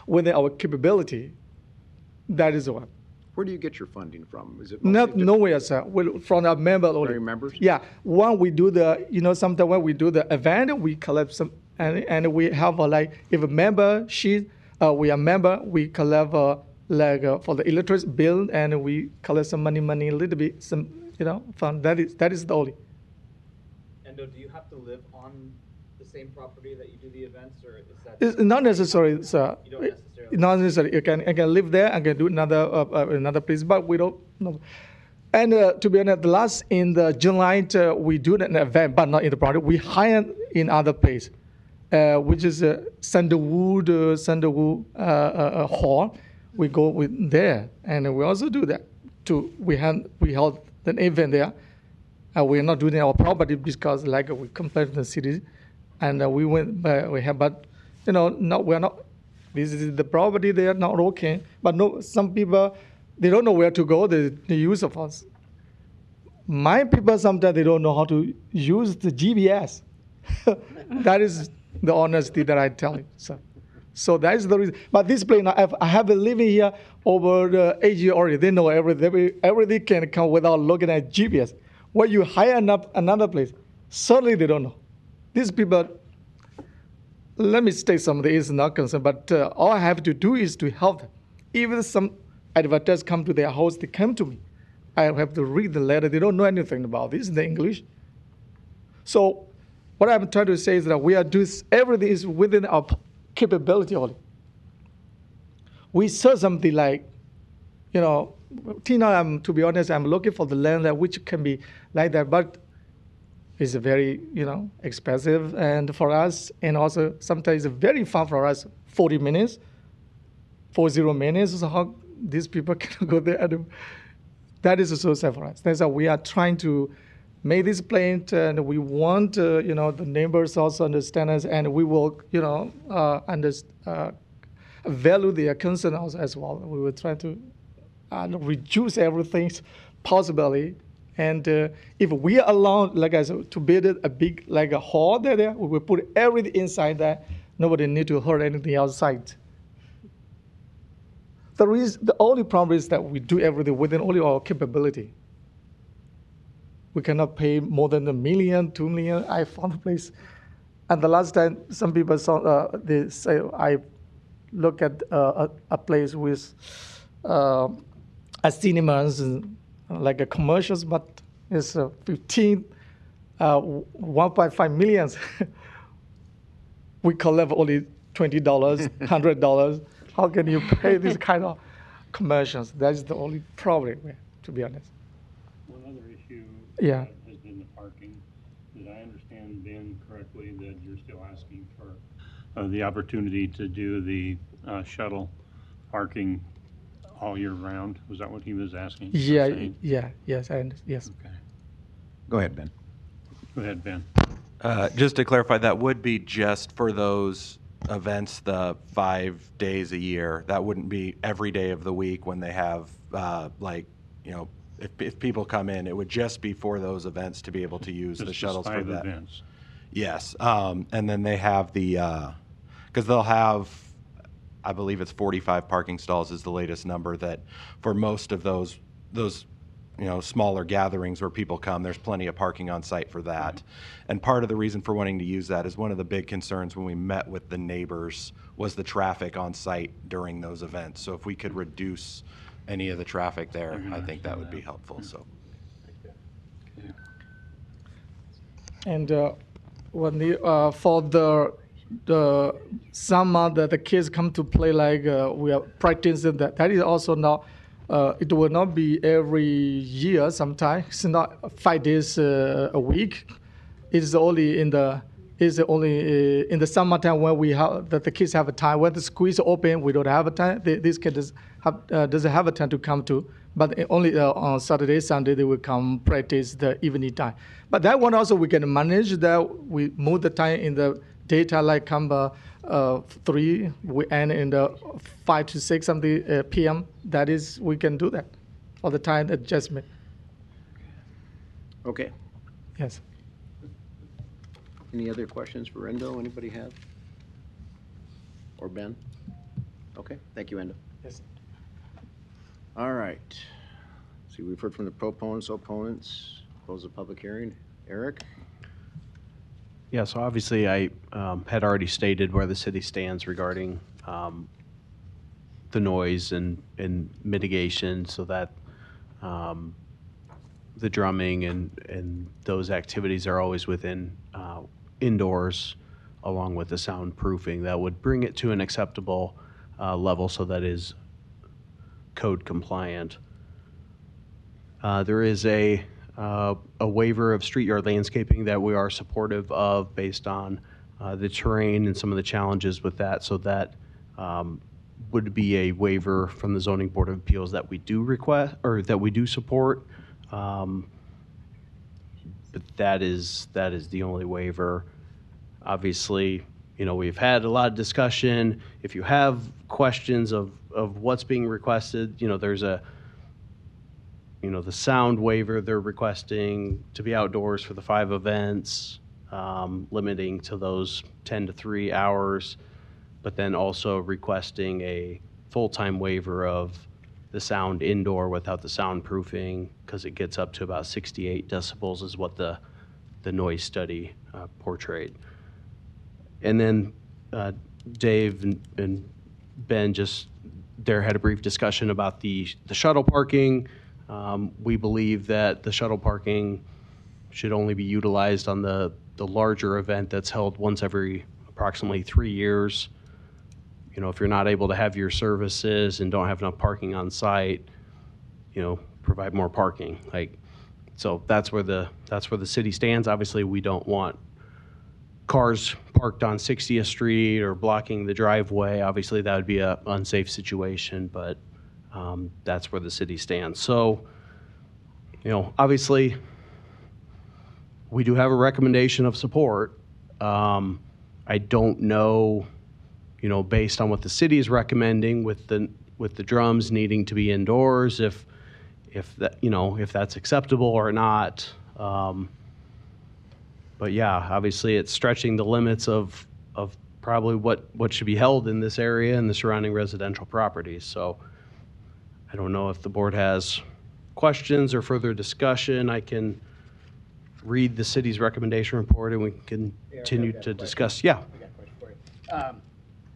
within our capability. That is what. Where do you get your funding from? Is it nowhere, sir. From our members only. From your members? Yeah. When we do sometimes when we do the event, we collect some, and we have if a member we are member, we collect for the electricity bill, and we collect some money a little bit, some fund. That is the only. Endo, do you have to live on the same property that you do the events, or is that? It's not necessary, sir. You don't necessarily. Not necessarily. You can live there and can do another place, but we don't know. And to be honest, in the July, we do an event, but not in the project. We hire in other place, which is Sandalwood Hall. We go with there, and we also do that. We held an event there. We're not doing our property because we complained to the city, and we went. No, we're not. This is the property. They are not okay. But no, some people they don't know where to go. They use of us. My people sometimes they don't know how to use the GPS. That is the honesty that I tell you. So that is the reason. But this place, I have been living here over 8 years already. They know everything. Everything can come without looking at GPS. When you hire another place, certainly they don't know. These people, let me state something, is not concerned, but all I have to do is to help them. Even some advertisers come to their house, they come to me. I have to read the letter. They don't know anything about this in the English. So what I'm trying to say is that we are doing everything is within our capability only. We saw something like, Tina, to be honest, I'm looking for the land that which can be like that, but it's very, expensive and for us, and also sometimes it's very far for us, 40 minutes. So how these people can go there? That is so sad for us. That's why we are trying to make this plan, and we want, the neighbors also understand us, and we will, value their concern also as well. We will try to reduce everything possibly. And if we are allowed, like I said, to build a big, like a hall there, we will put everything inside there. Nobody need to hurt anything outside. The only problem is that we do everything within only our capability. We cannot pay more than $1 million, $2 million. I found a place. And the last time, some people saw, they say, I look at a place with a cinemas, like a commercials, but it's 1.5 million. We collect only $20, $100. How can you pay this kind of commercials? That's the only problem, to be honest. One other issue has been the parking. Did I understand Ben correctly that you're still asking for the opportunity to do the shuttle parking all year round? Was that what he was asking? Yes, yes. Okay. Go ahead, Ben. Go ahead, Ben. Just to clarify, that would be just for those events the 5 days a year. That wouldn't be every day of the week when they have, if people come in, it would just be for those events to be able to use the Just shuttles for 5 that. events. Yes, and then they have because they'll have, I believe it's 45 parking stalls is the latest number, that for most of those smaller gatherings where people come, there's plenty of parking on site for that. And part of the reason for wanting to use that is one of the big concerns when we met with the neighbors was the traffic on site during those events. So if we could reduce any of the traffic there, I think that would be helpful, so. And when for the summer that the kids come to play, like we are practicing that is also not. It will not be every year. Sometimes it's not 5 days a week. It's only in the summertime when we have that the kids have a time. When the school is open, we don't have a time. These kids doesn't have a time to come to. But only on Saturday, Sunday they will come practice the evening time. But that one also we can manage that. We move the time in the daytime, like come 3, we end in the 5 to 6 something p.m. That is, we can do that all the time adjustment. Okay. Yes. Any other questions for Endo? Anybody have? Or Ben? Okay, thank you, Endo. Yes. All right. See, we've heard from the proponents, opponents. Close the public hearing. Eric? Yeah, so obviously I had already stated where the city stands regarding the noise and mitigation, so that the drumming and those activities are always within indoors, along with the soundproofing. That would bring it to an acceptable level, so that is code compliant. There is a waiver of street yard landscaping that we are supportive of based on the terrain and some of the challenges with that. So that would be a waiver from the Zoning Board of Appeals that we do request, or that we do support. But that is the only waiver. Obviously, we've had a lot of discussion. If you have questions of what's being requested, there's the sound waiver they're requesting to be outdoors for the 5 events, limiting to those 10 to 3 hours, but then also requesting a full-time waiver of the sound indoor without the soundproofing, because it gets up to about 68 decibels is what the noise study portrayed. And then Dave and Ben there had a brief discussion about the shuttle parking. We believe that the shuttle parking should only be utilized on the larger event that's held once every approximately 3 years. If you're not able to have your services and don't have enough parking on site, provide more parking. So that's where the city stands. Obviously, we don't want cars parked on 60th Street or blocking the driveway. Obviously, that would be an unsafe situation, but that's where the city stands. So, obviously, we do have a recommendation of support. I don't know, based on what the city is recommending with the drums needing to be indoors, if that's acceptable or not. But yeah, obviously, it's stretching the limits of probably what should be held in this area and the surrounding residential properties. So I don't know if the board has questions or further discussion. I can read the city's recommendation report and we can continue to discuss. Yeah.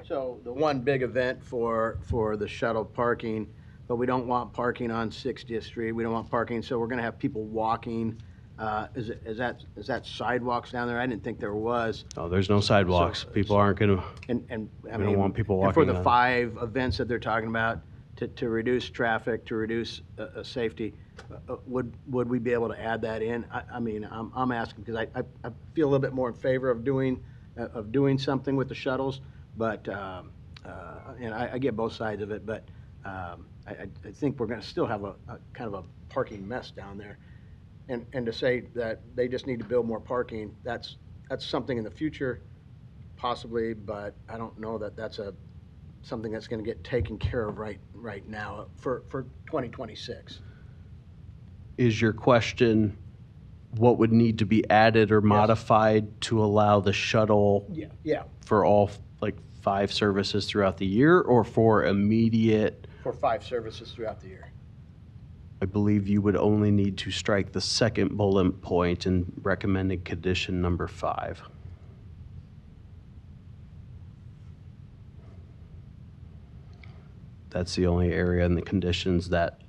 So the one big event for the shuttle parking, but we don't want parking on 60th Street. We don't want parking, so we're going to have people walking. Is that sidewalks down there? I didn't think there was. No, there's no sidewalks. People aren't going to. And I we mean, don't want people and walking. for the on. 5 events that they're talking about, to reduce traffic, to reduce safety, would we be able to add that in? I mean, I'm asking because I feel a little bit more in favor of doing something with the shuttles, but and I get both sides of it, but I think we're going to still have a kind of a parking mess down there, and to say that they just need to build more parking, that's something in the future possibly, but I don't know that that's something that's going to get taken care of right now for 2026. Is your question what would need to be added or modified to allow the shuttle Yeah, for all like 5 services throughout the year, or for immediate? for 5 services throughout the year. I believe you would only need to strike the second bullet point in recommended condition number 5. That's the only area in the conditions that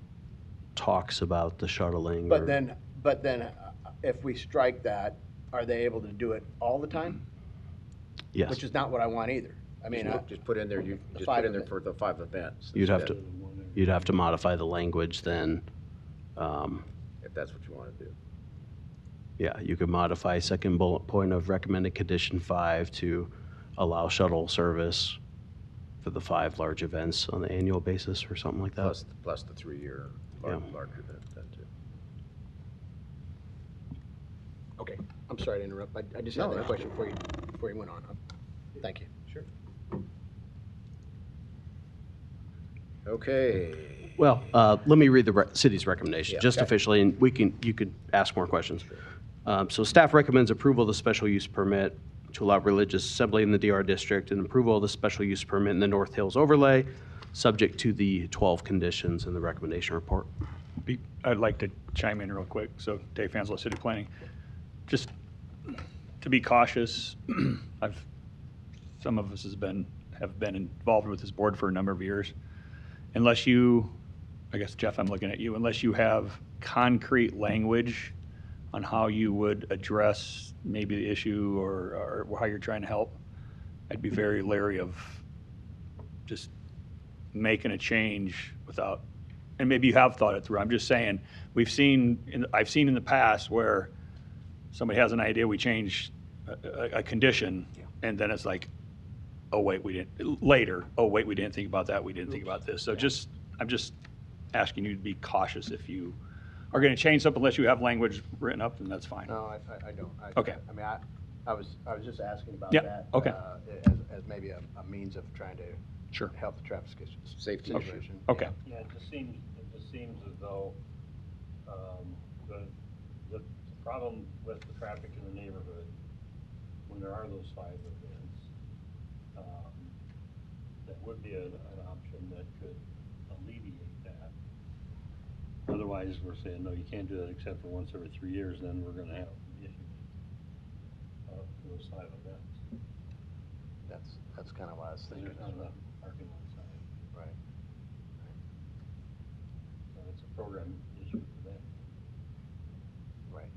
talks about the shuttling. But then, if we strike that, are they able to do it all the time? Yes. Which is not what I want either. I mean, Just put in there, for the 5 events. You'd have instead, to modify the language then. if that's what you want to do. Yeah, you could modify second bullet point of recommended condition 5 to allow shuttle service for the 5 large events on the annual basis or something like that. Plus the 3-year larger event, then too. Okay, I'm sorry to interrupt. I just No, had that that's question before you went on. Thank you. Sure. Okay. Well, let me read the city's recommendation, Yeah, just okay. officially, and you could ask more questions. So staff recommends approval of the special use permit to allow religious assembly in the DR district and approval of the special use permit in the North Hills overlay, subject to the 12 conditions in the recommendation report. I'd like to chime in real quick. So Dave Fanslow, City Planning. Just to be cautious, some of us have been involved with this board for a number of years. Unless you, I guess, Jeff, I'm looking at you, unless you have concrete language on how you would address maybe the issue or how you're trying to help, I'd be very leery of just making a change without, and maybe you have thought it through. I'm just saying, I've seen in the past where somebody has an idea, we change a condition, and then it's like, oh wait, we didn't think about that, we didn't think about this. So I'm just asking you to be cautious. If you are going to change something unless you have language written up, then that's fine. No, I don't. Okay. I mean, I was just asking about Yeah, that. okay. As maybe a means of trying to Sure. help the traffic Safety situation. issue. Okay. Yeah, it just seems as though the problem with the traffic in the neighborhood, when there are those 5 events, that would be an option that could alleviate that. Otherwise, we're saying, no, you can't do that except for once every 3 years, then we're gonna have issues for those 5 events. That's kind of what I was thinking. There's not enough parking on site. Right. So it's a program issue for them. Right.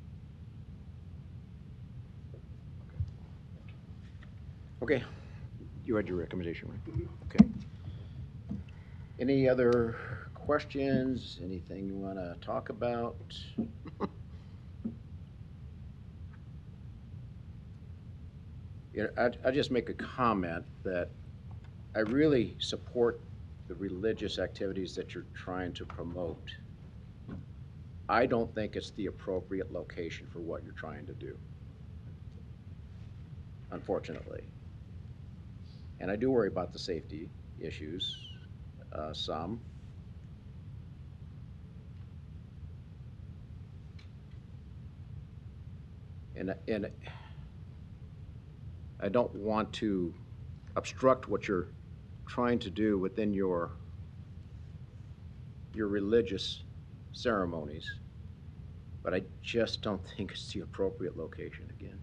Okay. You had your recommendation, right? Okay. Any other questions? Anything you want to talk about? You know, I just make a comment that I really support the religious activities that you're trying to promote. I don't think it's the appropriate location for what you're trying to do, unfortunately. And I do worry about the safety issues, some. And I don't want to obstruct what you're trying to do within your religious ceremonies, but I just don't think it's the appropriate location again.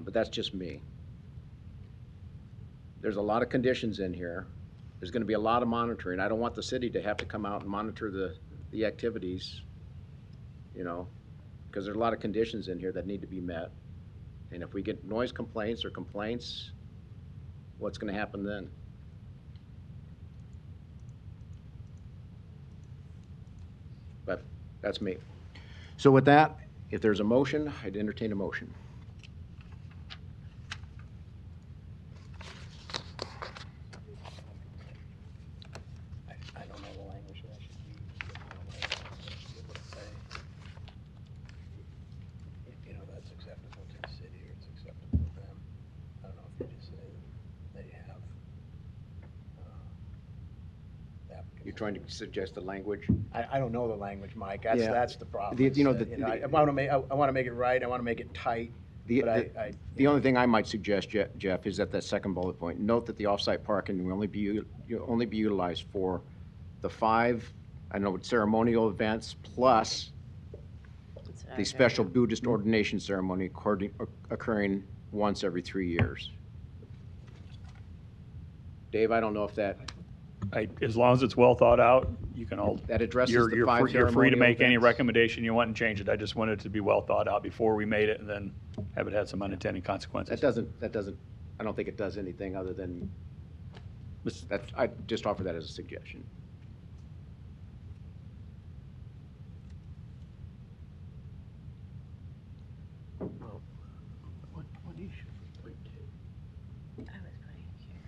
But that's just me. There's a lot of conditions in here. There's going to be a lot of monitoring. I don't want the city to have to come out and monitor the activities, you know, because there's a lot of conditions in here that need to be met. And if we get noise complaints or complaints, what's going to happen then? But that's me. So with that, if there's a motion, I'd entertain a motion. I don't know the language that I should use. It would say, you know, that's acceptable to the city or You're trying to suggest the language? I don't know the language, Mike. Yeah. That's the problem. You know, I want to make it right. I want to make it tight. The only thing I might suggest, Jeff, is that second bullet point. Note that the off-site parking will only be utilized for the 5, I know, ceremonial events plus the special Buddhist ordination ceremony occurring once every 3 years. Dave, I don't know if that. As long as it's well thought out, you can all. That addresses you're, the you're 5 free, You're free to ceremonial make any events. recommendation you want and change it. I just wanted it to be well thought out before we made it and then have it had some unintended consequences. That doesn't, I don't think it does anything other than, I just offer that as a suggestion. What issue? Point 2. I was putting it here.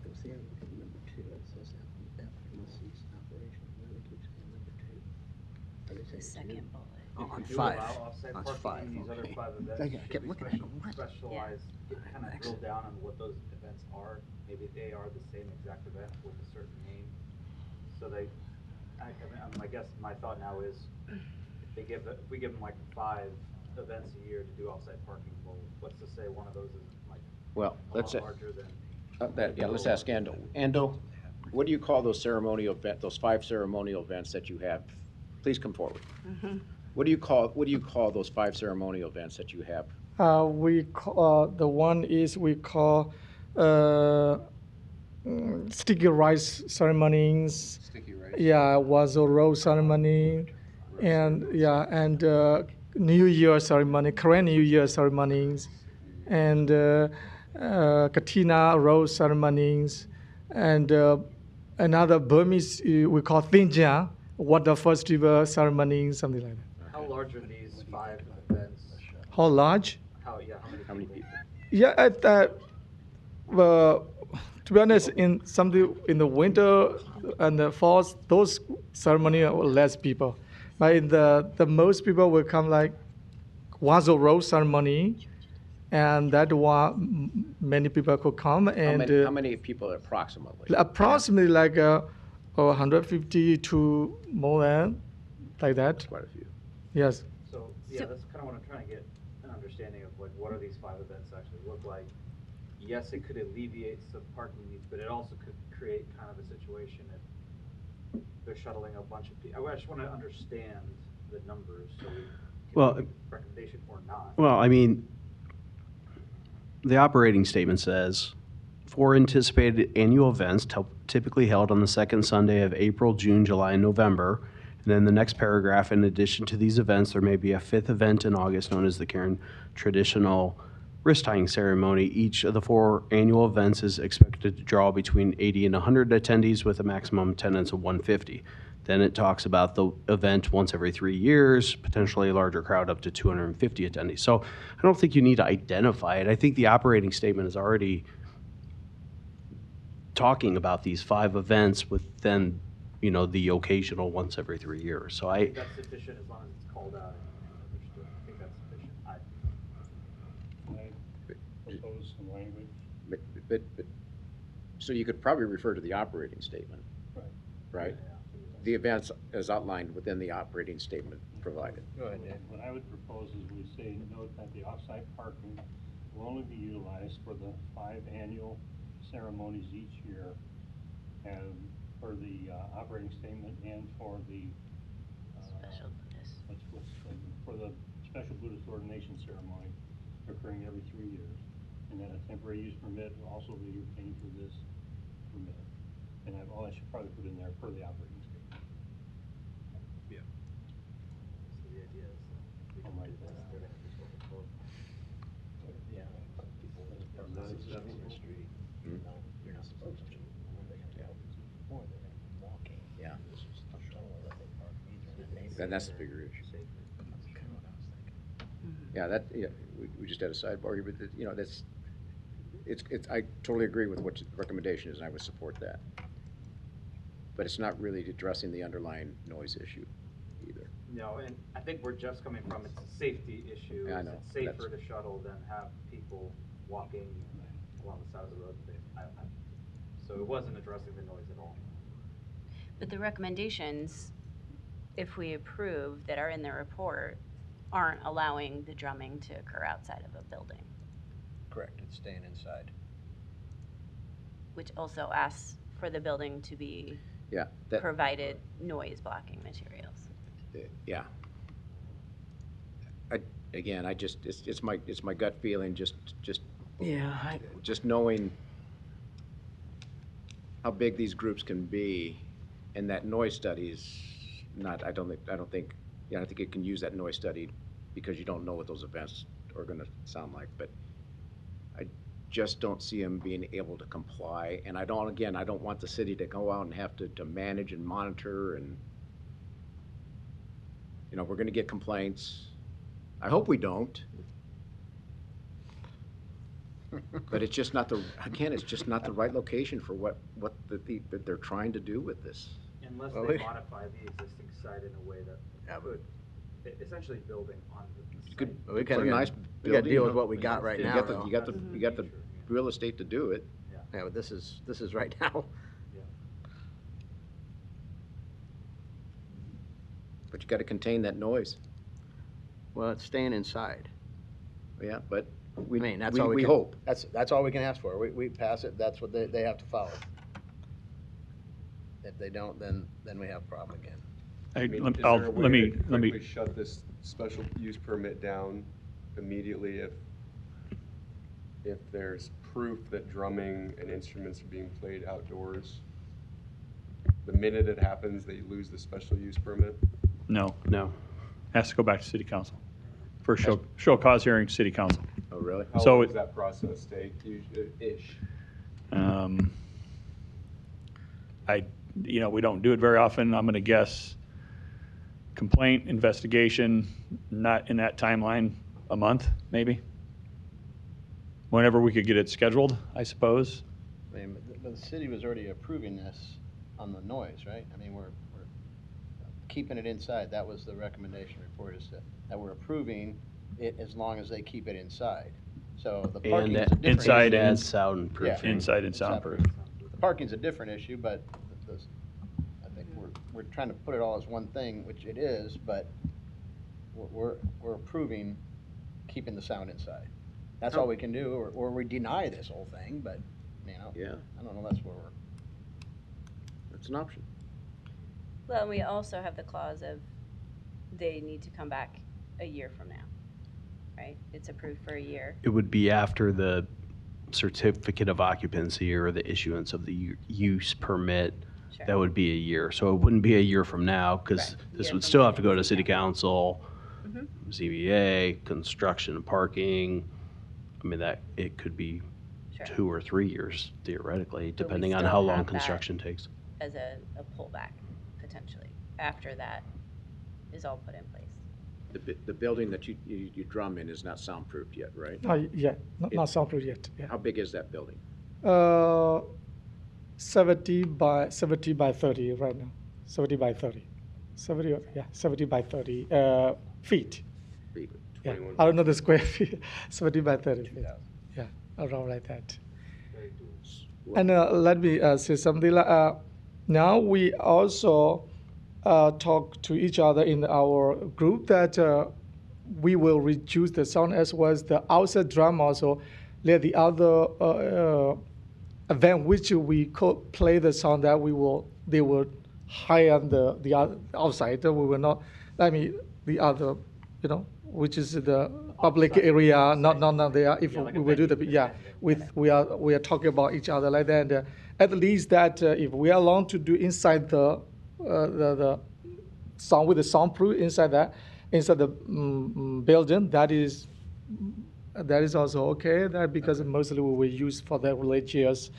Because the other number 2, it says applicant must cease operation. Why do they keep saying number 2? Are they The saying second bullet. Oh, on If you 5. allow off-site That's parking 5. in these other Okay. 5 events, I should kept we looking at it. What? specialize, kind of drill down on what those events are? Maybe they are the same exact event with a certain name. So they, I guess my thought now is, if we give them like 5 events a year to do off-site parking, well, what's to say one of those is like Well, a let's lot larger than. let's ask Ando. Ando, what do you call those those 5 ceremonial events that you have? Please come forward. What do you call those 5 ceremonial events that you have? We call, the one is we call sticky rice ceremonies. Sticky rice. Yeah, Wazo Road ceremony, and New Year ceremony, Korean New Year ceremonies, and Katina Road ceremonies, and another Burmese we call Thinja, water festival ceremony, something like that. How large are these 5 events? How large? How many people? Yeah, to be honest, in the winter and the fall, those ceremony are less people. But in the most people will come like Wazo Road ceremony, and that one many people could come. And How many people approximately? approximately like 150 to more than like that. That's quite a few. Yes. So, yeah, that's kind of what I'm trying to get an understanding of, like, what are these 5 events actually look like? Yes, it could alleviate some parking needs, but it also could create kind of a situation if they're shuttling a bunch of people. I just want to understand the numbers so we can make a recommendation or not. Well, I mean, the operating statement says, for anticipated annual events typically held on the second Sunday of April, June, July, and November. And then the next paragraph, in addition to these events, there may be a 5th event in August known as the Karen Traditional Wrist Tying Ceremony. Each of the 4 annual events is expected to draw between 80 and 100 attendees with a maximum attendance of 150. Then it talks about the event once every 3 years, potentially a larger crowd up to 250 attendees. So I don't think you need to identify it. I think the operating statement is already talking about these 5 events with then, the occasional once every 3 years. So I think that's sufficient as long as it's called out and understood. I think that's sufficient. Can I propose some language? But so you could probably refer to the operating statement, right? The events as outlined within the operating statement provided. Go ahead, Dan. What I would propose is we say, note that the off-site parking will only be utilized for the 5 annual ceremonies each year, and for the operating statement and for the for the special Buddhist ordination ceremony occurring every 3 years, and then a temporary use permit will also be obtained for this permit. And I should probably put in there per the operating statement. Yeah. So the idea is we can do this. They're going to just look at both. Yeah. People that are not accepting the street. No, you're not supposed to. They have to open some more. They have walking. Yeah. This is a shuttle that they park either in the neighborhood. Then that's the bigger issue. That's kind of what I was thinking. Yeah, we just had a sidebar here, but I totally agree with what the recommendation is, and I would support that. But it's not really addressing the underlying noise issue either. No, and I think we're just coming from, it's a safety issue. Yeah, I know. It's safer to shuttle than have people walking along the side of the road. So it wasn't addressing the noise at all. But the recommendations, if we approve, that are in the report, aren't allowing the drumming to occur outside of a building, Correct, it's staying inside. which also asks for the building to be Yeah, provided noise blocking materials. yeah. Again, it's my gut feeling, just Yeah, just knowing how big these groups can be, and that noise study is not, I think it can use that noise study because you don't know what those events are gonna sound like, but I just don't see them being able to comply, and I don't want the city to go out and have to manage and monitor, and, we're gonna get complaints. I hope we don't. But it's just not it's just not the right location for what that they're trying to do with this. Unless Well, they we- modify the existing site in a way that could, essentially building on the You could site. We put kinda a gotta- nice we gotta building. deal with what we got right now, though. You got the real estate to do it. Yeah, but this is right now. But you gotta contain that noise. Well, it's staying inside. Yeah, but I mean, that's all we we can. hope. That's all we can ask for. We pass it, that's what they have to follow. If they don't, then we have a problem again. I mean, Let is there a way me, to quickly shut this special use permit down immediately if there's proof that drumming and instruments are being played outdoors? The minute it happens, they lose the special use permit? No. No. Has to go back to city council. For show cause hearing, city council. Oh, really? How So long it- does that process take, ish? We don't do it very often. I'm going to guess complaint, investigation, not in that timeline, a month, maybe. Whenever we could get it scheduled, I suppose. I mean, but the city was already approving this on the noise, right? I mean, we're keeping it inside. That was the recommendation report, is that we're approving it as long as they keep it inside. So the parking's a different. inside and and soundproofing. Inside and soundproof. The parking's a different issue, but I think we're trying to put it all as one thing, which it is, but we're approving keeping the sound inside. That's all we can do, or we deny this whole thing, but, Yeah. I don't know, that's where That's an option. Well, and we also have the clause of they need to come back a year from now, right? It's approved for a year. It would be after the certificate of occupancy or the issuance of the use permit. Sure. That would be a year. So it wouldn't be a year from now, because this Year would from still now. have to go to city council, Mhm. ZBA, construction and parking. I mean, it could be Sure. 2 or 3 years theoretically, But we depending on still how long have that construction takes. As a pullback, potentially, after that is all put in place. The building that you drum in is not soundproofed yet, right? Yeah, not soundproof yet. Yeah. How big is that building? 70 by 30 right now. 70 by 30. 70 by 30 feet. Feet. Yeah, I don't know the square feet. 70 by 30 feet. Yeah, around like that. And let me say something. Now we also talk to each other in our group that we will reduce the sound as well as the outside drum also. Let the other event which we could play the sound that they will hire the outside. We will not. I mean the other, which is the public area. Not there. If we will do we are talking about each other like that. And, at least that if we are allowed to do inside the sound with the soundproof inside the building, that is also okay. That because mostly we will use for the religious,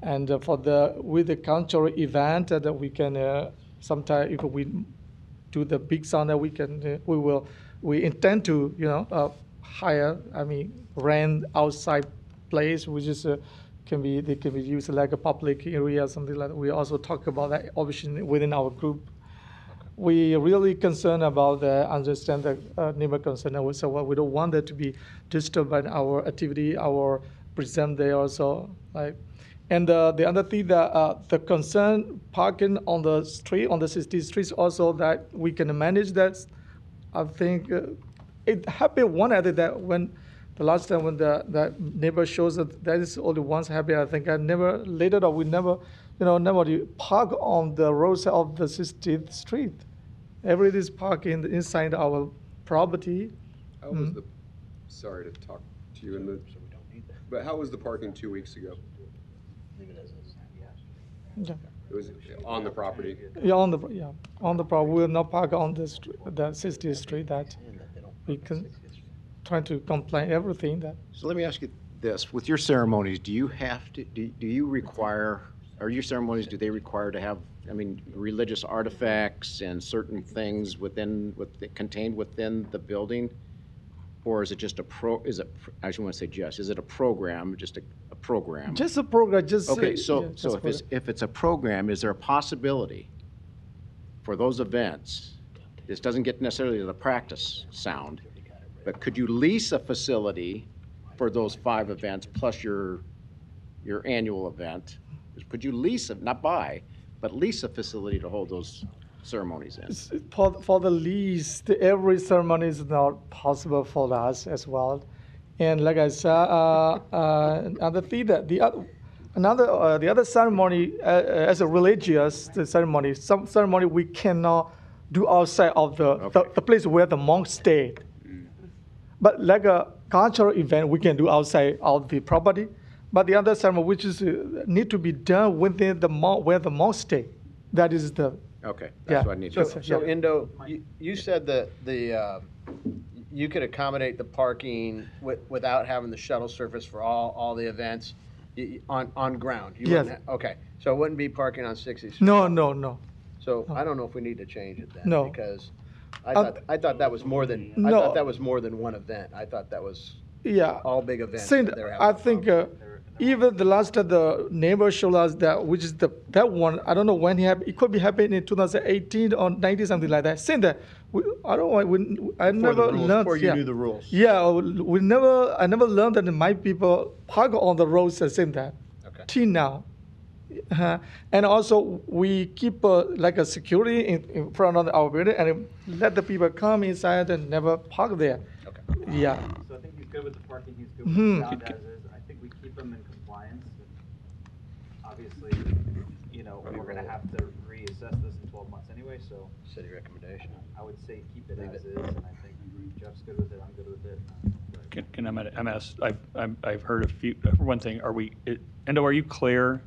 and with the cultural event that we can sometime if we do the big sound that we intend to hire. I mean rent outside place which is. They can be used like a public area or something like that. We also talk about that option within our group. We really concerned about understand the neighbor concern. So we don't want that to be disturbed by our activity, our present there also. Like And the other thing that the concern parking on the street, on the city streets also that we can manage that. I think it happened one other that when the last time when that neighbor shows that is only once happened. I think I never later on we never, nobody park on the roadside of the city street. Everybody is parking inside our property. How was the, sorry to talk to you in the, but how was the parking 2 weeks ago? Yeah. It was on the property? Yeah, on the property. We will not park on the street, the 60th street that we can try to comply everything that. So let me ask you this, with your ceremonies, do you have to, do you require, are your ceremonies, do they require to have, I mean, religious artifacts and certain things contained within the building? Or is it just I shouldn't want to say just, is it a program, just a program? Just a program, just. Okay, yeah, so if it's a program, is there a possibility for those events, this doesn't get necessarily to the practice sound, but could you lease a facility for those 5 events plus your annual event? Could you lease it, not buy, but lease a facility to hold those ceremonies in? For the lease, every ceremony is not possible for us as well. And like I said, another thing that the other ceremony as a religious ceremony, some ceremony we cannot do outside of the place where the monk stayed. But like a cultural event, we can do outside of the property. But the other ceremony, which is need to be done within the monk where the monk stay, that is the. Okay, that's what I need to know. So Indo, you said that you could accommodate the parking without having the shuttle service for all the events on ground? You Yes. Okay, so it wouldn't be parking on 60th Street? No. So I don't know if we need to change it then. No. Because I thought that was more than, I No. thought that was more than one event. I thought that was Yeah. all big events Since that they're I having. think even the last the neighbor showed us that, which is that one. I don't know when he happened. It could be happening in 2018 or 19, something like that. Since that, I never learned. Before you knew the rules. Yeah, I never learned that my people park on the roads and same that. Okay. Till now. And also we keep like a security in front of our building and let the people come inside and never park there. Okay. Yeah. So I think he's good with the parking, he's good with Mhm. the sound as is. I think we keep him in compliance. Obviously, we're gonna have to reassess this in 12 months anyway, so. City recommendation. I would say keep it as is, and I think Jeff's good with it, I'm good with it. Can I ask, I've heard a few, one thing, Endo, are you clear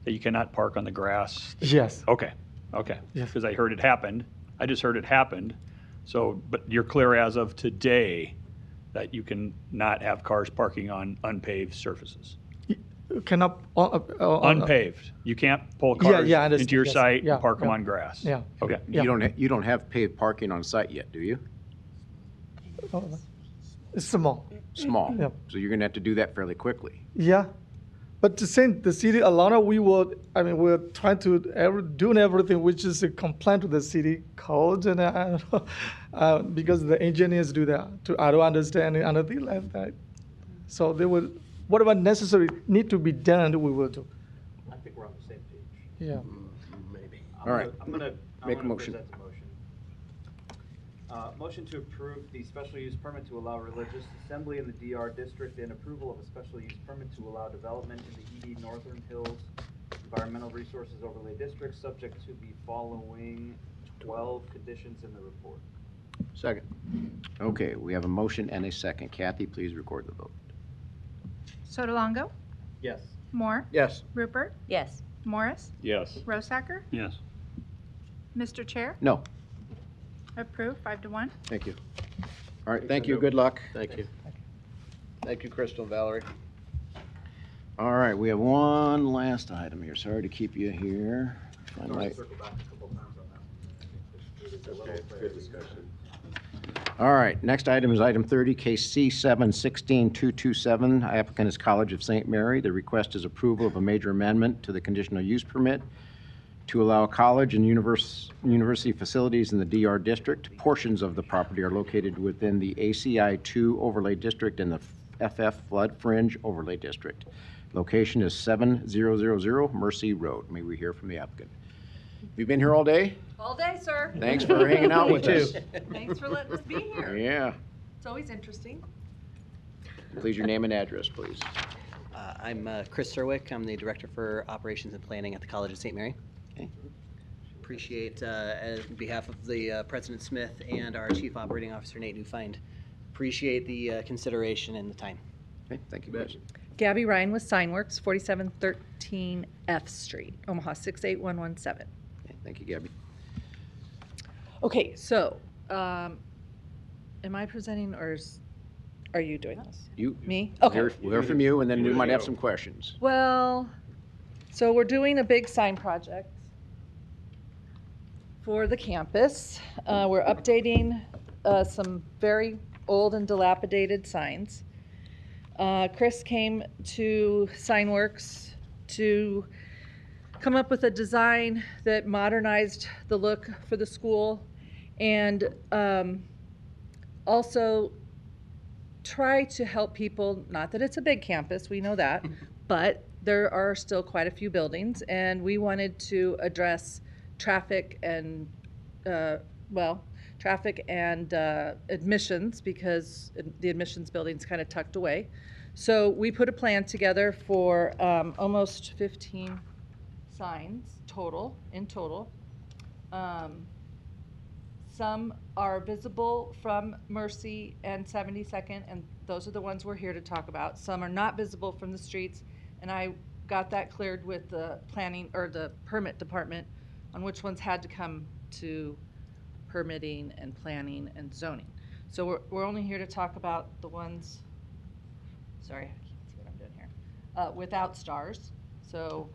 that you cannot park on the grass? Yes. Okay. Yes. Because I heard it happened. I just heard it happened. So, but you're clear as of today that you can not have cars parking on unpaved surfaces? Cannot. Unpaved. You can't pull Yeah, cars yeah, I understand. into your Yes. site Yeah, and park them yeah. on grass? Yeah. Okay. Yeah. You don't have paved parking on site yet, do you? It's small. Small. Yeah. So you're gonna have to do that fairly quickly. Yeah, but since the city, we're trying to doing everything which is compliant to the city code, and I don't know, because the engineers do that. I don't understand anything like that. So they will, whatever necessary need to be done, we will do. I think we're on the same page. Yeah. Maybe. All right. I'm gonna Make a motion. present a motion. Motion to approve the special use permit to allow religious assembly in the DR district and approval of a special use permit to allow development in the ED Northern Hills Environmental Resources Overlay District, subject to the following 12 conditions in the report. Second. Okay, we have a motion and a second. Kathy, please record the vote. Sotolongo? Yes. Moore? Yes. Rupert? Yes. Morris? Yes. Rosacker? Yes. Mr. Chair? No, Approved, 5-1. thank you. All right, thank you, good luck. Thank you. Thank you, Crystal and Valerie. All right, we have one last item here. Sorry to keep you here. Find my- Circle back a couple times on that one. It's a little Okay, bit- good discussion. All right, next item is item 30, case C7-16227. Applicant is College of St. Mary. The request is approval of a major amendment to the conditional use permit to allow college and university facilities in the DR district. Portions of the property are located within the ACI 2 overlay district and the FF flood fringe overlay district. Location is 7000 Mercy Road. May we hear from the applicant? Have you been here all day? All day, sir. Thanks for hanging out with us. Thanks for letting us be here. Yeah. It's always interesting. Please, your name and address, please. I'm Chris Serwick. I'm the Director for Operations and Planning at the College of St. Mary. Okay. Appreciate, on behalf of the President Smith and our Chief Operating Officer Nate Newfind, appreciate the consideration and the time. Okay, thank you, guys. Gabby Ryan with Signworks, 4713 F Street, Omaha 68117. Okay, thank you, Gabby. Okay, so am I presenting or are you doing this? You. Me? We'll Okay. we'll hear from you, and then we might have some questions. Well, so we're doing a big sign project for the campus. We're updating some very old and dilapidated signs. Chris came to Signworks to come up with a design that modernized the look for the school and also try to help people, not that it's a big campus, we know that, but there are still quite a few buildings, and we wanted to address traffic and, admissions, because the admissions building's kind of tucked away. So we put a plan together for almost 15 signs in total. Some are visible from Mercy and 72nd, and those are the ones we're here to talk about. Some are not visible from the streets, and I got that cleared with the planning or the permit department on which ones had to come to permitting and planning and zoning. So we're only here to talk about the ones, sorry, I can't see what I'm doing here, without stars. So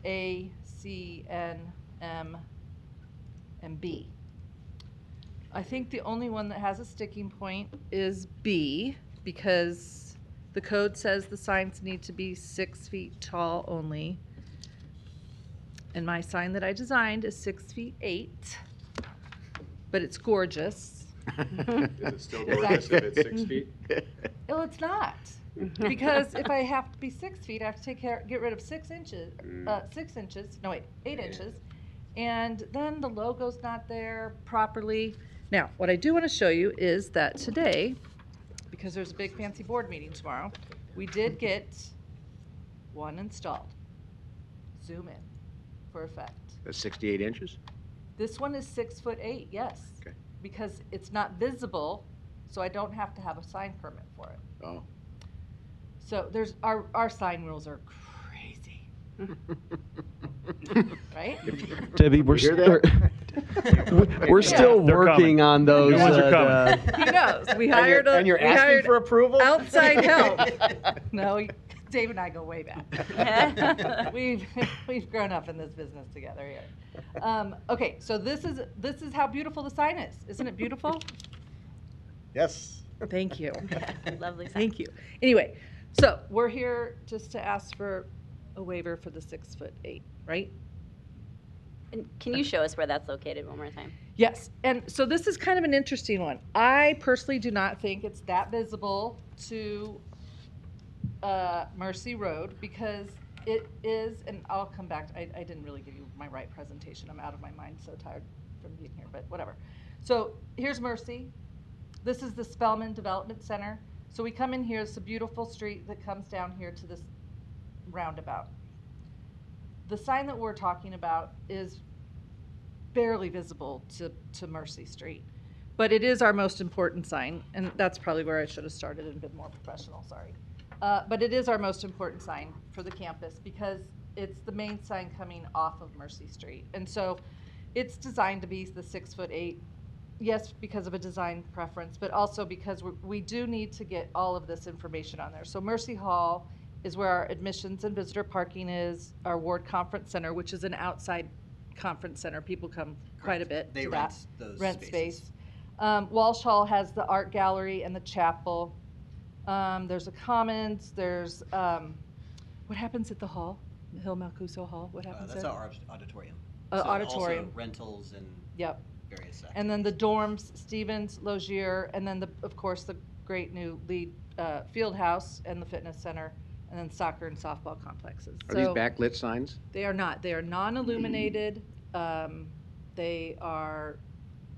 A, C, N, M, and B. I think the only one that has a sticking point is B, because the code says the signs need to be 6 feet tall only. And my sign that I designed is 6 feet 8, but it's gorgeous. Is it still gorgeous if it's 6 feet? Well, it's not. Because if I have to be 6 feet, I have to get rid of 6 inches, 8 inches. And then the logo's not there properly. Now, what I do want to show you is that today, because there's a big fancy board meeting tomorrow, we did get one installed. Zoom in for effect. That's 68 inches? This one is 6 foot 8, yes. Okay. Because it's not visible, so I don't have to have a sign permit for it. Oh. So there's our sign rules are crazy. Right? Debbie, we're still working on those. He knows. We hired and you're asking for approval? Outside help. No, Dave and I go way back. We've grown up in this business together here. Okay, so this is how beautiful the sign is. Isn't it beautiful? Yes. Thank you. Lovely sign. Thank you. Anyway, so we're here just to ask for a waiver for the 6 foot 8, right? And can you show us where that's located one more time? Yes, and so this is kind of an interesting one. I personally do not think it's that visible to Mercy Road, because it is, and I'll come back, I didn't really give you my right presentation. I'm out of my mind, so tired from being here, but whatever. So here's Mercy. This is the Spellman Development Center. So we come in here, it's a beautiful street that comes down here to this roundabout. The sign that we're talking about is barely visible to Mercy Street, but it is our most important sign, and that's probably where I should have started and been more professional, sorry. But it is our most important sign for the campus because it's the main sign coming off of Mercy Street. And so it's designed to be the 6 foot 8, yes, because of a design preference, but also because we do need to get all of this information on there. So Mercy Hall is where our admissions and visitor parking is, our ward conference center, which is an outside conference center. People come quite a bit They to rent that. those Rent spaces. space. Walsh Hall has the art gallery and the chapel. There's a commons, there's, what happens at the hall? Hill Malcuso Hall, what happens That's there? our auditorium. Auditorium. Also rentals and Yep. various sections. And then the dorms, Stevens, Logier, and then of course the great new Lead field house and the fitness center and then soccer and softball complexes. Are these So backlit signs? they are not. They are non-illuminated. They are,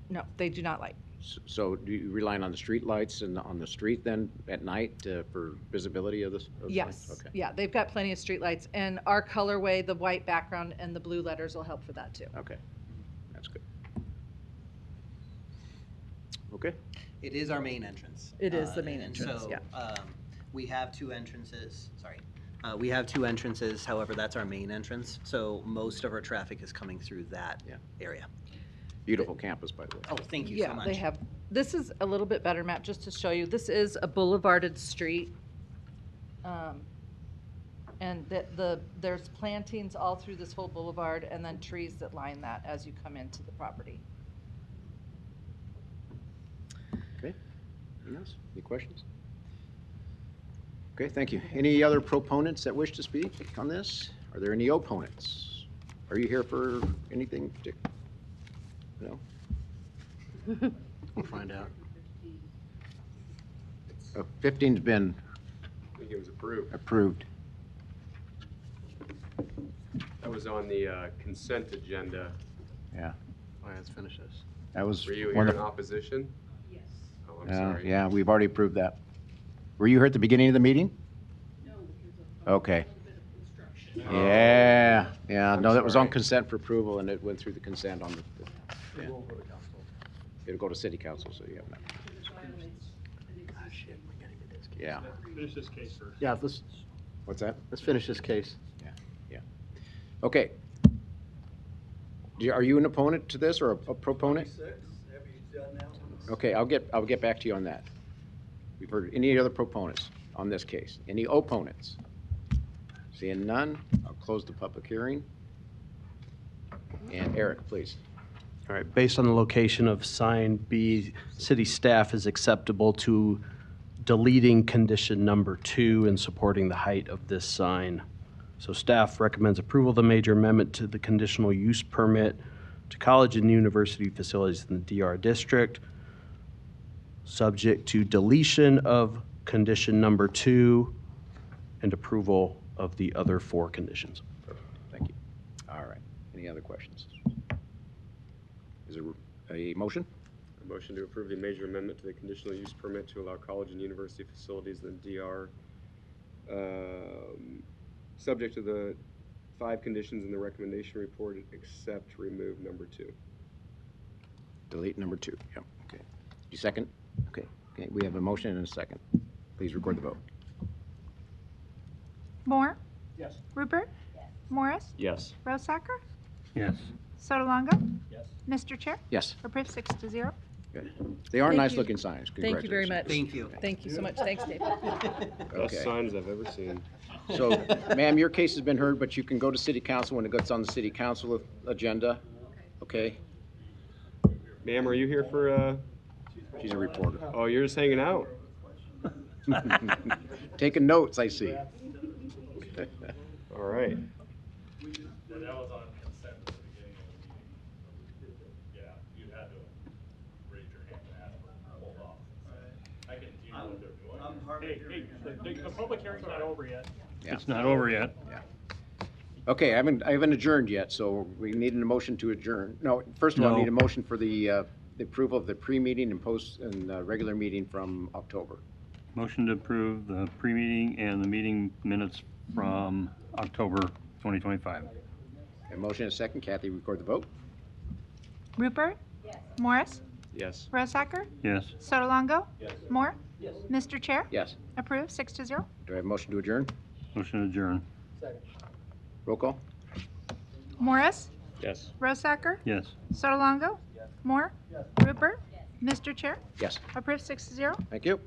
no, they do not light. So do you rely on the street lights and on the street then at night for visibility of this? of the Yes. signs? Okay. Yeah, they've got plenty of streetlights, and our colorway, the white background and the blue letters will help for that too. Okay, that's good. Okay. It is our main entrance. It is the main and entrance, so, yeah. We have two entrances, sorry. We have two entrances, however, that's our main entrance, so most of our traffic is coming through that area. Beautiful campus, by the way. Oh, thank you so much. Yeah, they have, this is a little bit better map, just to show you. This is a boulevarded street. And there's plantings all through this whole boulevard, and then trees that line that as you come into the property. Okay. Anything else? Any questions? Okay, thank you. Any other proponents that wish to speak on this? Are there any opponents? Are you here for anything particular? No? We'll find out. 15's been I think it was approved. approved. That was on the consent agenda. Yeah. All right, let's finish this. That was Were you one here of in the- opposition? Yes. Oh, I'm sorry. Yeah, we've already approved that. Were you here at the beginning of the meeting? No. Okay. Yeah, no, that was on sorry. consent for approval, and it went through the consent on the, yeah. It'll go to city council, so you have that. Yeah. Finish this case first. Yeah, let's What's that? finish this case. Yeah. Okay. Are you an opponent to this or a proponent? Okay, I'll get back to you on that. We've heard any other proponents on this case? Any opponents? Seeing none, I'll close the public hearing. And Eric, please. All right, based on the location of sign B, city staff is acceptable to deleting condition number 2 and supporting the height of this sign. So staff recommends approval of the major amendment to the conditional use permit to college and university facilities in the DR district, subject to deletion of condition number 2 and approval of the other 4 conditions. Thank you. All right. Any other questions? Is there a motion? A motion to approve the major amendment to the conditional use permit to allow college and university facilities in the DR, subject to the 5 conditions in the recommendation report, except remove number 2. Delete number 2. Yep. Okay. You second? Okay. Okay. We have a motion and a second. Please record the vote. Moore? Yes. Rupert? Morris? Yes. Rosacker? Yes. Sotolongo? Yes. Mr. Chair? Yes. Approved 6-0. Good. They are Thank nice you. looking signs. Thank you very much. Thank you. Thank you so much. Thanks, Dave. Best Okay. signs I've ever seen. So, ma'am, your case has been heard, but you can go to city council when it gets on the city council agenda. Okay? Ma'am, are you here for, She's a reporter. oh, you're just hanging out? Taking notes, I see. All right. That was on consent at the beginning of the meeting. Yeah, you had to raise your hand and ask for hold off. I can do what they're doing. Hey, the public hearing's not over yet. Yeah. It's not over yet. Okay, I haven't adjourned yet, so we need a motion to adjourn. No, first of all, I No. need a motion for the approval of the pre-meeting and post and regular meeting from October. Motion to approve the pre-meeting and the meeting minutes from October 2025. A motion and a second. Kathy, record the vote. Rupert? Morris? Yes. Rosacker? Yes. Sotolongo? Yes. Moore? Yes. Mr. Chair? Yes. Approved 6-0. Do I have a motion to adjourn? Motion adjourned. Second. Roll call? Morris? Yes. Rosacker? Yes. Sotolongo? Yes. Moore? Yes. Rupert? Mr. Chair? Yes. Approved 6-0. Thank you.